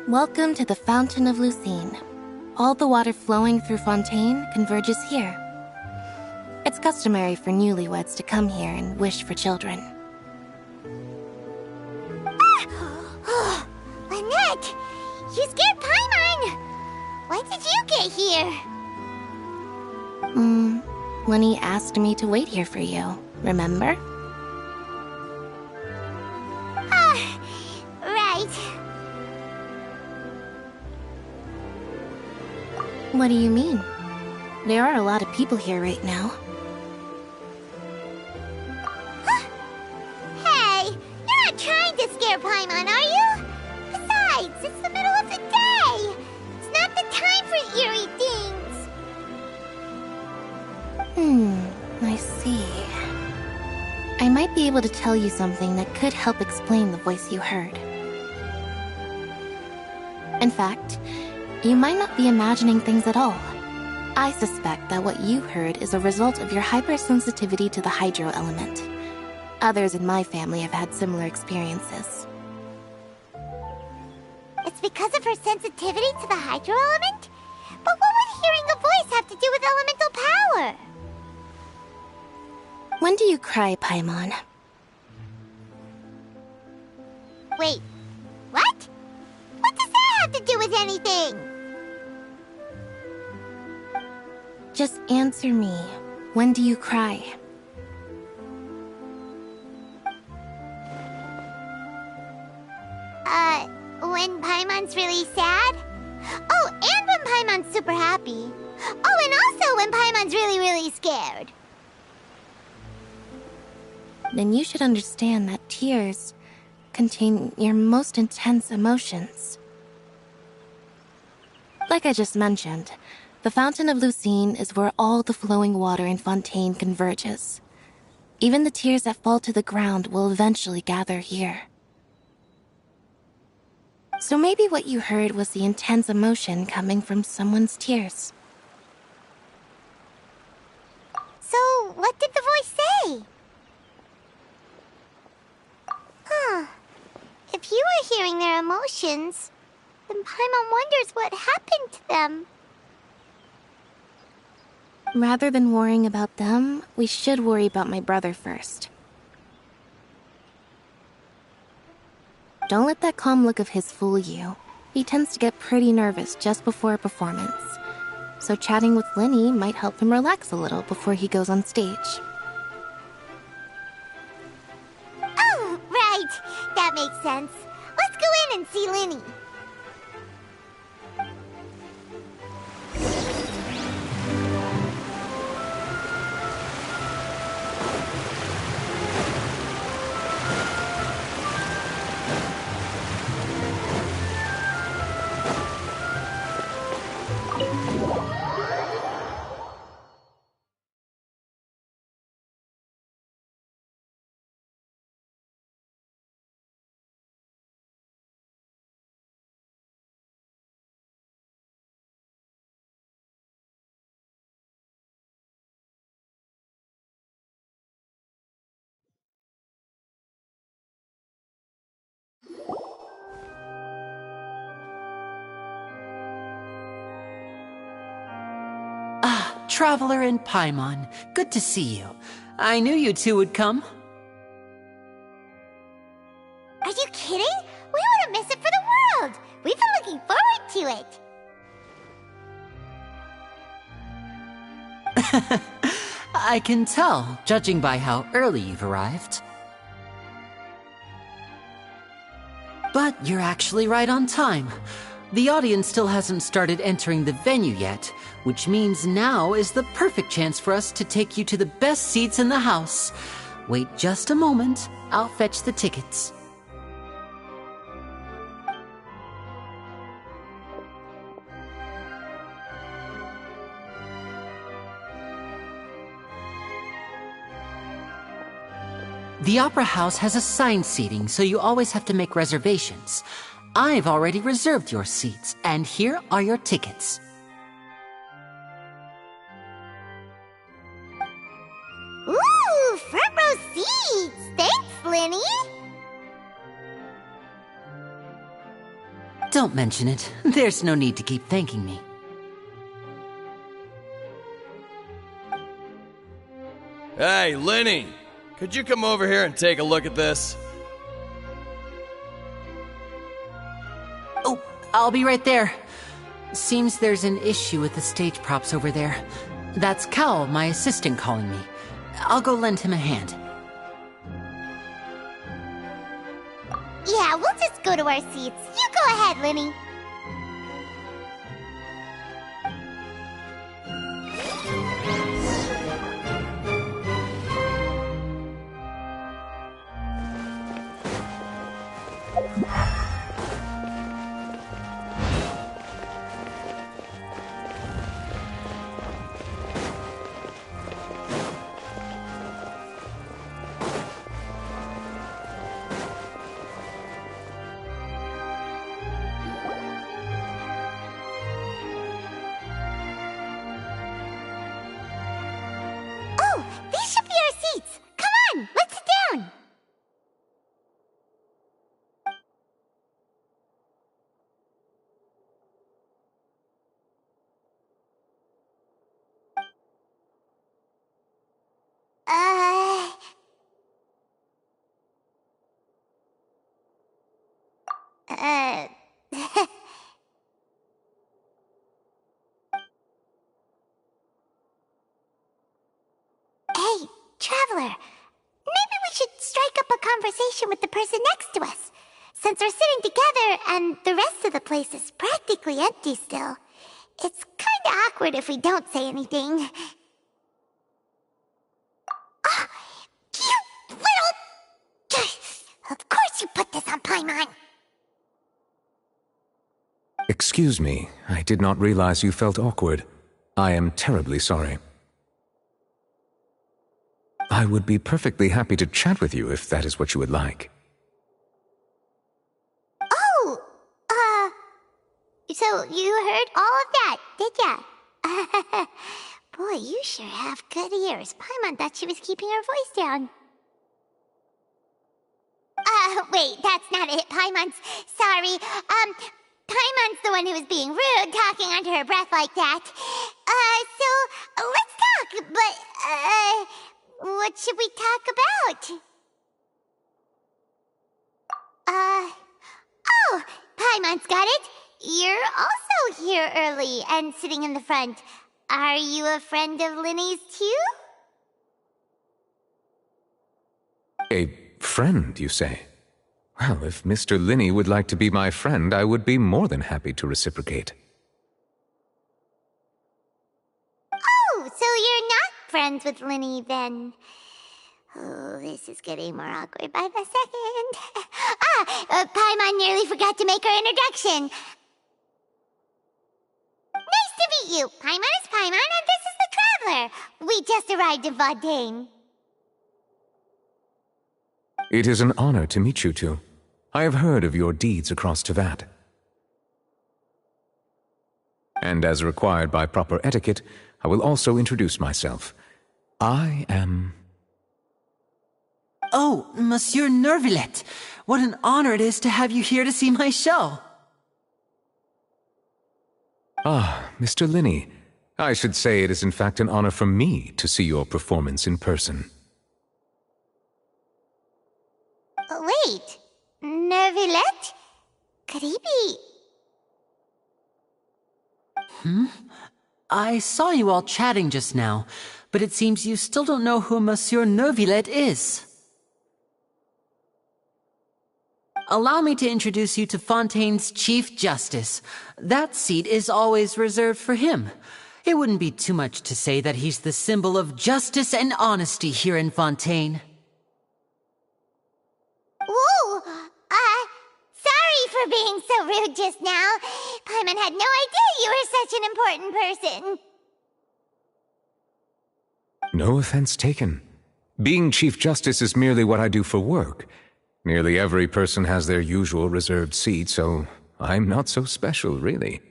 Welcome to the Fountain of Lucine. All the water flowing through Fontaine converges here. It's customary for newlyweds to come here and wish for children. Ah! Lynette! You scared Paimon! When did you get here? When he asked me to wait here for you, remember? Ah, right. What do you mean? There are a lot of people here right now. Hey, you're not trying to scare Paimon, are you? Besides, it's the middle of the day. It's not the time for eerie things. I see. I might be able to tell you something that could help explain the voice you heard. In fact, you might not be imagining things at all. I suspect that what you heard is a result of your hypersensitivity to the hydro element. Others in my family have had similar experiences. It's because of her sensitivity to the hydro element? But what would hearing a voice have to do with elemental power? When do you cry, Paimon? Wait, what? What does that have to do with anything? Just answer me. When do you cry? When Paimon's really sad? Oh, and when Paimon's super happy. Oh, and also when Paimon's really, really scared. Then you should understand that tears contain your most intense emotions. Like I just mentioned, the Fountain of Lucine is where all the flowing water in Fontaine converges. Even the tears that fall to the ground will eventually gather here. So maybe what you heard was the intense emotion coming from someone's tears. So, what did the voice say? Huh. If you were hearing their emotions, then Paimon wonders what happened to them. Rather than worrying about them, we should worry about my brother first. Don't let that calm look of his fool you. He tends to get pretty nervous just before a performance. So chatting with Linny might help him relax a little before he goes on stage. Oh, right. That makes sense. Let's go in and see Linny. Traveler and Paimon, good to see you. I knew you two would come. Are you kidding? We wouldn't miss it for the world. We've been looking forward to it. I can tell, judging by how early you've arrived. But you're actually right on time. The audience still hasn't started entering the venue yet, which means now is the perfect chance for us to take you to the best seats in the house. Wait just a moment, I'll fetch the tickets. The Opera House has assigned seating, so you always have to make reservations. I've already reserved your seats, and here are your tickets. Ooh, front row seats! Thanks, Linny! Don't mention it. There's no need to keep thanking me. Hey, Lenny! Could you come over here and take a look at this? Oh, I'll be right there. Seems there's an issue with the stage props over there. That's Cal, my assistant, calling me. I'll go lend him a hand. Yeah, we'll just go to our seats. You go ahead, Linny. These should be our seats. Come on, let's sit down. Hey, Traveler. Maybe we should strike up a conversation with the person next to us. Since we're sitting together and the rest of the place is practically empty still, it's kinda awkward if we don't say anything. Oh, you little... Of course you put this on Paimon. Excuse me, I did not realize you felt awkward. I am terribly sorry. I would be perfectly happy to chat with you if that is what you would like. Oh, so you heard all of that, did ya? Boy, you sure have good ears. Paimon thought she was keeping her voice down. Wait, that's not it. Paimon's sorry. Paimon's the one who was being rude, talking under her breath like that. So, let's talk, but, what should we talk about? Oh, Paimon's got it. You're also here early and sitting in the front. Are you a friend of Linny's too? A friend, you say? Well, if Mr. Linny would like to be my friend, I would be more than happy to reciprocate. Oh, so you're not friends with Linny then? Oh, this is getting more awkward by the second. Paimon nearly forgot to make her introduction. Nice to meet you. Paimon is Paimon, and this is the Traveler. We just arrived in Fontaine. It is an honor to meet you two. I have heard of your deeds across Tevat. And as required by proper etiquette, I will also introduce myself. I am... Oh, Monsieur Nervillet! What an honor it is to have you here to see my show! Ah, Mr. Linny. I should say it is in fact an honor for me to see your performance in person. Wait, Nervillet? Could he be... I saw you all chatting just now, but it seems you still don't know who Monsieur Nervillet is. Allow me to introduce you to Fontaine's Chief Justice. That seat is always reserved for him. It wouldn't be too much to say that he's the symbol of justice and honesty here in Fontaine. Whoa! Sorry for being so rude just now. Paimon had no idea you were such an important person. No offense taken. Being Chief Justice is merely what I do for work. Nearly every person has their usual reserved seat, so I'm not so special, really.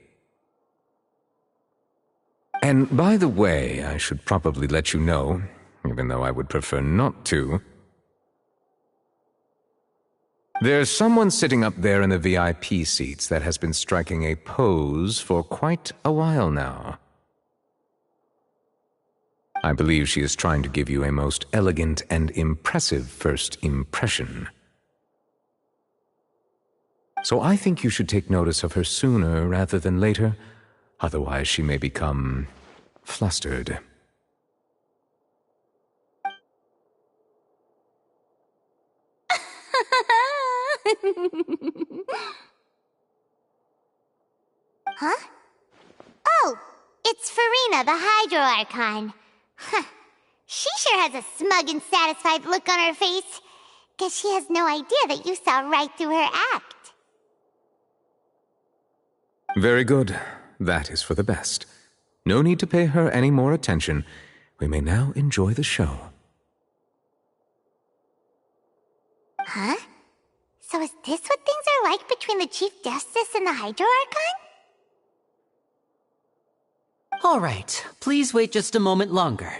And by the way, I should probably let you know, even though I would prefer not to. There's someone sitting up there in the VIP seats that has been striking a pose for quite a while now. I believe she is trying to give you a most elegant and impressive first impression. So I think you should take notice of her sooner rather than later, otherwise she may become flustered. Huh? Oh, it's Farina, the Hydro Archon. Huh. She sure has a smug and satisfied look on her face. Guess she has no idea that you saw right through her act. Very good. That is for the best. No need to pay her any more attention. We may now enjoy the show. Huh? So is this what things are like between the Chief Justice and the Hydro Archon? All right, please wait just a moment longer.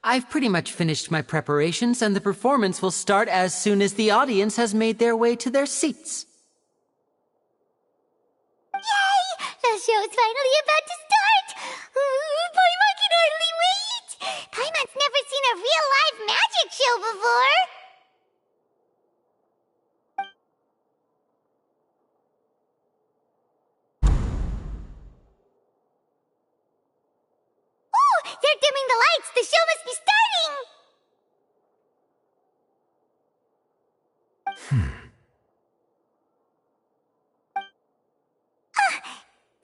I've pretty much finished my preparations, and the performance will start as soon as the audience has made their way to their seats. Yay! The show's finally about to start! Paimon can hardly wait! Paimon's never seen a real live magic show before! Oh! They're dimming the lights! The show must be starting!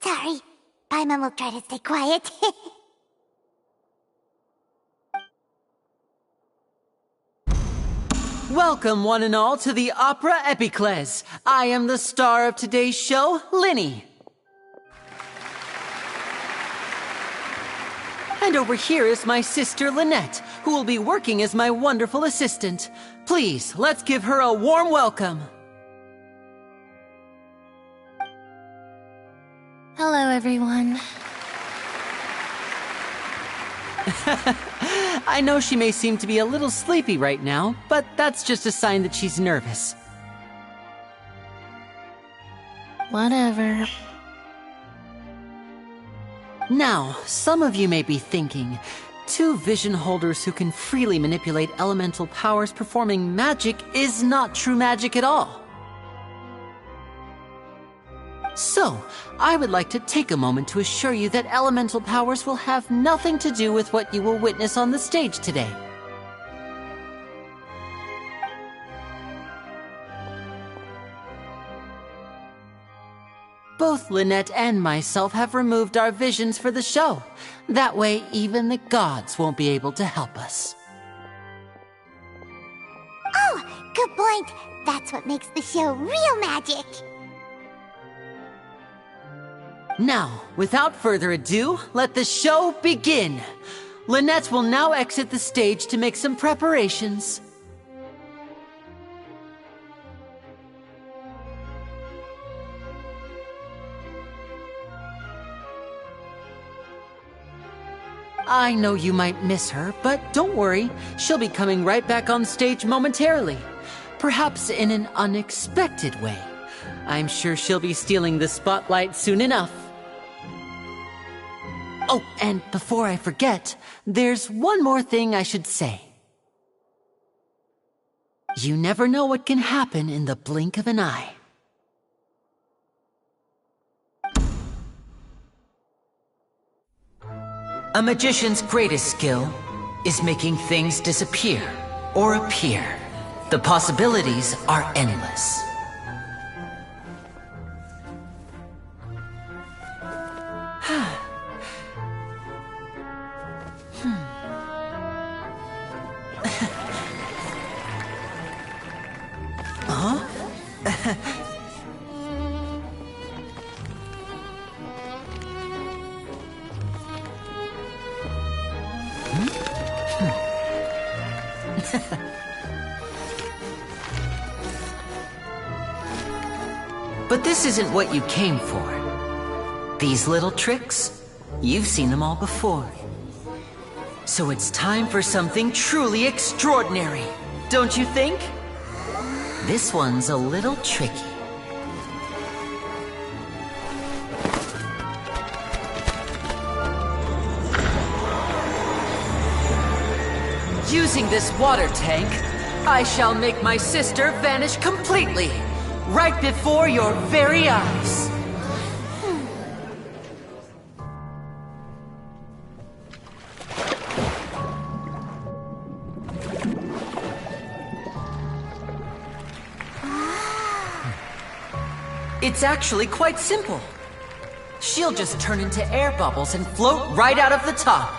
Sorry. Paimon will try to stay quiet. Welcome, one and all, to the Opera Epiclese. I am the star of today's show, Linny. And over here is my sister, Lynette, who will be working as my wonderful assistant. Please, let's give her a warm welcome. Hello, everyone. I know she may seem to be a little sleepy right now, but that's just a sign that she's nervous. Whatever. Now, some of you may be thinking, two vision holders who can freely manipulate elemental powers performing magic is not true magic at all. So, I would like to take a moment to assure you that elemental powers will have nothing to do with what you will witness on the stage today. Both Lynette and myself have removed our visions for the show. That way, even the gods won't be able to help us. Oh, good point. That's what makes the show real magic. Now, without further ado, let the show begin. Lynette will now exit the stage to make some preparations. I know you might miss her, but don't worry. She'll be coming right back on stage momentarily. Perhaps in an unexpected way. I'm sure she'll be stealing the spotlight soon enough. Oh, and before I forget, there's one more thing I should say. You never know what can happen in the blink of an eye. A magician's greatest skill is making things disappear or appear. The possibilities are endless. But this isn't what you came for. These little tricks, you've seen them all before. So it's time for something truly extraordinary, don't you think? This one's a little tricky. Using this water tank, I shall make my sister vanish completely, right before your very eyes. It's actually quite simple. She'll just turn into air bubbles and float right out of the top.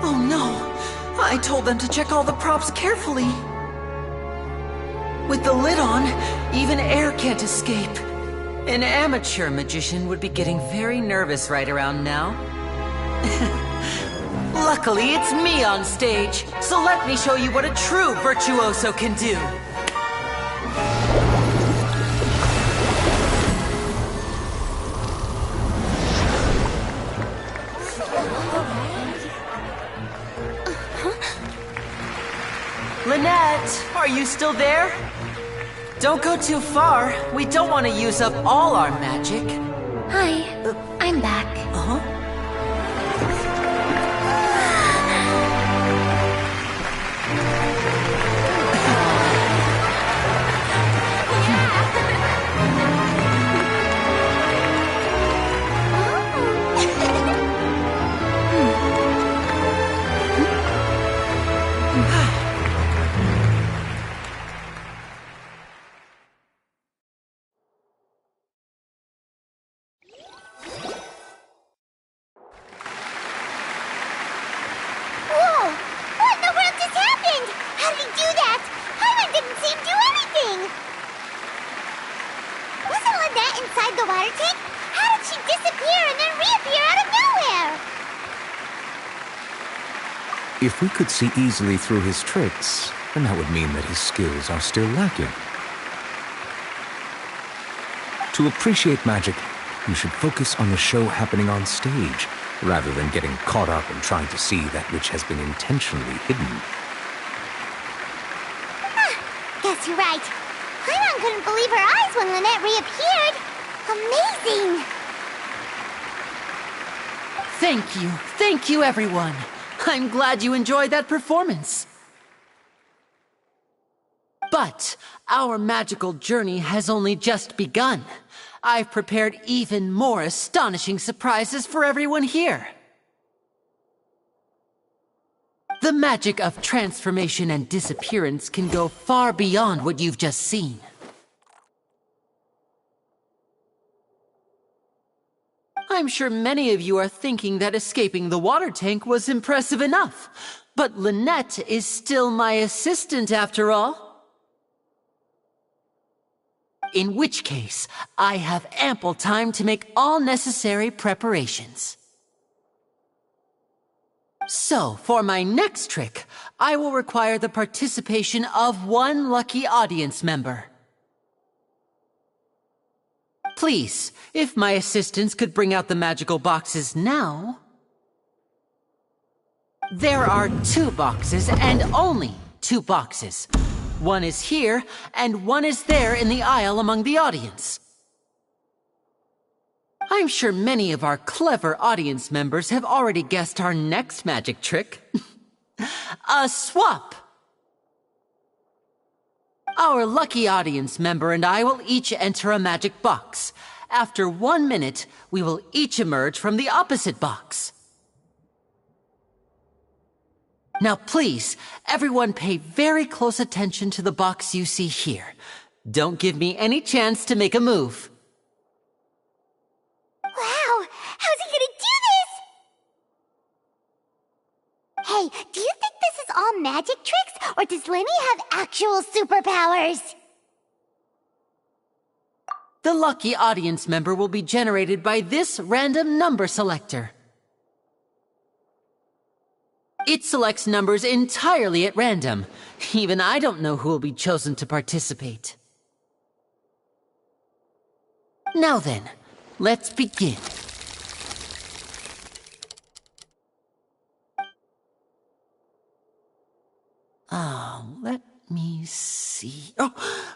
Oh no! I told them to check all the props carefully. With the lid on, even air can't escape. An amateur magician would be getting very nervous right around now. Luckily, it's me on stage, so let me show you what a true virtuoso can do. Lynette, are you still there? Don't go too far. We don't want to use up all our magic. Hi, I'm back. Uh-huh. If we could see easily through his tricks, then that would mean that his skills are still lacking. To appreciate magic, you should focus on the show happening on stage, rather than getting caught up in trying to see that which has been intentionally hidden. Guess you're right. Paimon couldn't believe her eyes when Lynette reappeared. Amazing! Thank you everyone. I'm glad you enjoyed that performance. But our magical journey has only just begun. I've prepared even more astonishing surprises for everyone here. The magic of transformation and disappearance can go far beyond what you've just seen. I'm sure many of you are thinking that escaping the water tank was impressive enough. But Lynette is still my assistant after all. In which case, I have ample time to make all necessary preparations. So, for my next trick, I will require the participation of one lucky audience member. Please, if my assistants could bring out the magical boxes now. There are 2 boxes, and only 2 boxes. One is here, and one is there in the aisle among the audience. I'm sure many of our clever audience members have already guessed our next magic trick. A swap! Our lucky audience member and I will each enter a magic box. After 1 minute, we will each emerge from the opposite box. Now please, everyone pay very close attention to the box you see here. Don't give me any chance to make a move. Wow! How's he gonna do this? Hey, do you think this is all magic tricks, or does Lenny have actual superpowers? The lucky audience member will be generated by this random number selector. It selects numbers entirely at random. Even I don't know who will be chosen to participate. Now then, let's begin. Let me see. Oh,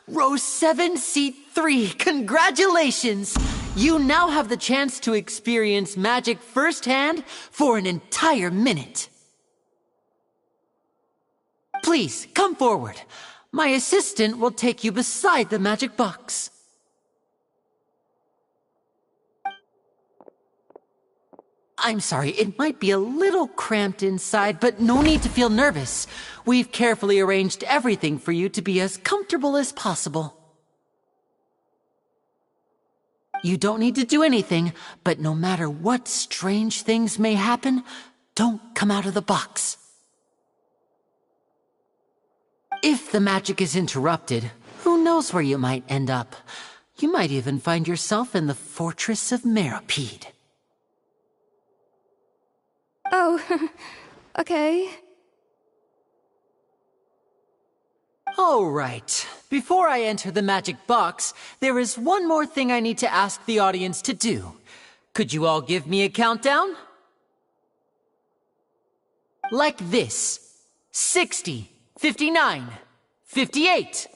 row 7, seat 3. Congratulations! You now have the chance to experience magic firsthand for an entire minute. Please, come forward. My assistant will take you beside the magic box. I'm sorry, it might be a little cramped inside, but no need to feel nervous. We've carefully arranged everything for you to be as comfortable as possible. You don't need to do anything, but no matter what strange things may happen, don't come out of the box. If the magic is interrupted, who knows where you might end up? You might even find yourself in the Fortress of Meropide. Oh, okay. All right. Before I enter the magic box, there is one more thing I need to ask the audience to do. Could you all give me a countdown? Like this. 60, 59, 58.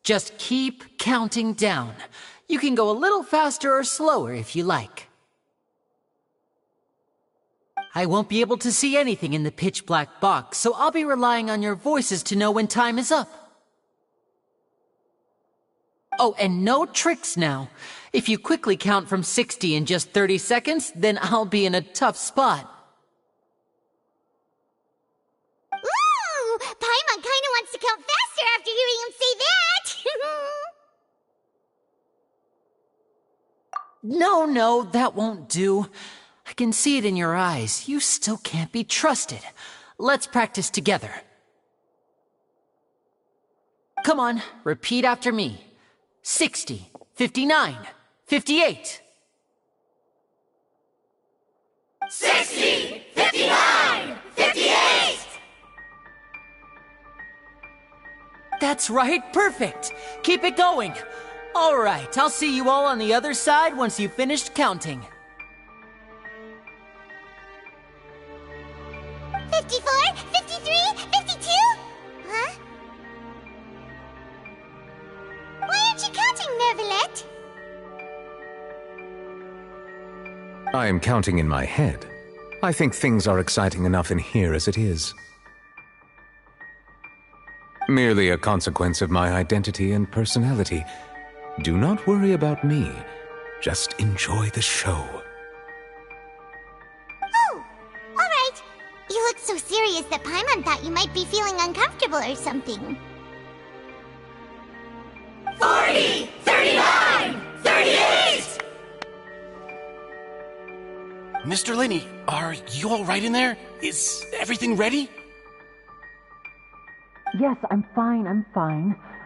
Just keep counting down. You can go a little faster or slower if you like. I won't be able to see anything in the pitch-black box, so I'll be relying on your voices to know when time is up. Oh, and no tricks now. If you quickly count from 60 in just 30 seconds, then I'll be in a tough spot. Ooh! Paimon kinda wants to count faster after hearing him say that! No, that won't do. I can see it in your eyes. You still can't be trusted. Let's practice together. Come on, repeat after me. 60, 59, 58. 60, 59, 58! That's right, perfect. Keep it going. All right, I'll see you all on the other side once you've finished counting. 54, 53, 52? Huh? Why aren't you counting, Nervalet? I am counting in my head. I think things are exciting enough in here as it is. Merely a consequence of my identity and personality. Do not worry about me. Just enjoy the show. Oh, alright. You look so serious that Paimon thought you might be feeling uncomfortable or something. 40, 39, 38! Mr. Linney, are you all right in there? Is everything ready? Yes, I'm fine.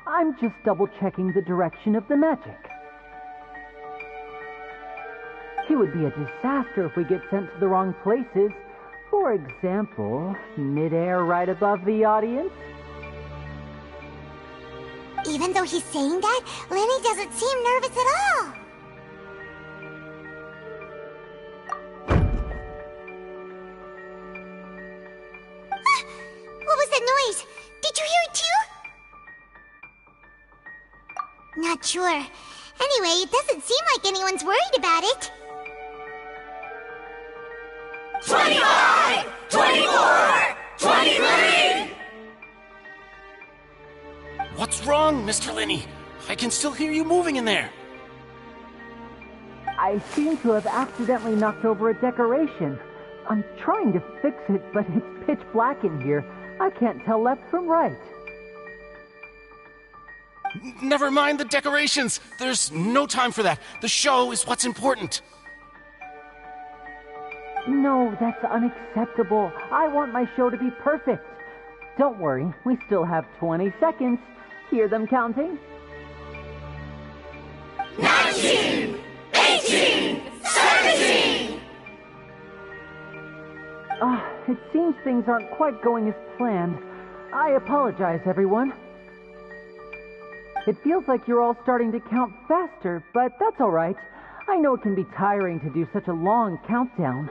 I'm just double-checking the direction of the magic. It would be a disaster if we get sent to the wrong places. For example, mid-air right above the audience. Even though he's saying that, Lenny doesn't seem nervous at all. What was that noise? Did you hear it too? Not sure. Anyway, it doesn't seem like anyone's worried about it. 25, 24, 23! What's wrong, Mr. Linney? I can still hear you moving in there. I seem to have accidentally knocked over a decoration. I'm trying to fix it, but it's pitch black in here. I can't tell left from right. Never mind the decorations. There's no time for that. The show is what's important. No, that's unacceptable. I want my show to be perfect. Don't worry, we still have 20 seconds. Hear them counting? 19, 18, 17! It seems things aren't quite going as planned. I apologize, everyone. It feels like you're all starting to count faster, but that's alright. I know it can be tiring to do such a long countdown.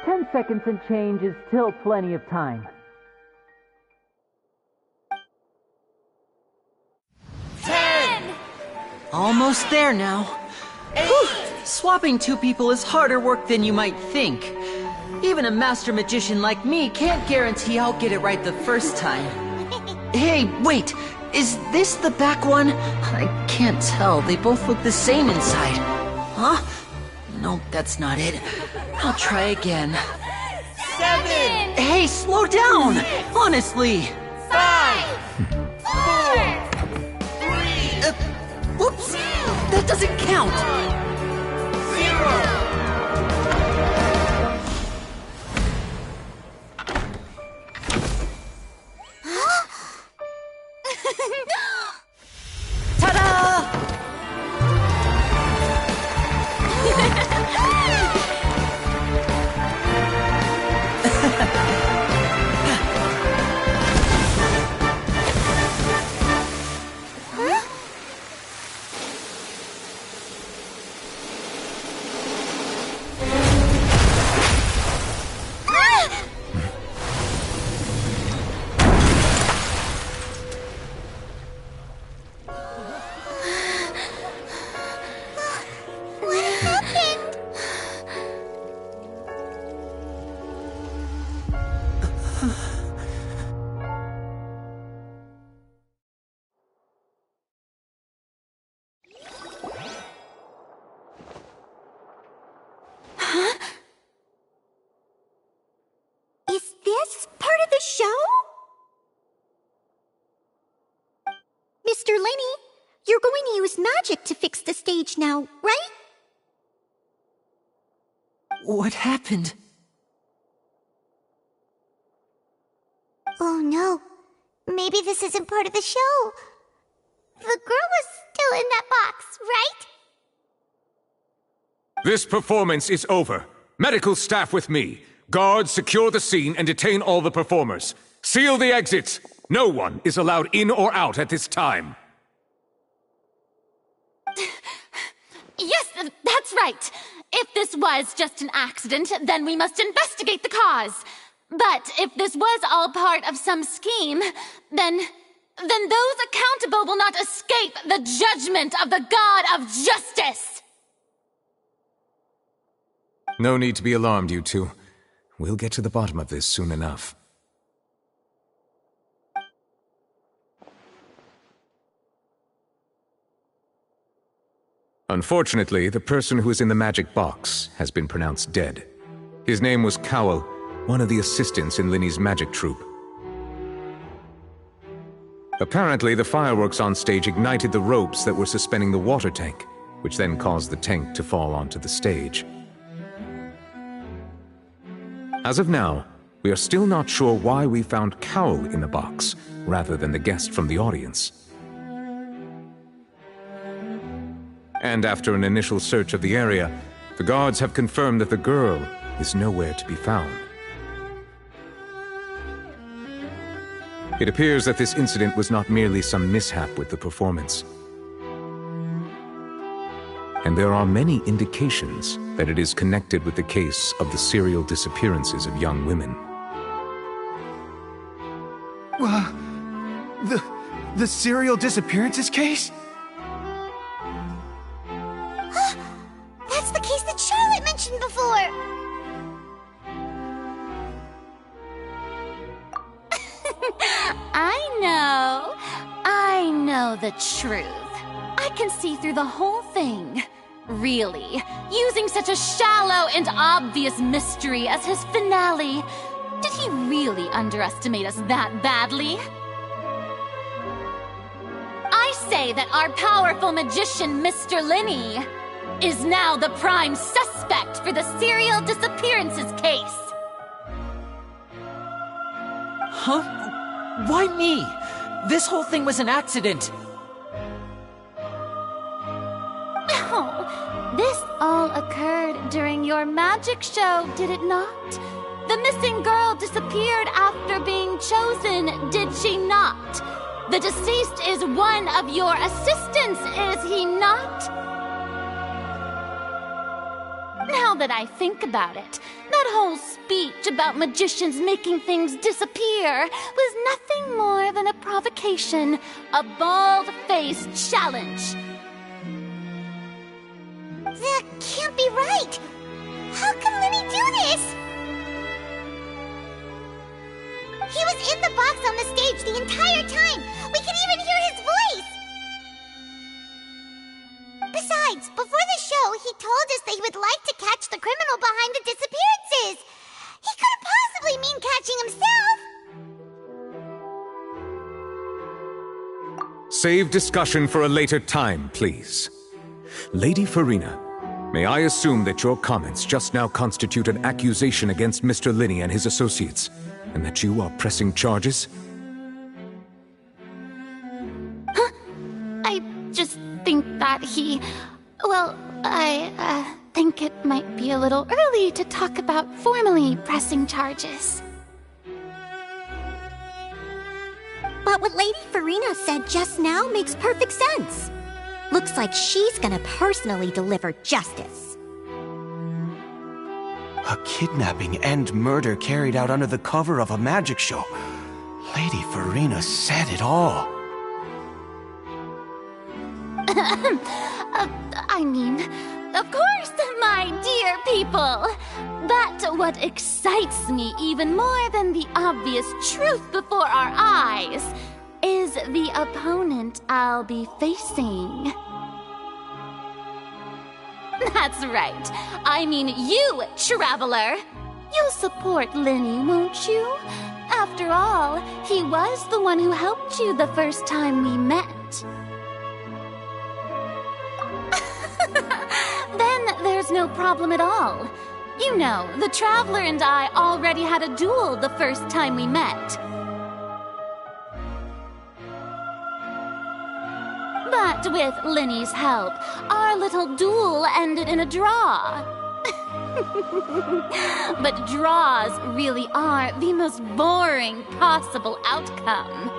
10 seconds and change is still plenty of time. 10! Almost there now. 8! Whew. Swapping two people is harder work than you might think. Even a master magician like me can't guarantee I'll get it right the first time. Hey, wait! Is this the back one? I can't tell. They both look the same inside. Huh? Nope, that's not it. I'll try again. 7! Hey, slow down! Honestly! 5! 4! 3! Whoops! That doesn't count! 0! Ta-da! Is this part of the show? Mr. Lenny, you're going to use magic to fix the stage now, right? What happened? Oh no. Maybe this isn't part of the show. The girl was still in that box, right? This performance is over. Medical staff with me. Guards, secure the scene and detain all the performers. Seal the exits. No one is allowed in or out at this time. Yes, that's right. If this was just an accident, then we must investigate the cause. But if this was all part of some scheme, then those accountable will not escape the judgment of the God of Justice! No need to be alarmed, you two. We'll get to the bottom of this soon enough. Unfortunately, the person who is in the magic box has been pronounced dead. His name was Cowell, one of the assistants in Linny's magic troupe. Apparently, the fireworks on stage ignited the ropes that were suspending the water tank, which then caused the tank to fall onto the stage. As of now, we are still not sure why we found Cowell in the box, rather than the guest from the audience. And after an initial search of the area, the guards have confirmed that the girl is nowhere to be found. It appears that this incident was not merely some mishap with the performance. And there are many indications that it is connected with the case of the serial disappearances of young women. The serial disappearances case? That's the case that Charlotte mentioned before! I know the truth. I can see through the whole thing. Really, using such a shallow and obvious mystery as his finale. Did he really underestimate us that badly? I say that our powerful magician, Mr. Lenny, is now the prime suspect for the serial disappearances case. Huh? Why me? This whole thing was an accident. Oh, this all occurred during your your magic show, did it not? The missing girl disappeared after being chosen, did she not? The deceased is one of your assistants, is he not? Now that I think about it, that whole speech about magicians making things disappear was nothing more than a provocation, a bald-faced challenge. That can't be right! How can Lenny do this? He was in the box on the stage the entire time! We can even hear his voice! Besides, before the show, he told us that he would like to catch the criminal behind the disappearances! He couldn't possibly mean catching himself! Save discussion for a later time, please. Lady Farina, may I assume that your comments just now constitute an accusation against Mr. Linney and his associates, and that you are pressing charges? I just think that I think it might be a little early to talk about formally pressing charges. But what Lady Farina said just now makes perfect sense. Looks like she's gonna personally deliver justice. A kidnapping and murder carried out under the cover of a magic show. Lady Farina said it all. I mean, of course, my dear people. But what excites me even more than the obvious truth before our eyes is the opponent I'll be facing. That's right. I mean you, Traveler. You'll support Lenny, won't you? After all, he was the one who helped you the first time we met. Then there's no problem at all. You know, the Traveler and I already had a duel the first time we met. But with Lenny's help, our little duel ended in a draw. But draws really are the most boring possible outcome.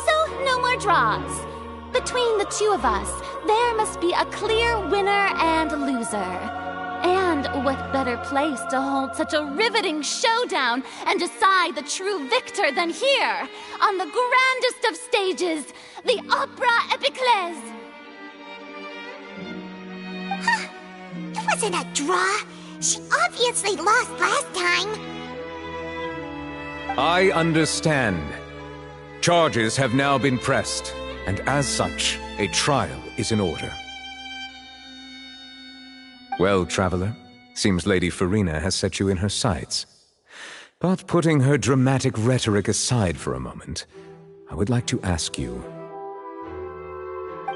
So, no more draws. Between the two of us, there must be a clear winner and loser. And what better place to hold such a riveting showdown and decide the true victor than here, on the grandest of stages, the Opera Epiclese. It wasn't a draw. She obviously lost last time. I understand. Charges have now been pressed, and as such, a trial is in order. Well, Traveler, seems Lady Farina has set you in her sights. But putting her dramatic rhetoric aside for a moment, I would like to ask you,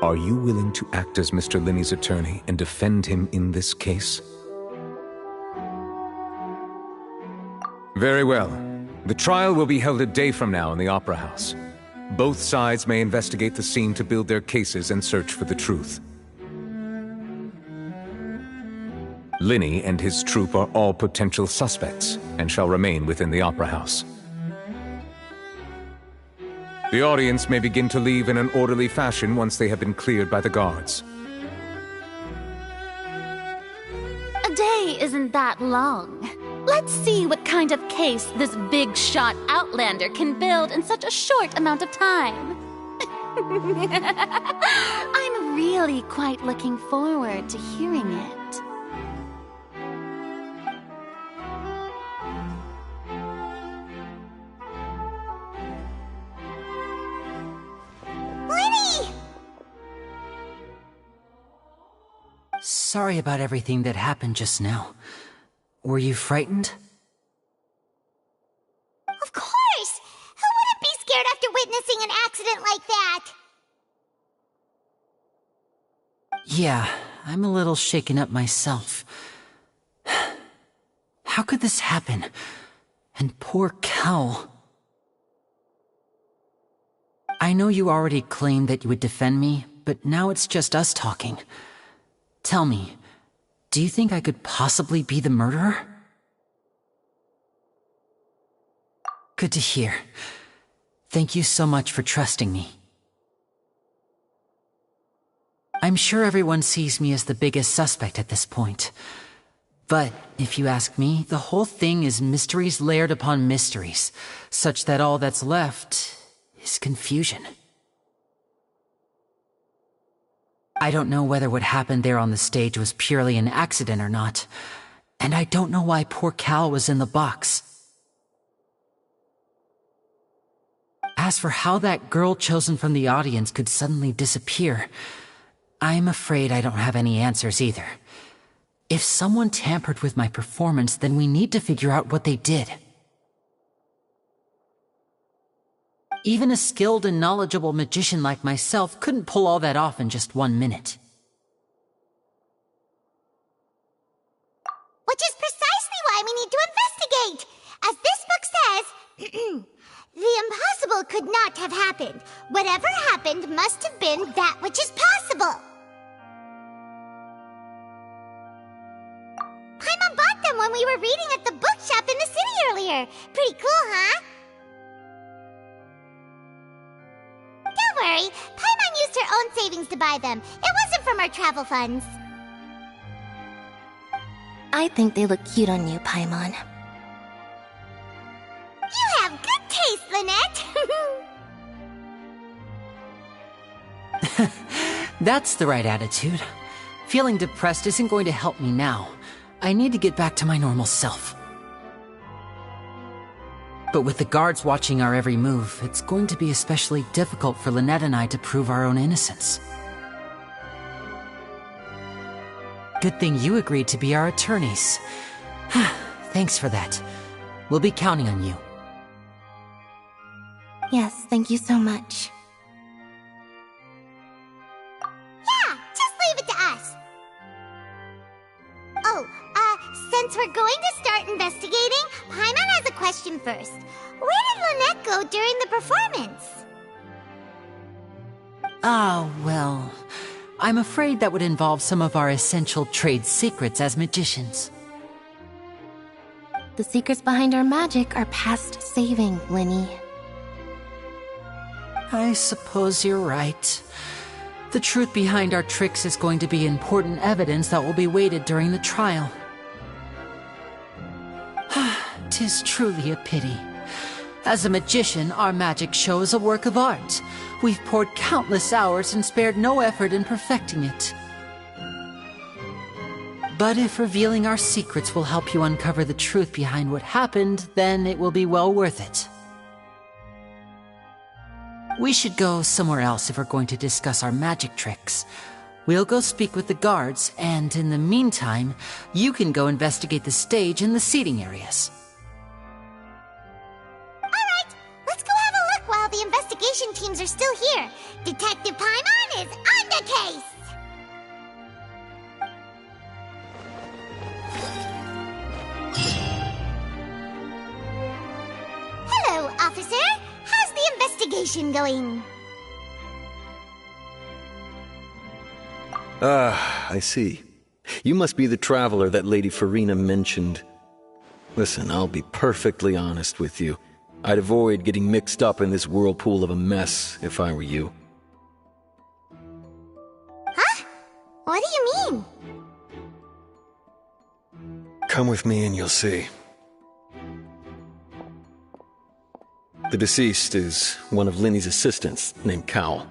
are you willing to act as Mr. Linney's attorney and defend him in this case? Very well. The trial will be held a day from now in the Opera House. Both sides may investigate the scene to build their cases and search for the truth. Linney and his troupe are all potential suspects and shall remain within the Opera House. The audience may begin to leave in an orderly fashion once they have been cleared by the guards. A day isn't that long. Let's see what kind of case this big-shot outlander can build in such a short amount of time. I'm really quite looking forward to hearing it. Lenny! Sorry about everything that happened just now. Were you frightened? Of course! Who wouldn't be scared after witnessing an accident like that? Yeah, I'm a little shaken up myself. How could this happen? And poor Cal. I know you already claimed that you would defend me, but now it's just us talking. Tell me, Do you think I could possibly be the murderer? Good to hear. Thank you so much for trusting me. I'm sure everyone sees me as the biggest suspect at this point. But, if you ask me, the whole thing is mysteries layered upon mysteries, such that all that's left is confusion. I don't know whether what happened there on the stage was purely an accident or not, and I don't know why poor Cal was in the box. As for how that girl chosen from the audience could suddenly disappear, I'm afraid I don't have any answers either. If someone tampered with my performance, then we need to figure out what they did. Even a skilled and knowledgeable magician like myself couldn't pull all that off in just 1 minute. Which is precisely why we need to investigate! As this book says, the impossible could not have happened. Whatever happened must have been that which is possible. Paimon bought them when we were reading at the bookshop in the city earlier. Pretty cool, huh? Don't worry, Paimon used her own savings to buy them. It wasn't from our travel funds. I think they look cute on you, Paimon. You have good taste, Lynette! That's the right attitude. Feeling depressed isn't going to help me now. I need to get back to my normal self. But with the guards watching our every move, it's going to be especially difficult for Lynette and I to prove our own innocence. Good thing you agreed to be our attorneys. Thanks for that. We'll be counting on you. Yes, thank you so much. Yeah, just leave it to us. Oh, since we're going to start investigating, Paimon has a question first. Where did Lynette go during the performance? Ah, well, I'm afraid that would involve some of our essential trade secrets as magicians. The secrets behind our magic are past saving, Linny. I suppose you're right. The truth behind our tricks is going to be important evidence that will be weighted during the trial. 'Tis truly a pity. As a magician, our magic show is a work of art. We've poured countless hours and spared no effort in perfecting it. But if revealing our secrets will help you uncover the truth behind what happened, then it will be well worth it. We should go somewhere else if we're going to discuss our magic tricks. We'll go speak with the guards, and in the meantime, you can go investigate the stage and the seating areas. Alright, let's go have a look while the investigation teams are still here. Detective Paimon is on the case! Hello, officer. How's the investigation going? Ah, I see. You must be the traveler that Lady Farina mentioned. Listen, I'll be perfectly honest with you. I'd avoid getting mixed up in this whirlpool of a mess if I were you. Huh? What do you mean? Come with me and you'll see. The deceased is one of Linny's assistants, named Cal.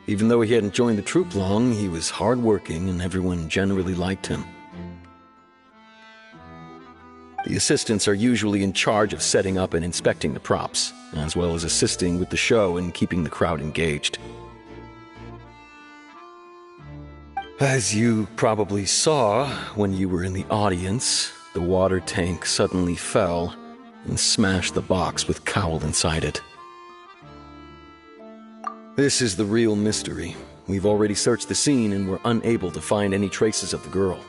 Even though he hadn't joined the troupe long, he was hardworking and everyone generally liked him. The assistants are usually in charge of setting up and inspecting the props, as well as assisting with the show and keeping the crowd engaged. As you probably saw when you were in the audience, the water tank suddenly fell and smashed the box with Cowl inside it. This is the real mystery. We've already searched the scene and were unable to find any traces of the girl.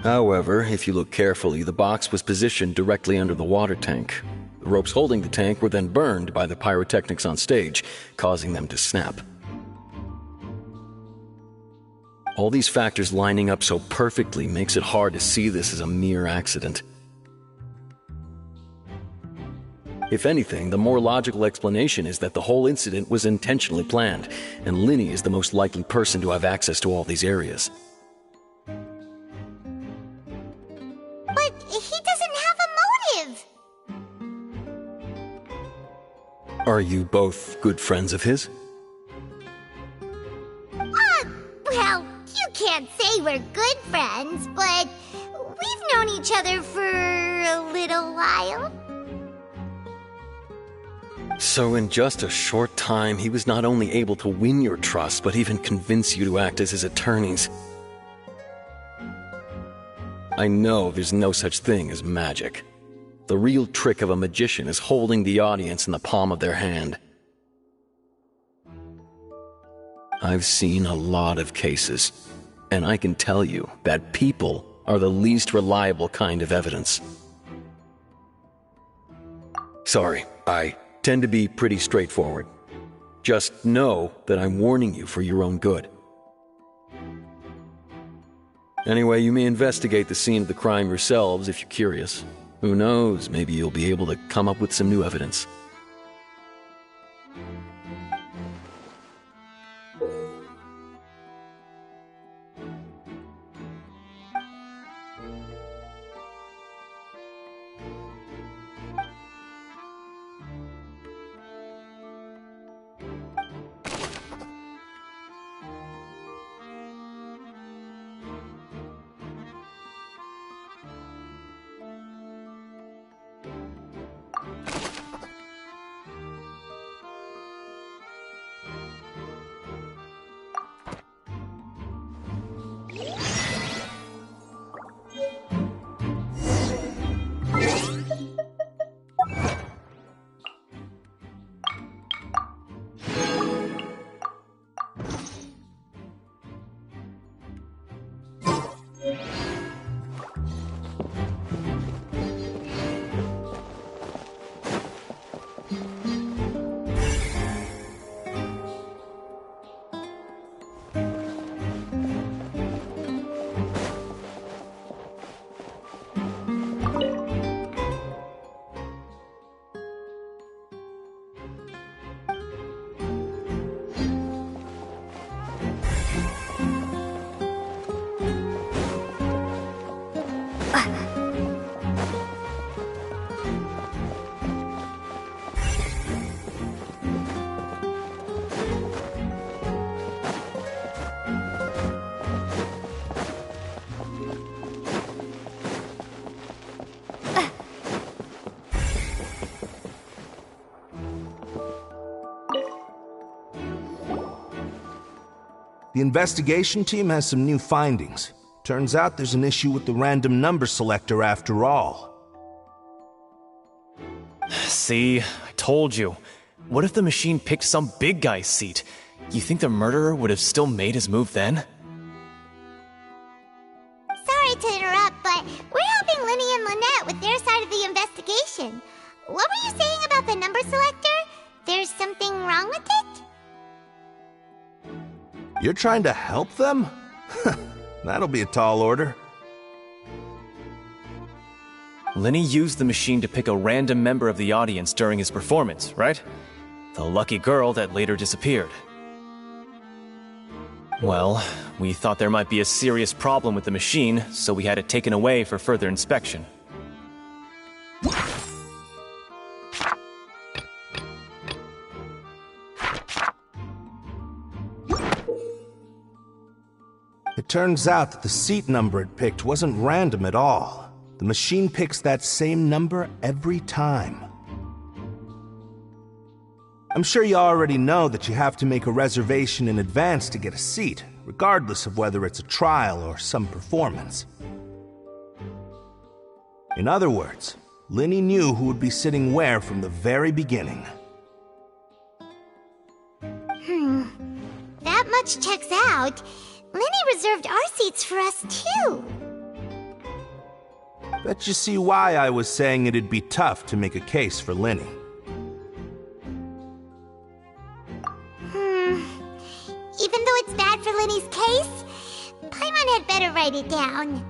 However, if you look carefully, the box was positioned directly under the water tank. The ropes holding the tank were then burned by the pyrotechnics on stage, causing them to snap. All these factors lining up so perfectly makes it hard to see this as a mere accident. If anything, the more logical explanation is that the whole incident was intentionally planned, and Linny is the most likely person to have access to all these areas. But he doesn't have a motive! Are you both good friends of his? Well, you can't say we're good friends, but we've known each other for a little while. So in just a short time, he was not only able to win your trust, but even convince you to act as his attorneys. I know there's no such thing as magic. The real trick of a magician is holding the audience in the palm of their hand. I've seen a lot of cases, and I can tell you that people are the least reliable kind of evidence. Sorry, I tend to be pretty straightforward. Just know that I'm warning you for your own good. Anyway, you may investigate the scene of the crime yourselves if you're curious. Who knows, maybe you'll be able to come up with some new evidence. The investigation team has some new findings. Turns out there's an issue with the random number selector after all. See, I told you. What if the machine picked some big guy's seat? You think the murderer would have still made his move then? Sorry to interrupt, but we're helping Linny and Lynette with their side of the investigation. What were you saying about the number selector? There's something wrong with it? You're trying to help them? That'll be a tall order. Linny used the machine to pick a random member of the audience during his performance, right? The lucky girl that later disappeared. Well, we thought there might be a serious problem with the machine, so we had it taken away for further inspection. It turns out that the seat number it picked wasn't random at all. The machine picks that same number every time. I'm sure you already know that you have to make a reservation in advance to get a seat, regardless of whether it's a trial or some performance. In other words, Linny knew who would be sitting where from the very beginning. That much checks out. Linny reserved our seats for us, too. Bet you see why I was saying it'd be tough to make a case for Linny. Even though it's bad for Linny's case, it down.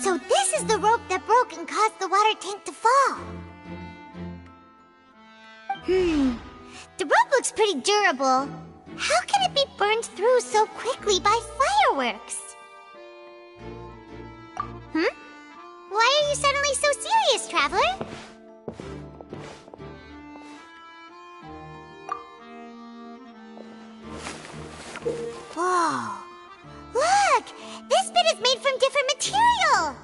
So this is the rope that broke and caused the water tank to fall. The rope looks pretty durable. How can it be burned through so quickly by fireworks? Why are you suddenly so serious, Traveler? Whoa! Look! This bit is made from different material!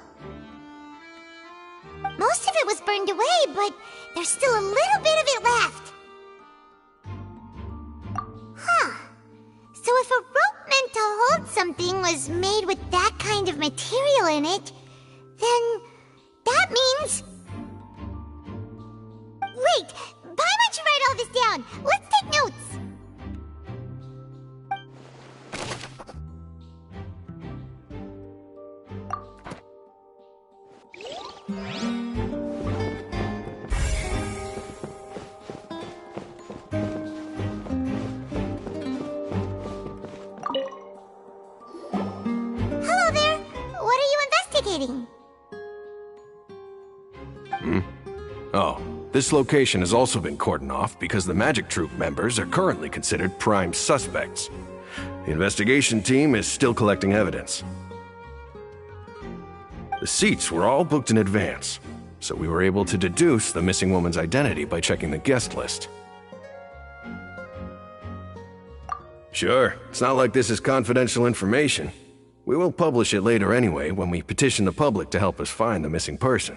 Most of it was burned away, but there's still a little bit of it left. Huh. So if a rope meant to hold something was made with that kind of material in it, then that means... Wait! Why don't you write all this down? Let's take notes! Hello there! What are you investigating? Oh, this location has also been cordoned off because the Magic Troupe members are currently considered prime suspects. The investigation team is still collecting evidence. The seats were all booked in advance, so we were able to deduce the missing woman's identity by checking the guest list. Sure, it's not like this is confidential information. We will publish it later anyway when we petition the public to help us find the missing person.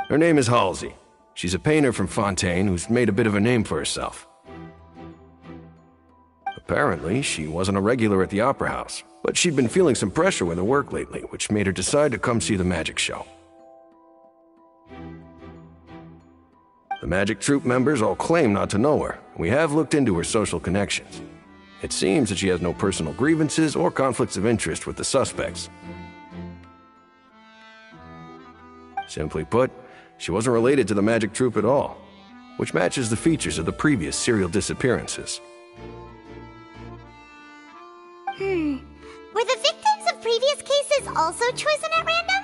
Her name is Halsey. She's a painter from Fontaine who's made a bit of a name for herself. Apparently, she wasn't a regular at the Opera House, but she'd been feeling some pressure with her work lately, which made her decide to come see the magic show. The Magic Troupe members all claim not to know her. We have looked into her social connections. It seems that she has no personal grievances or conflicts of interest with the suspects. Simply put, she wasn't related to the Magic Troupe at all, which matches the features of the previous serial disappearances. Were the victims of previous cases also chosen at random?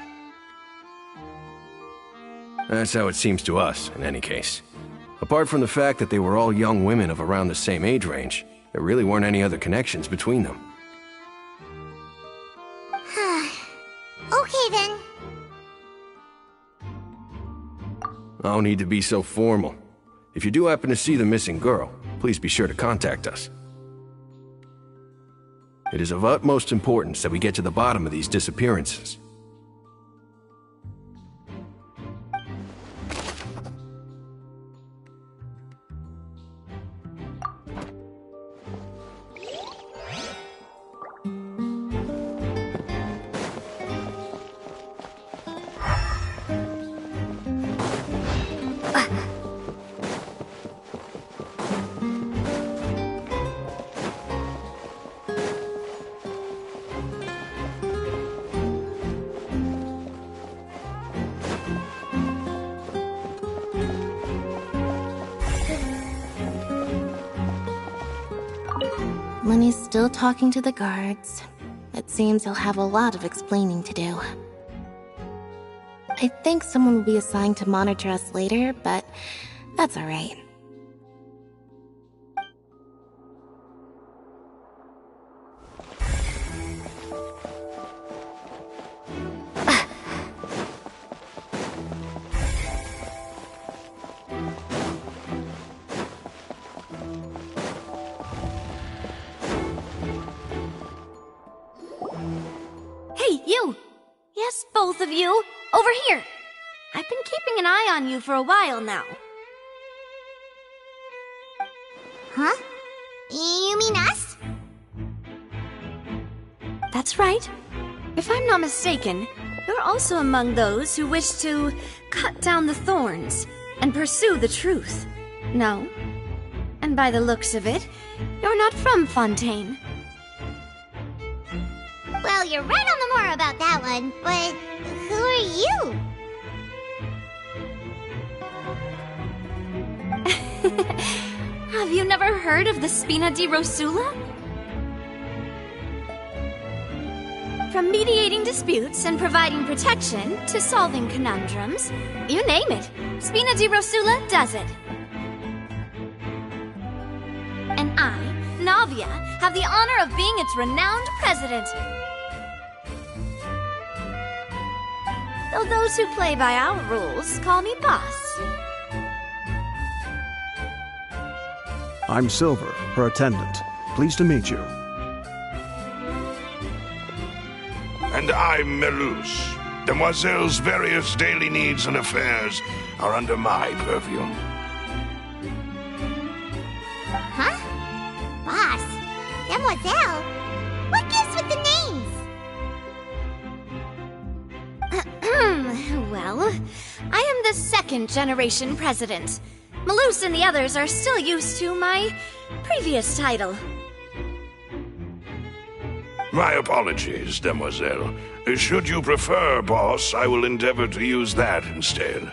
That's how it seems to us, in any case. Apart from the fact that they were all young women of around the same age range, there really weren't any other connections between them. Okay then. No need to be so formal. If you do happen to see the missing girl, please be sure to contact us. It is of utmost importance that we get to the bottom of these disappearances. Lenny's still talking to the guards. It seems he'll have a lot of explaining to do. I think someone will be assigned to monitor us later, but that's alright. Hey, you! Yes, both of you! Over here! I've been keeping an eye on you for a while now. Huh? You mean us? That's right. If I'm not mistaken, you're also among those who wish to cut down the thorns and pursue the truth. No? And by the looks of it, you're not from Fontaine. Well, you're right on the more about that one, but who are you? Have you never heard of the Spina di Rosula? From mediating disputes and providing protection to solving conundrums, you name it, Spina di Rosula does it. And I, Navia, have the honor of being its renowned president. Though those who play by our rules call me boss. I'm Silver, her attendant. Pleased to meet you. And I'm Melus. Demoiselle's various daily needs and affairs are under my purview. Huh? Boss? Demoiselle? What gives with the names? Well, I am the second generation president. Melus and the others are still used to my previous title. My apologies, Demoiselle. Should you prefer, boss, I will endeavor to use that instead.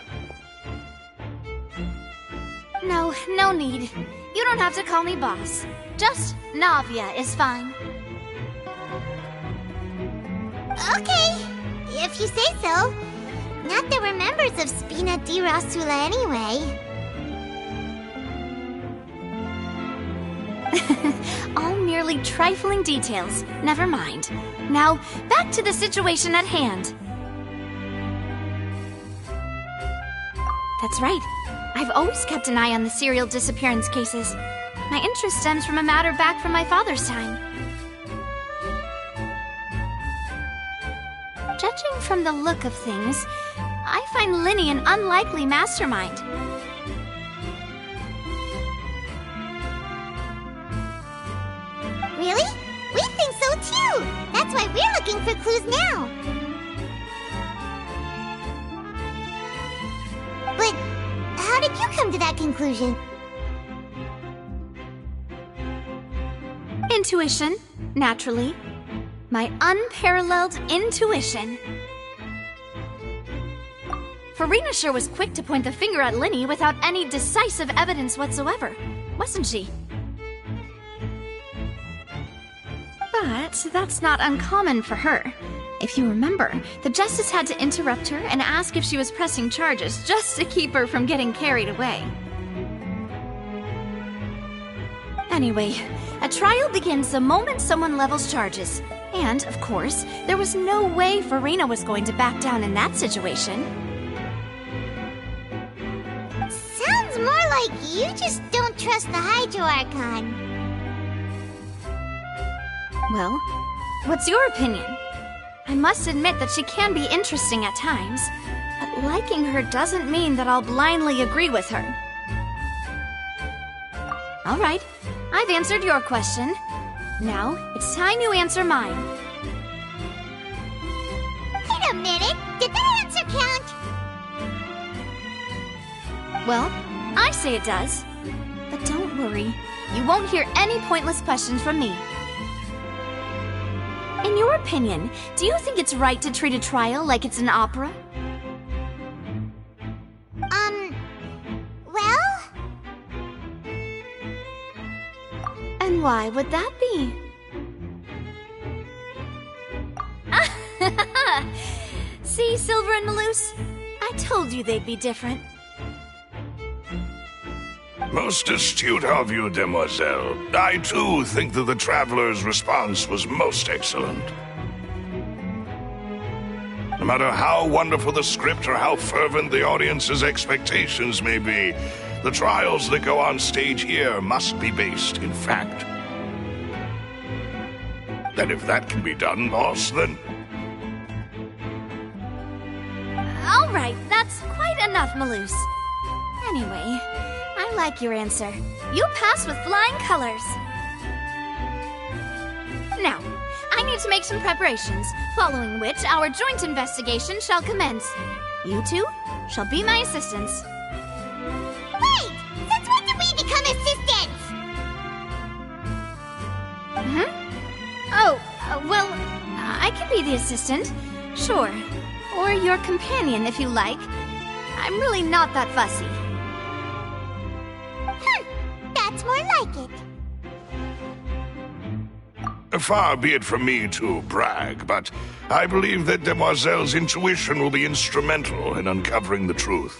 No, no need. You don't have to call me boss. Just Navia is fine. Okay, if you say so. Not that we're members of Spina di Rosula anyway. All merely trifling details. Never mind. Now, back to the situation at hand. That's right. I've always kept an eye on the serial disappearance cases. My interest stems from a matter back from my father's time. Judging from the look of things, I find Linny an unlikely mastermind. Really? We think so too! That's why we're looking for clues now! But how did you come to that conclusion? Intuition, naturally. My unparalleled intuition. Farina sure was quick to point the finger at Linny without any decisive evidence whatsoever, wasn't she? But that's not uncommon for her. If you remember, the Justice had to interrupt her and ask if she was pressing charges just to keep her from getting carried away. Anyway, a trial begins the moment someone levels charges. And, of course, there was no way Farina was going to back down in that situation. Sounds more like you just don't trust the Hydro Archon. Well, what's your opinion? I must admit that she can be interesting at times, but liking her doesn't mean that I'll blindly agree with her. All right, I've answered your question. Now, it's time you answer mine. Wait a minute! Did that answer count? Well, I say it does. But don't worry, you won't hear any pointless questions from me. In your opinion, do you think it's right to treat a trial like it's an opera? Well? And why would that be? See, Silver and Melus? I told you they'd be different. Most astute of you, Demoiselle. I too think that the Traveler's response was most excellent. No matter how wonderful the script or how fervent the audience's expectations may be, the trials that go on stage here must be based in fact. And if that can be done, boss, then That's quite enough, Maloose. Anyway, I like your answer. You pass with flying colors. Now, I need to make some preparations, following which our joint investigation shall commence. You two shall be my assistants. Wait! Since when did we become assistants? Oh, well, I can be the assistant. Sure. Or your companion, if you like. I'm really not that fussy. That's more like it. Far be it from me to brag, but I believe that Demoiselle's intuition will be instrumental in uncovering the truth.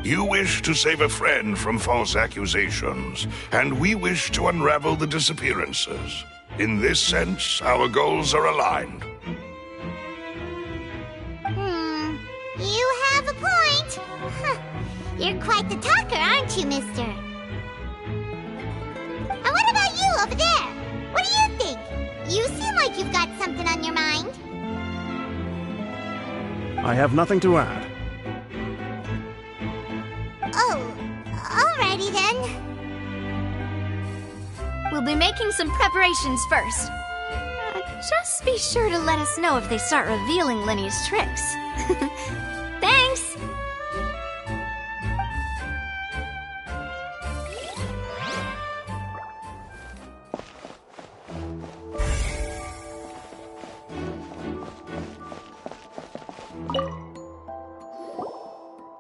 You wish to save a friend from false accusations, and we wish to unravel the disappearances. In this sense, our goals are aligned. You have a point. You're quite the talker, aren't you, mister? And what about you over there? What do you think? You seem like you've got something on your mind. I have nothing to add. Oh, alrighty then. We'll be making some preparations first. Just be sure to let us know if they start revealing Lenny's tricks. Thanks!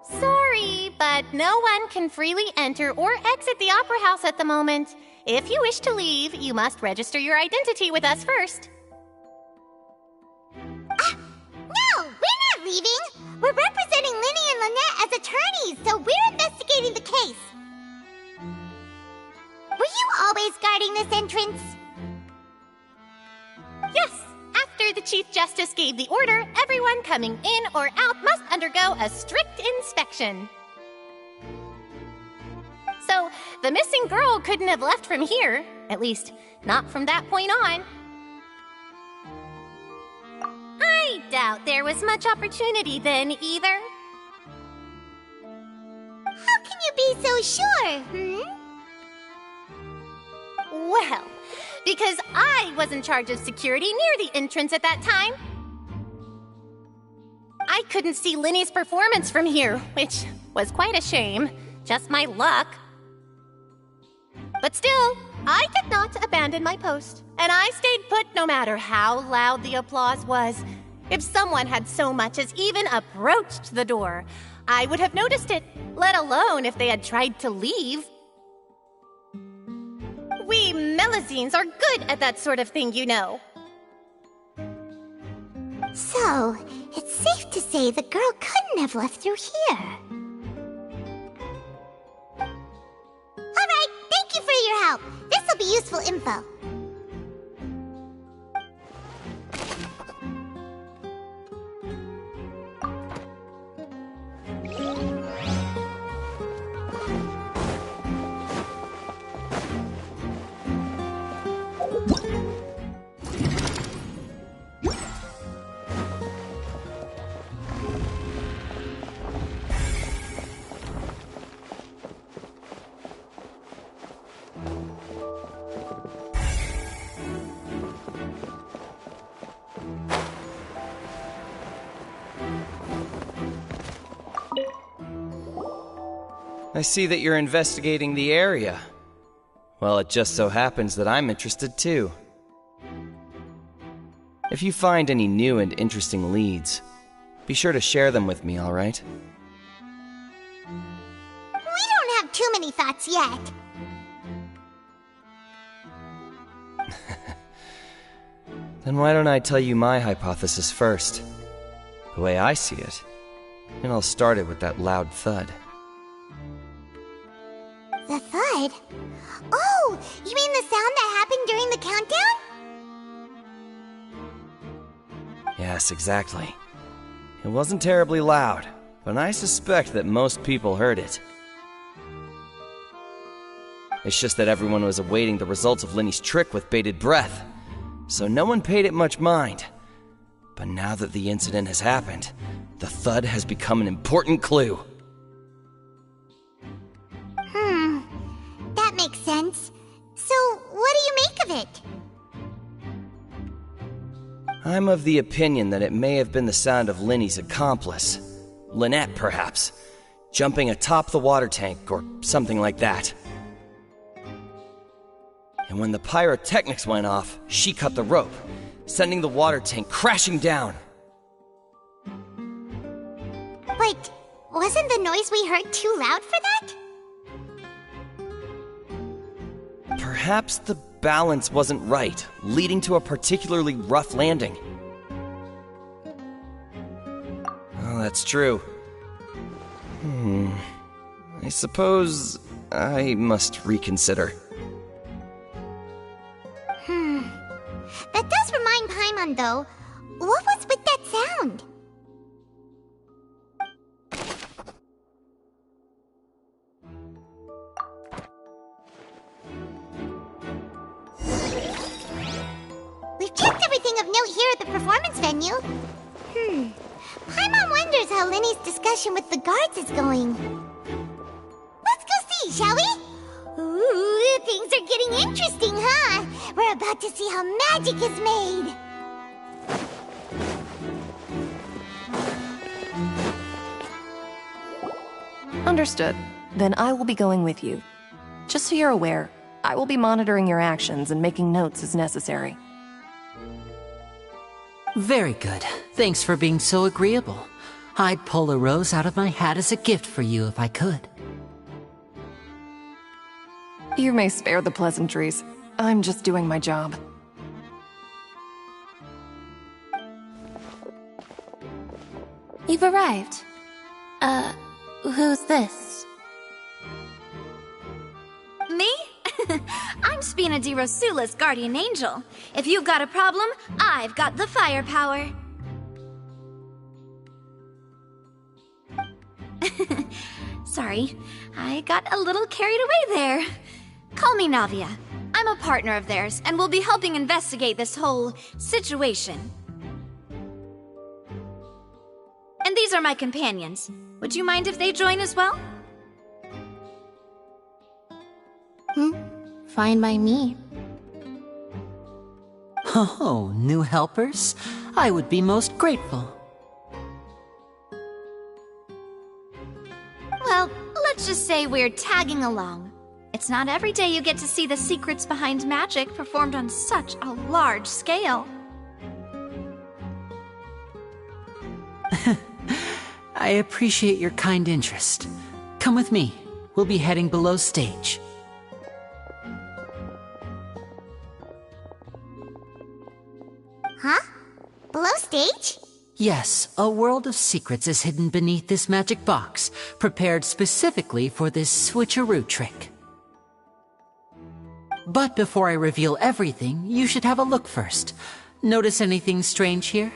Sorry, but no one can freely enter or exit the Opera House at the moment. If you wish to leave, you must register your identity with us first. No, we're not leaving. We're representing Linny and Lynette as attorneys, so we're investigating the case. Were you always guarding this entrance? Yes, after the Chief Justice gave the order, everyone coming in or out must undergo a strict inspection. So, the missing girl couldn't have left from here. At least, not from that point on. I doubt there was much opportunity then, either. How can you be so sure, Well, because I was in charge of security near the entrance at that time. I couldn't see Linny's performance from here, which was quite a shame. Just my luck. But still, I did not abandon my post, and I stayed put no matter how loud the applause was. If someone had so much as even approached the door, I would have noticed it, let alone if they had tried to leave. We Melusines are good at that sort of thing, you know. So, it's safe to say the girl couldn't have left through here. Alright, thank you for your help. This'll be useful info. I see that you're investigating the area. Well, it just so happens that I'm interested too. If you find any new and interesting leads, be sure to share them with me, all right? We don't have too many thoughts yet. Then why don't I tell you my hypothesis first? The way I see it. And I'll start it with that loud thud. The thud? Oh, you mean the sound that happened during the countdown? Yes, exactly. It wasn't terribly loud, but I suspect that most people heard it. It's just that everyone was awaiting the results of Linny's trick with bated breath, so no one paid it much mind. But now that the incident has happened, the thud has become an important clue. That makes sense. So, what do you make of it? I'm of the opinion that it may have been the sound of Linny's accomplice. Lynette, perhaps. Jumping atop the water tank, or something like that. And when the pyrotechnics went off, she cut the rope, sending the water tank crashing down. But wasn't the noise we heard too loud for that? Perhaps the balance wasn't right, leading to a particularly rough landing. Oh, that's true. I suppose I must reconsider. That does remind Paimon, though. What was with that sound? We've checked everything of note here at the performance venue. Paimon wonders how Linny's discussion with the guards is going. Let's go see, shall we? Ooh, things are getting interesting, huh? We're about to see how magic is made. Understood. Then I will be going with you. Just so you're aware, I will be monitoring your actions and making notes as necessary. Very good. Thanks for being so agreeable. I'd pull a rose out of my hat as a gift for you if I could. You may spare the pleasantries. I'm just doing my job. You've arrived. Who's this? Me? I'm Spina di Rosula's guardian angel. If you've got a problem, I've got the firepower. Sorry, I got a little carried away there. Call me Navia. I'm a partner of theirs, and will be helping investigate this whole situation. And these are my companions. Would you mind if they join as well? Fine by me. Oh, new helpers? I would be most grateful. Well, let's just say we're tagging along. It's not every day you get to see the secrets behind magic performed on such a large scale. I appreciate your kind interest. Come with me. We'll be heading below stage. Huh? Below stage? Yes, a world of secrets is hidden beneath this magic box, prepared specifically for this switcheroo trick. But before I reveal everything, you should have a look first. Notice anything strange here?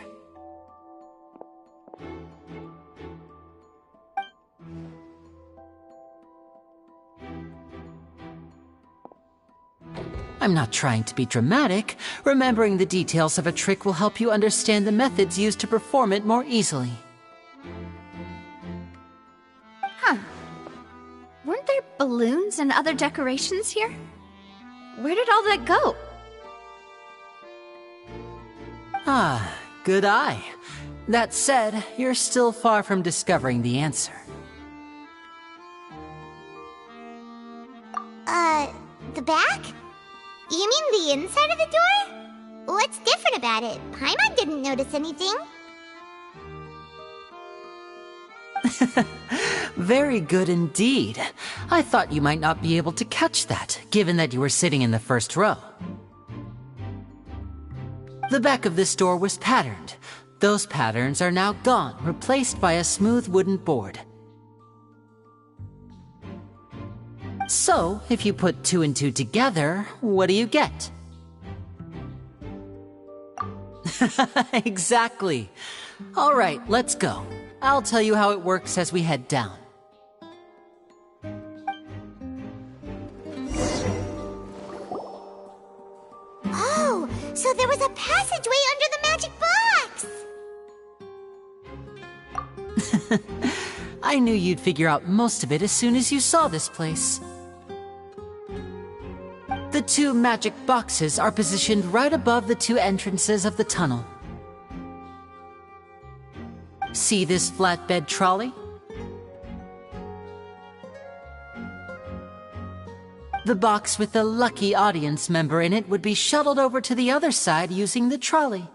I'm not trying to be dramatic. Remembering the details of a trick will help you understand the methods used to perform it more easily. Huh. Weren't there balloons and other decorations here? Where did all that go? Ah, good eye. That said, you're still far from discovering the answer. The back? You mean the inside of the door? What's different about it? Paimon didn't notice anything. Very good indeed. I thought you might not be able to catch that, given that you were sitting in the first row. The back of this door was patterned. Those patterns are now gone, replaced by a smooth wooden board. So, if you put 2 and 2 together, what do you get? Exactly. All right, let's go. I'll tell you how it works as we head down. Oh, so there was a passageway under the magic box! I knew you'd figure out most of it as soon as you saw this place. The 2 magic boxes are positioned right above the 2 entrances of the tunnel. See this flatbed trolley? The box with the lucky audience member in it would be shuttled over to the other side using the trolley.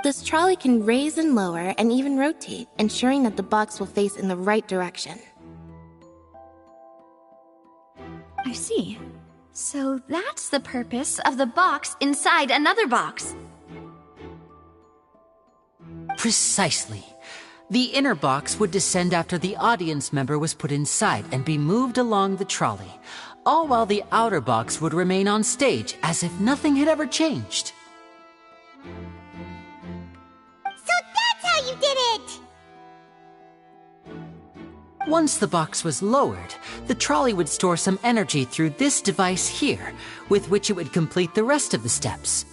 This trolley can raise and lower and even rotate, ensuring that the box will face in the right direction. I see. So that's the purpose of the box inside another box. Precisely. The inner box would descend after the audience member was put inside and be moved along the trolley, all while the outer box would remain on stage as if nothing had ever changed. So that's how you did it! Once the box was lowered, the trolley would store some energy through this device here, with which it would complete the rest of the steps.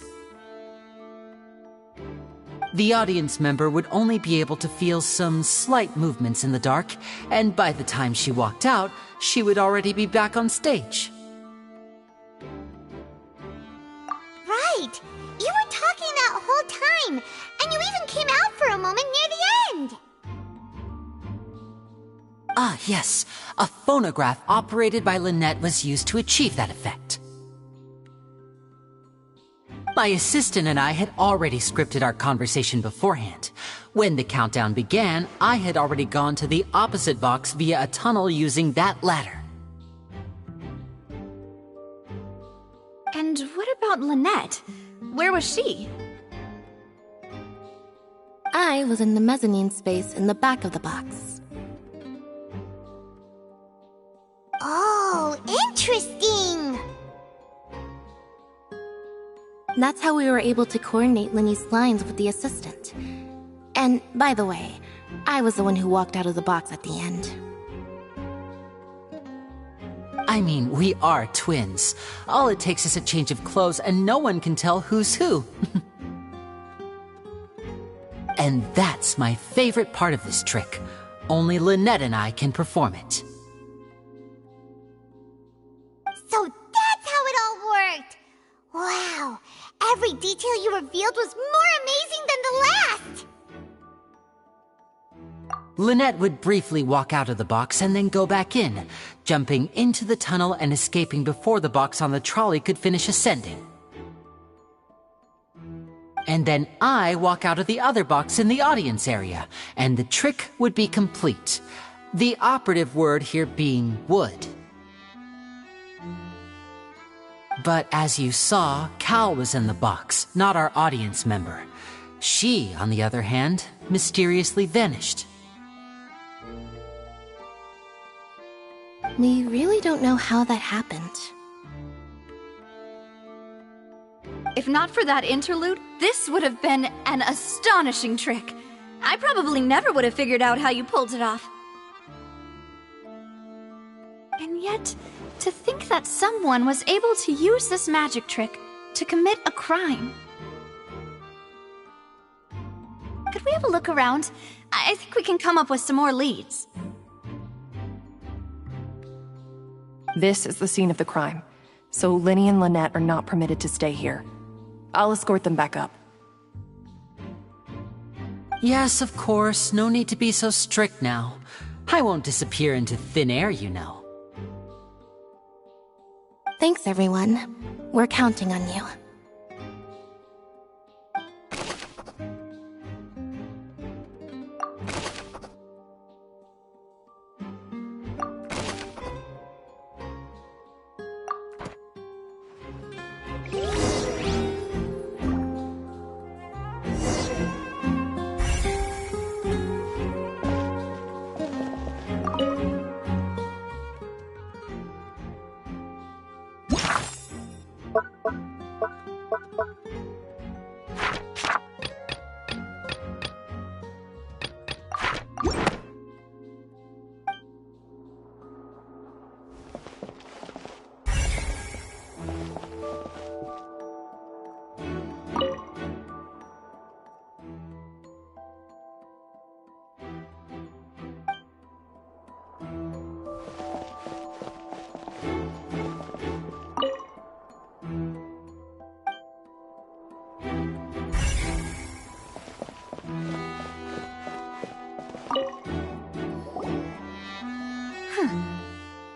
The audience member would only be able to feel some slight movements in the dark, and by the time she walked out, she would already be back on stage. Right! You were talking that whole time, and you even came out for a moment near the end! Ah, yes. A phonograph operated by Lynette was used to achieve that effect. My assistant and I had already scripted our conversation beforehand. When the countdown began, I had already gone to the opposite box via a tunnel using that ladder. And what about Lynette? Where was she? I was in the mezzanine space in the back of the box. Oh, interesting! That's how we were able to coordinate Linny's lines with the assistant. And, by the way, I was the one who walked out of the box at the end. I mean, we are twins. All it takes is a change of clothes and no one can tell who's who. And that's my favorite part of this trick. Only Lynette and I can perform it. So that's how it all worked! Wow! Every detail you revealed was more amazing than the last! Lynette would briefly walk out of the box and then go back in, jumping into the tunnel and escaping before the box on the trolley could finish ascending. And then I walk out of the other box in the audience area, and the trick would be complete. The operative word here being would. But as you saw, Cal was in the box, not our audience member. She, on the other hand, mysteriously vanished. We really don't know how that happened. If not for that interlude, this would have been an astonishing trick. I probably never would have figured out how you pulled it off. And yet, to think that someone was able to use this magic trick to commit a crime. Could we have a look around? I think we can come up with some more leads. This is the scene of the crime, so Linny and Lynette are not permitted to stay here. I'll escort them back up. Yes, of course. No need to be so strict now. I won't disappear into thin air, you know. Thanks, everyone. We're counting on you.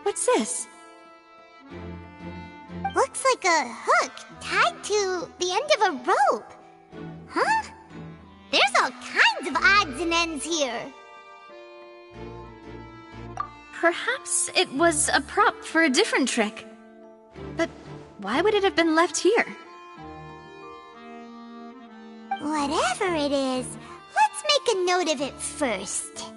What's this? Looks like a hook tied to the end of a rope. Huh? There's all kinds of odds and ends here. Perhaps it was a prop for a different trick. But why would it have been left here? Whatever it is, let's make a note of it first.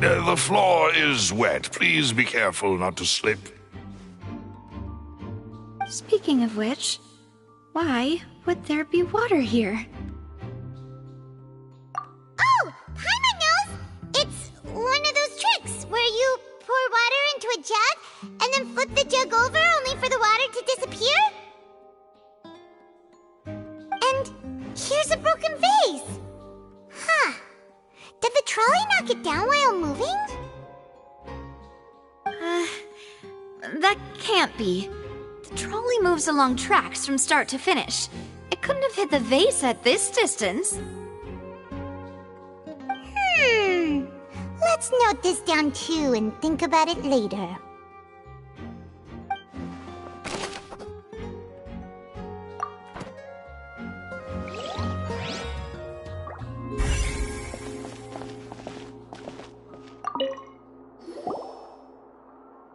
The floor is wet. Please be careful not to slip. Speaking of which, why would there be water here? Oh, Paimon knows! It's one of those tricks where you pour water into a jug and then flip the jug over only for the water to disappear. And here's a broken vase. Huh. Did the trolley knock it down while moving? That can't be. The trolley moves along tracks from start to finish. It couldn't have hit the vase at this distance. Let's note this down too and think about it later.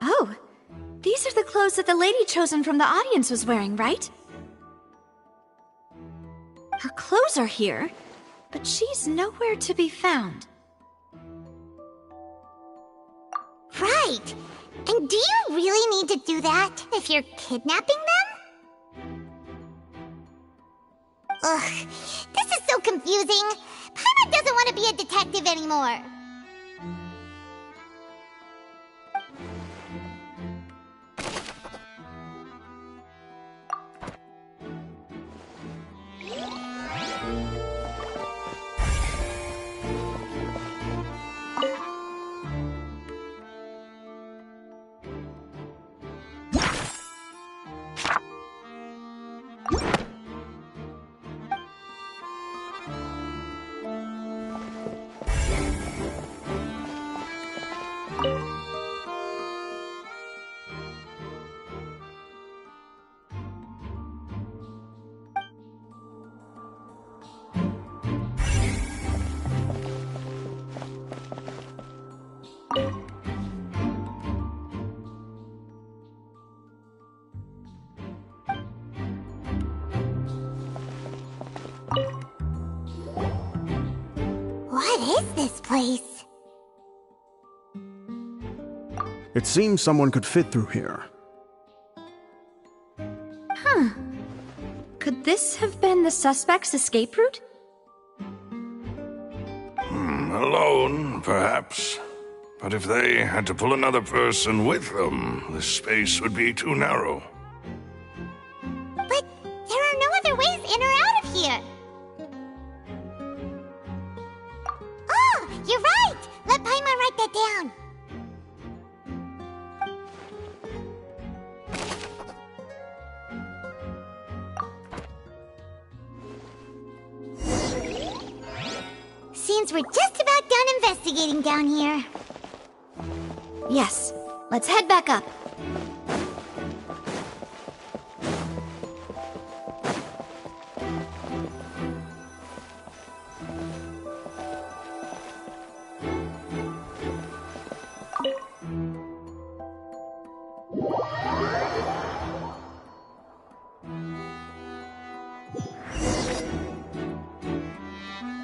Oh, these are the clothes that the lady chosen from the audience was wearing, right? Her clothes are here, but she's nowhere to be found. Right! And do you really need to do that if you're kidnapping them? Ugh, this is so confusing. Paimon doesn't want to be a detective anymore. What is this place? It seems someone could fit through here. Huh. Could this have been the suspect's escape route? Alone, perhaps. But if they had to pull another person with them, the space would be too narrow. But there are no other ways in or out of here. Oh, you're right! Let Paimon write that down. Seems we're just about done investigating down here. Yes. Let's head back up.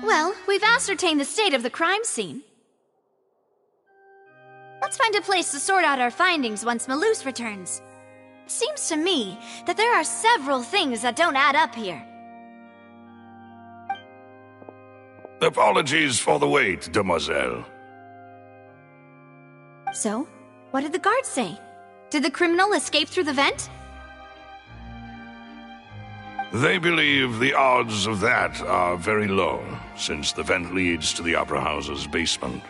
Well, we've ascertained the state of the crime scene. Let's find a place to sort out our findings once Malus returns. It seems to me that there are several things that don't add up here. Apologies for the wait, demoiselle. So, what did the guards say? Did the criminal escape through the vent? They believe the odds of that are very low, since the vent leads to the Opera House's basement.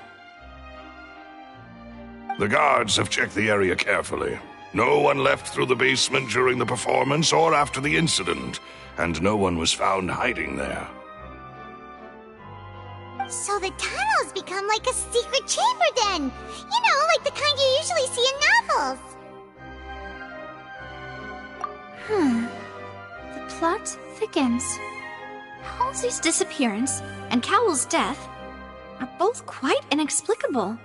The guards have checked the area carefully. No one left through the basement during the performance or after the incident, and no one was found hiding there. So the tunnels become like a secret chamber then! You know, like the kind you usually see in novels! The plot thickens. Halsey's disappearance and Cowell's death are both quite inexplicable.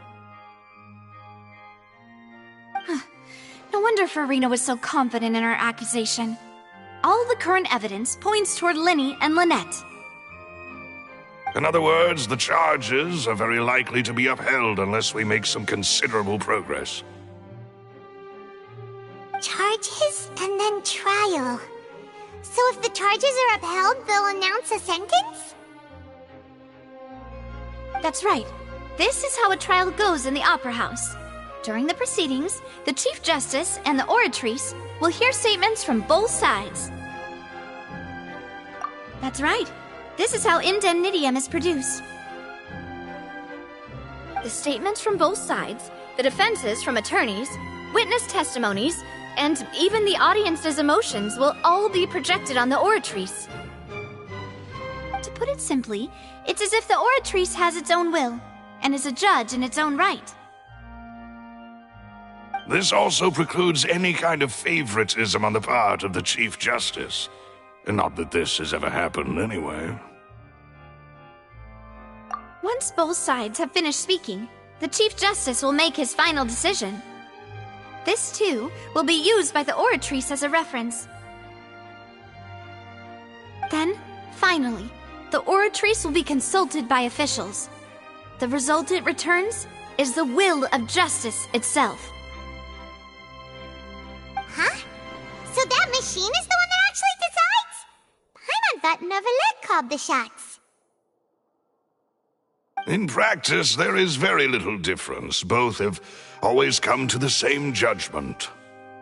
No wonder Farina was so confident in her accusation. All the current evidence points toward Linny and Lynette. In other words, the charges are very likely to be upheld unless we make some considerable progress. Charges and then trial. So if the charges are upheld, they'll announce a sentence? That's right. This is how a trial goes in the Opera House. During the proceedings, the Chief Justice and the Oratrice will hear statements from both sides. That's right. This is how indemnitium is produced. The statements from both sides, the defenses from attorneys, witness testimonies, and even the audience's emotions will all be projected on the Oratrice. To put it simply, it's as if the Oratrice has its own will, and is a judge in its own right. This also precludes any kind of favoritism on the part of the Chief Justice. Not that this has ever happened anyway. Once both sides have finished speaking, the Chief Justice will make his final decision. This, too, will be used by the Oratrice as a reference. Then, finally, the Oratrice will be consulted by officials. The result it returns is the will of justice itself. Huh? So that machine is the one that actually decides? Paimon thought Neuvillette called the shots. In practice, there is very little difference. Both have always come to the same judgment,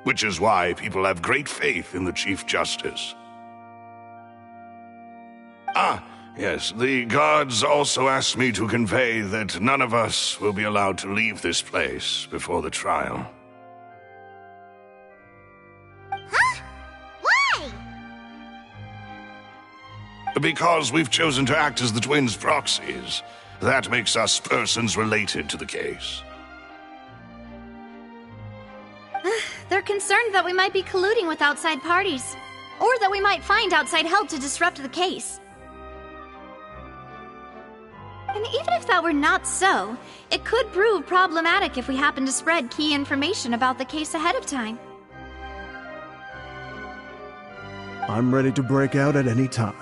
which is why people have great faith in the Chief Justice. Yes, the guards also asked me to convey that none of us will be allowed to leave this place before the trial. Huh? Why? Because we've chosen to act as the twins' proxies. That makes us persons related to the case. They're concerned that we might be colluding with outside parties, or that we might find outside help to disrupt the case. And even if that were not so, it could prove problematic if we happen to spread key information about the case ahead of time. I'm ready to break out at any time.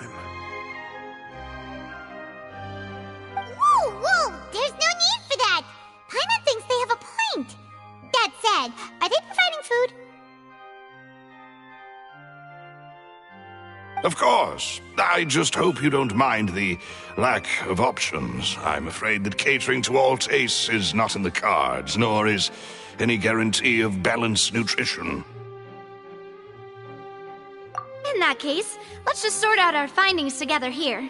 Whoa! There's no need for that! Paimon thinks they have a point. That said, are they providing food? Of course. I just hope you don't mind the lack of options. I'm afraid that catering to all tastes is not in the cards, nor is any guarantee of balanced nutrition. In that case, let's just sort out our findings together here.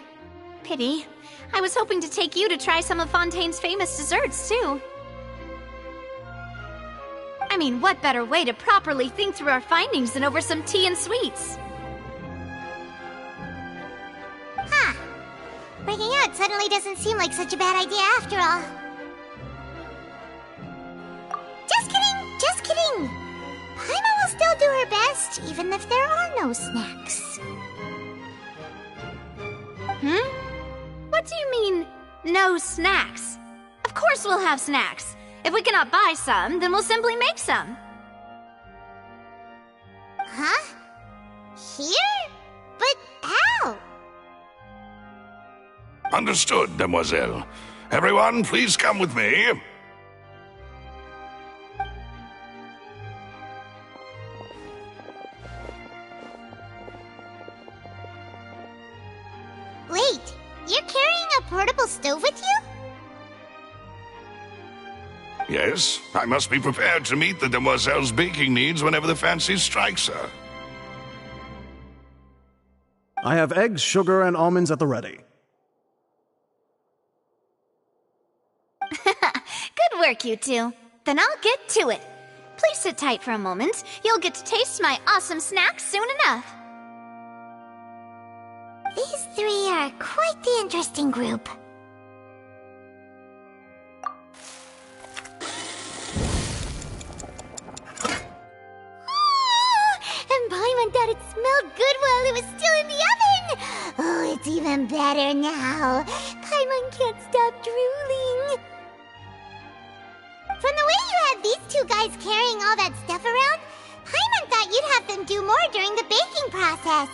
Pity. I was hoping to take you to try some of Fontaine's famous desserts, too. I mean, what better way to properly think through our findings than over some tea and sweets? Huh. Breaking out suddenly doesn't seem like such a bad idea after all. Just kidding! Paimon will still do her best, even if there are no snacks. What do you mean, no snacks? Of course we'll have snacks. If we cannot buy some, then we'll simply make some. Huh? Here? But how? Understood, mademoiselle. Everyone, please come with me. Wait, you're carrying a portable stove with you? Yes, I must be prepared to meet the demoiselle's baking needs whenever the fancy strikes her. I have eggs, sugar, and almonds at the ready. Good work, you two. Then I'll get to it. Please sit tight for a moment. You'll get to taste my awesome snacks soon enough. These three are quite the interesting group. And Paimon thought it smelled good while it was still in the oven! Oh, it's even better now. Paimon can't stop drooling. From the way you had these two guys carrying all that stuff around, Paimon thought you'd have them do more during the baking process.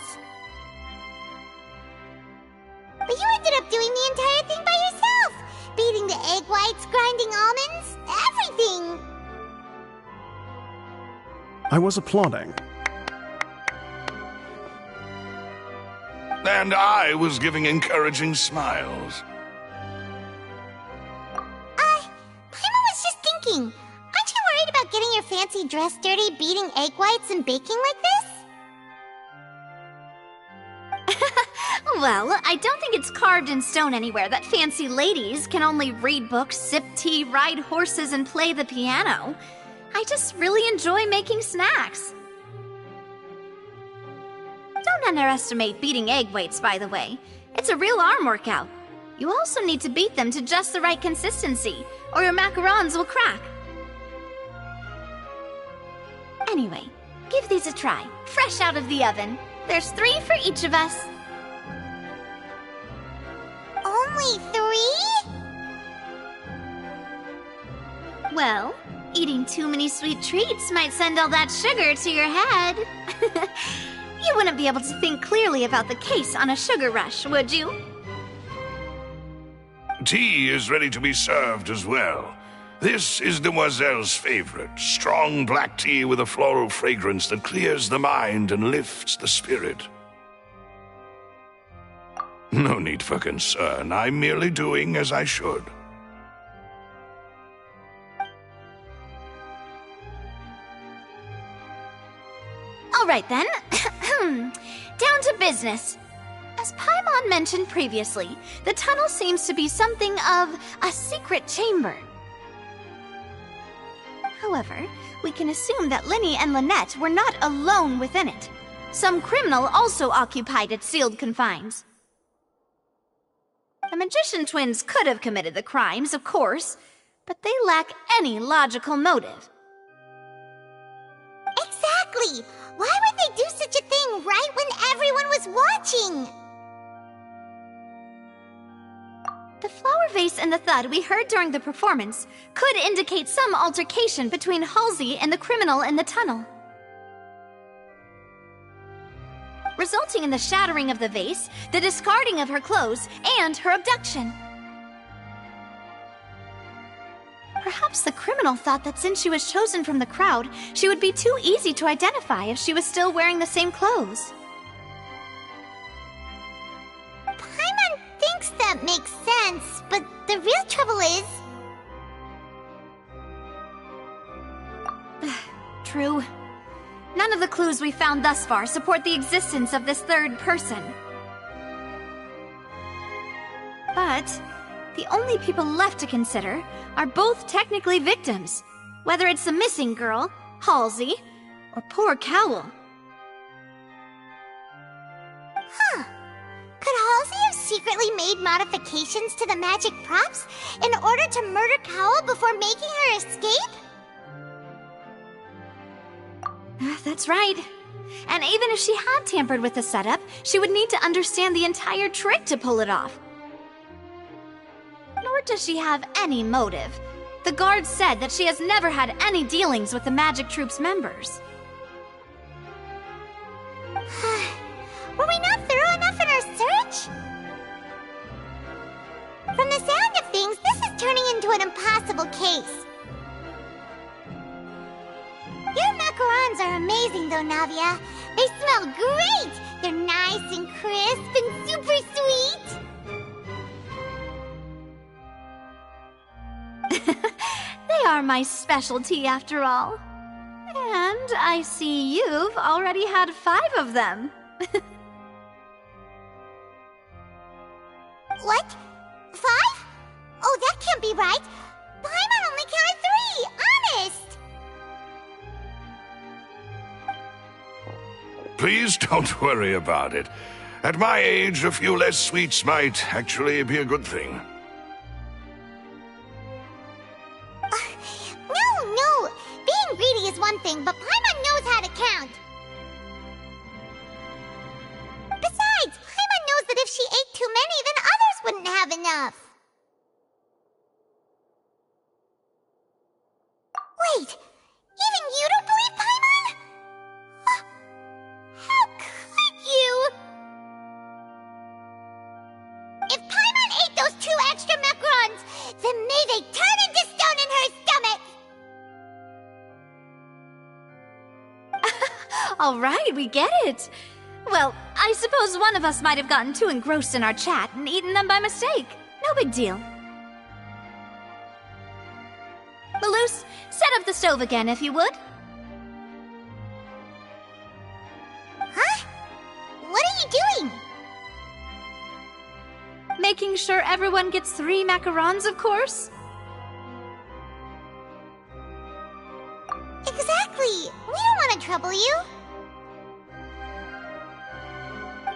But you ended up doing the entire thing by yourself! Beating the egg whites, grinding almonds, everything! I was applauding. And I was giving encouraging smiles. Paimon was just thinking, aren't you worried about getting your fancy dress dirty beating egg whites and baking like this? Well, I don't think it's carved in stone anywhere that fancy ladies can only read books, sip tea, ride horses, and play the piano. I just really enjoy making snacks. Don't underestimate beating egg whites, by the way. It's a real arm workout. You also need to beat them to just the right consistency, or your macarons will crack. Anyway, give these a try, fresh out of the oven. There's 3 for each of us. Only 3? Well, eating too many sweet treats might send all that sugar to your head. You wouldn't be able to think clearly about the case on a sugar rush, would you? Tea is ready to be served as well. This is Demoiselle's favorite, strong black tea with a floral fragrance that clears the mind and lifts the spirit. No need for concern. I'm merely doing as I should. All right then. Down to business. As Paimon mentioned previously, the tunnel seems to be something of a secret chamber. However, we can assume that Linny and Lynette were not alone within it. Some criminal also occupied its sealed confines. The magician twins could have committed the crimes, of course, but they lack any logical motive. Exactly! Why would they do such a thing right when everyone was watching? The flower vase and the thud we heard during the performance could indicate some altercation between Halsey and the criminal in the tunnel, resulting in the shattering of the vase, the discarding of her clothes, and her abduction. Perhaps the criminal thought that since she was chosen from the crowd, she would be too easy to identify if she was still wearing the same clothes. Paimon thinks that makes sense, but the real trouble is... True. None of the clues we found thus far support the existence of this third person. But the only people left to consider are both technically victims, whether it's the missing girl, Halsey, or poor Cowell. Huh. Could Halsey have secretly made modifications to the magic props in order to murder Cowell before making her escape? That's right. And even if she had tampered with the setup, she would need to understand the entire trick to pull it off. Nor does she have any motive. The guard said that she has never had any dealings with the Magic Troop's members. Were we not thorough enough in our search? From the sound of things, this is turning into an impossible case. Your macarons are amazing though, Navia. They smell great! They're nice and crisp and super sweet! They are my specialty after all. And I see you've already had 5 of them. What? 5? Oh, that can't be right. Paimon only counted 3, honest. Please don't worry about it. At my age, a few less sweets might actually be a good thing. No. Being greedy is one thing, but Paimon knows how to count. Besides, Paimon knows that if she ate too many, then others wouldn't have enough. Wait, even you don't believe Paimon? How could you? If Paimon ate those 2 extra macarons, then may they turn into stone in her stomach! All right, we get it. Well, I suppose one of us might have gotten too engrossed in our chat and eaten them by mistake. No big deal. Maloose, set up the stove again, if you would. Huh? What are you doing? Making sure everyone gets 3 macarons, of course. Exactly. We don't want to trouble you.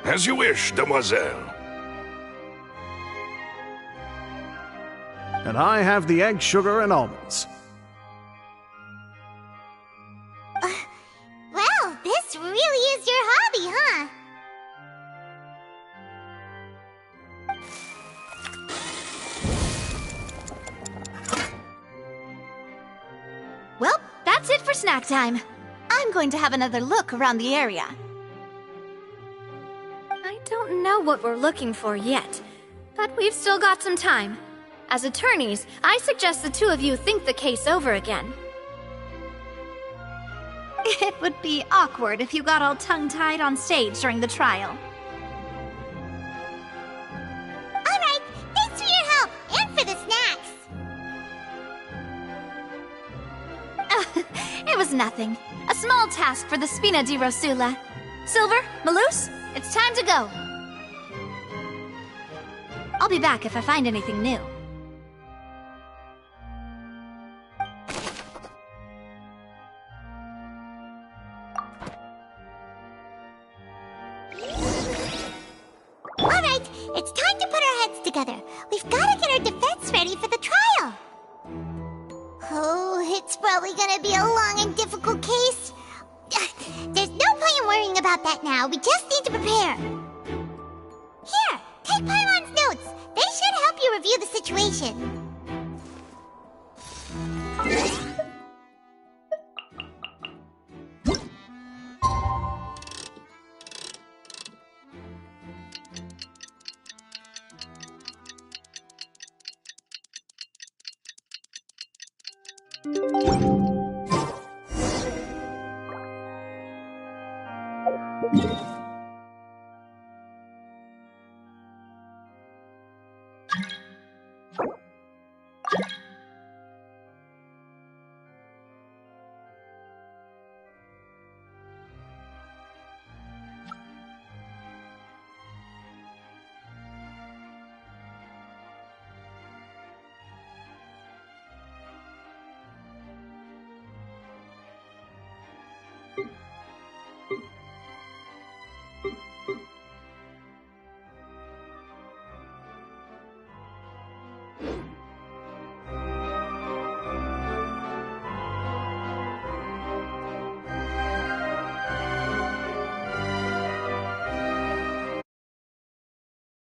As you wish, demoiselle. And I have the egg, sugar, and almonds. Well, this really is your hobby, huh? Well, that's it for snack time. I'm going to have another look around the area. I don't know what we're looking for yet, but we've still got some time. As attorneys, I suggest the 2 of you think the case over again. It would be awkward if you got all tongue-tied on stage during the trial. Alright, thanks for your help, and for the snacks. It was nothing. A small task for the Spina di Rosula. Silver, Maloose, it's time to go. I'll be back if I find anything new. Alright, it's time to put our heads together. We've got to get our defense ready for the trial. Oh, it's probably gonna be a long and difficult case. There's no point in worrying about that now. We just need to prepare. Here, take Paimon's notes. They should help you review the situation.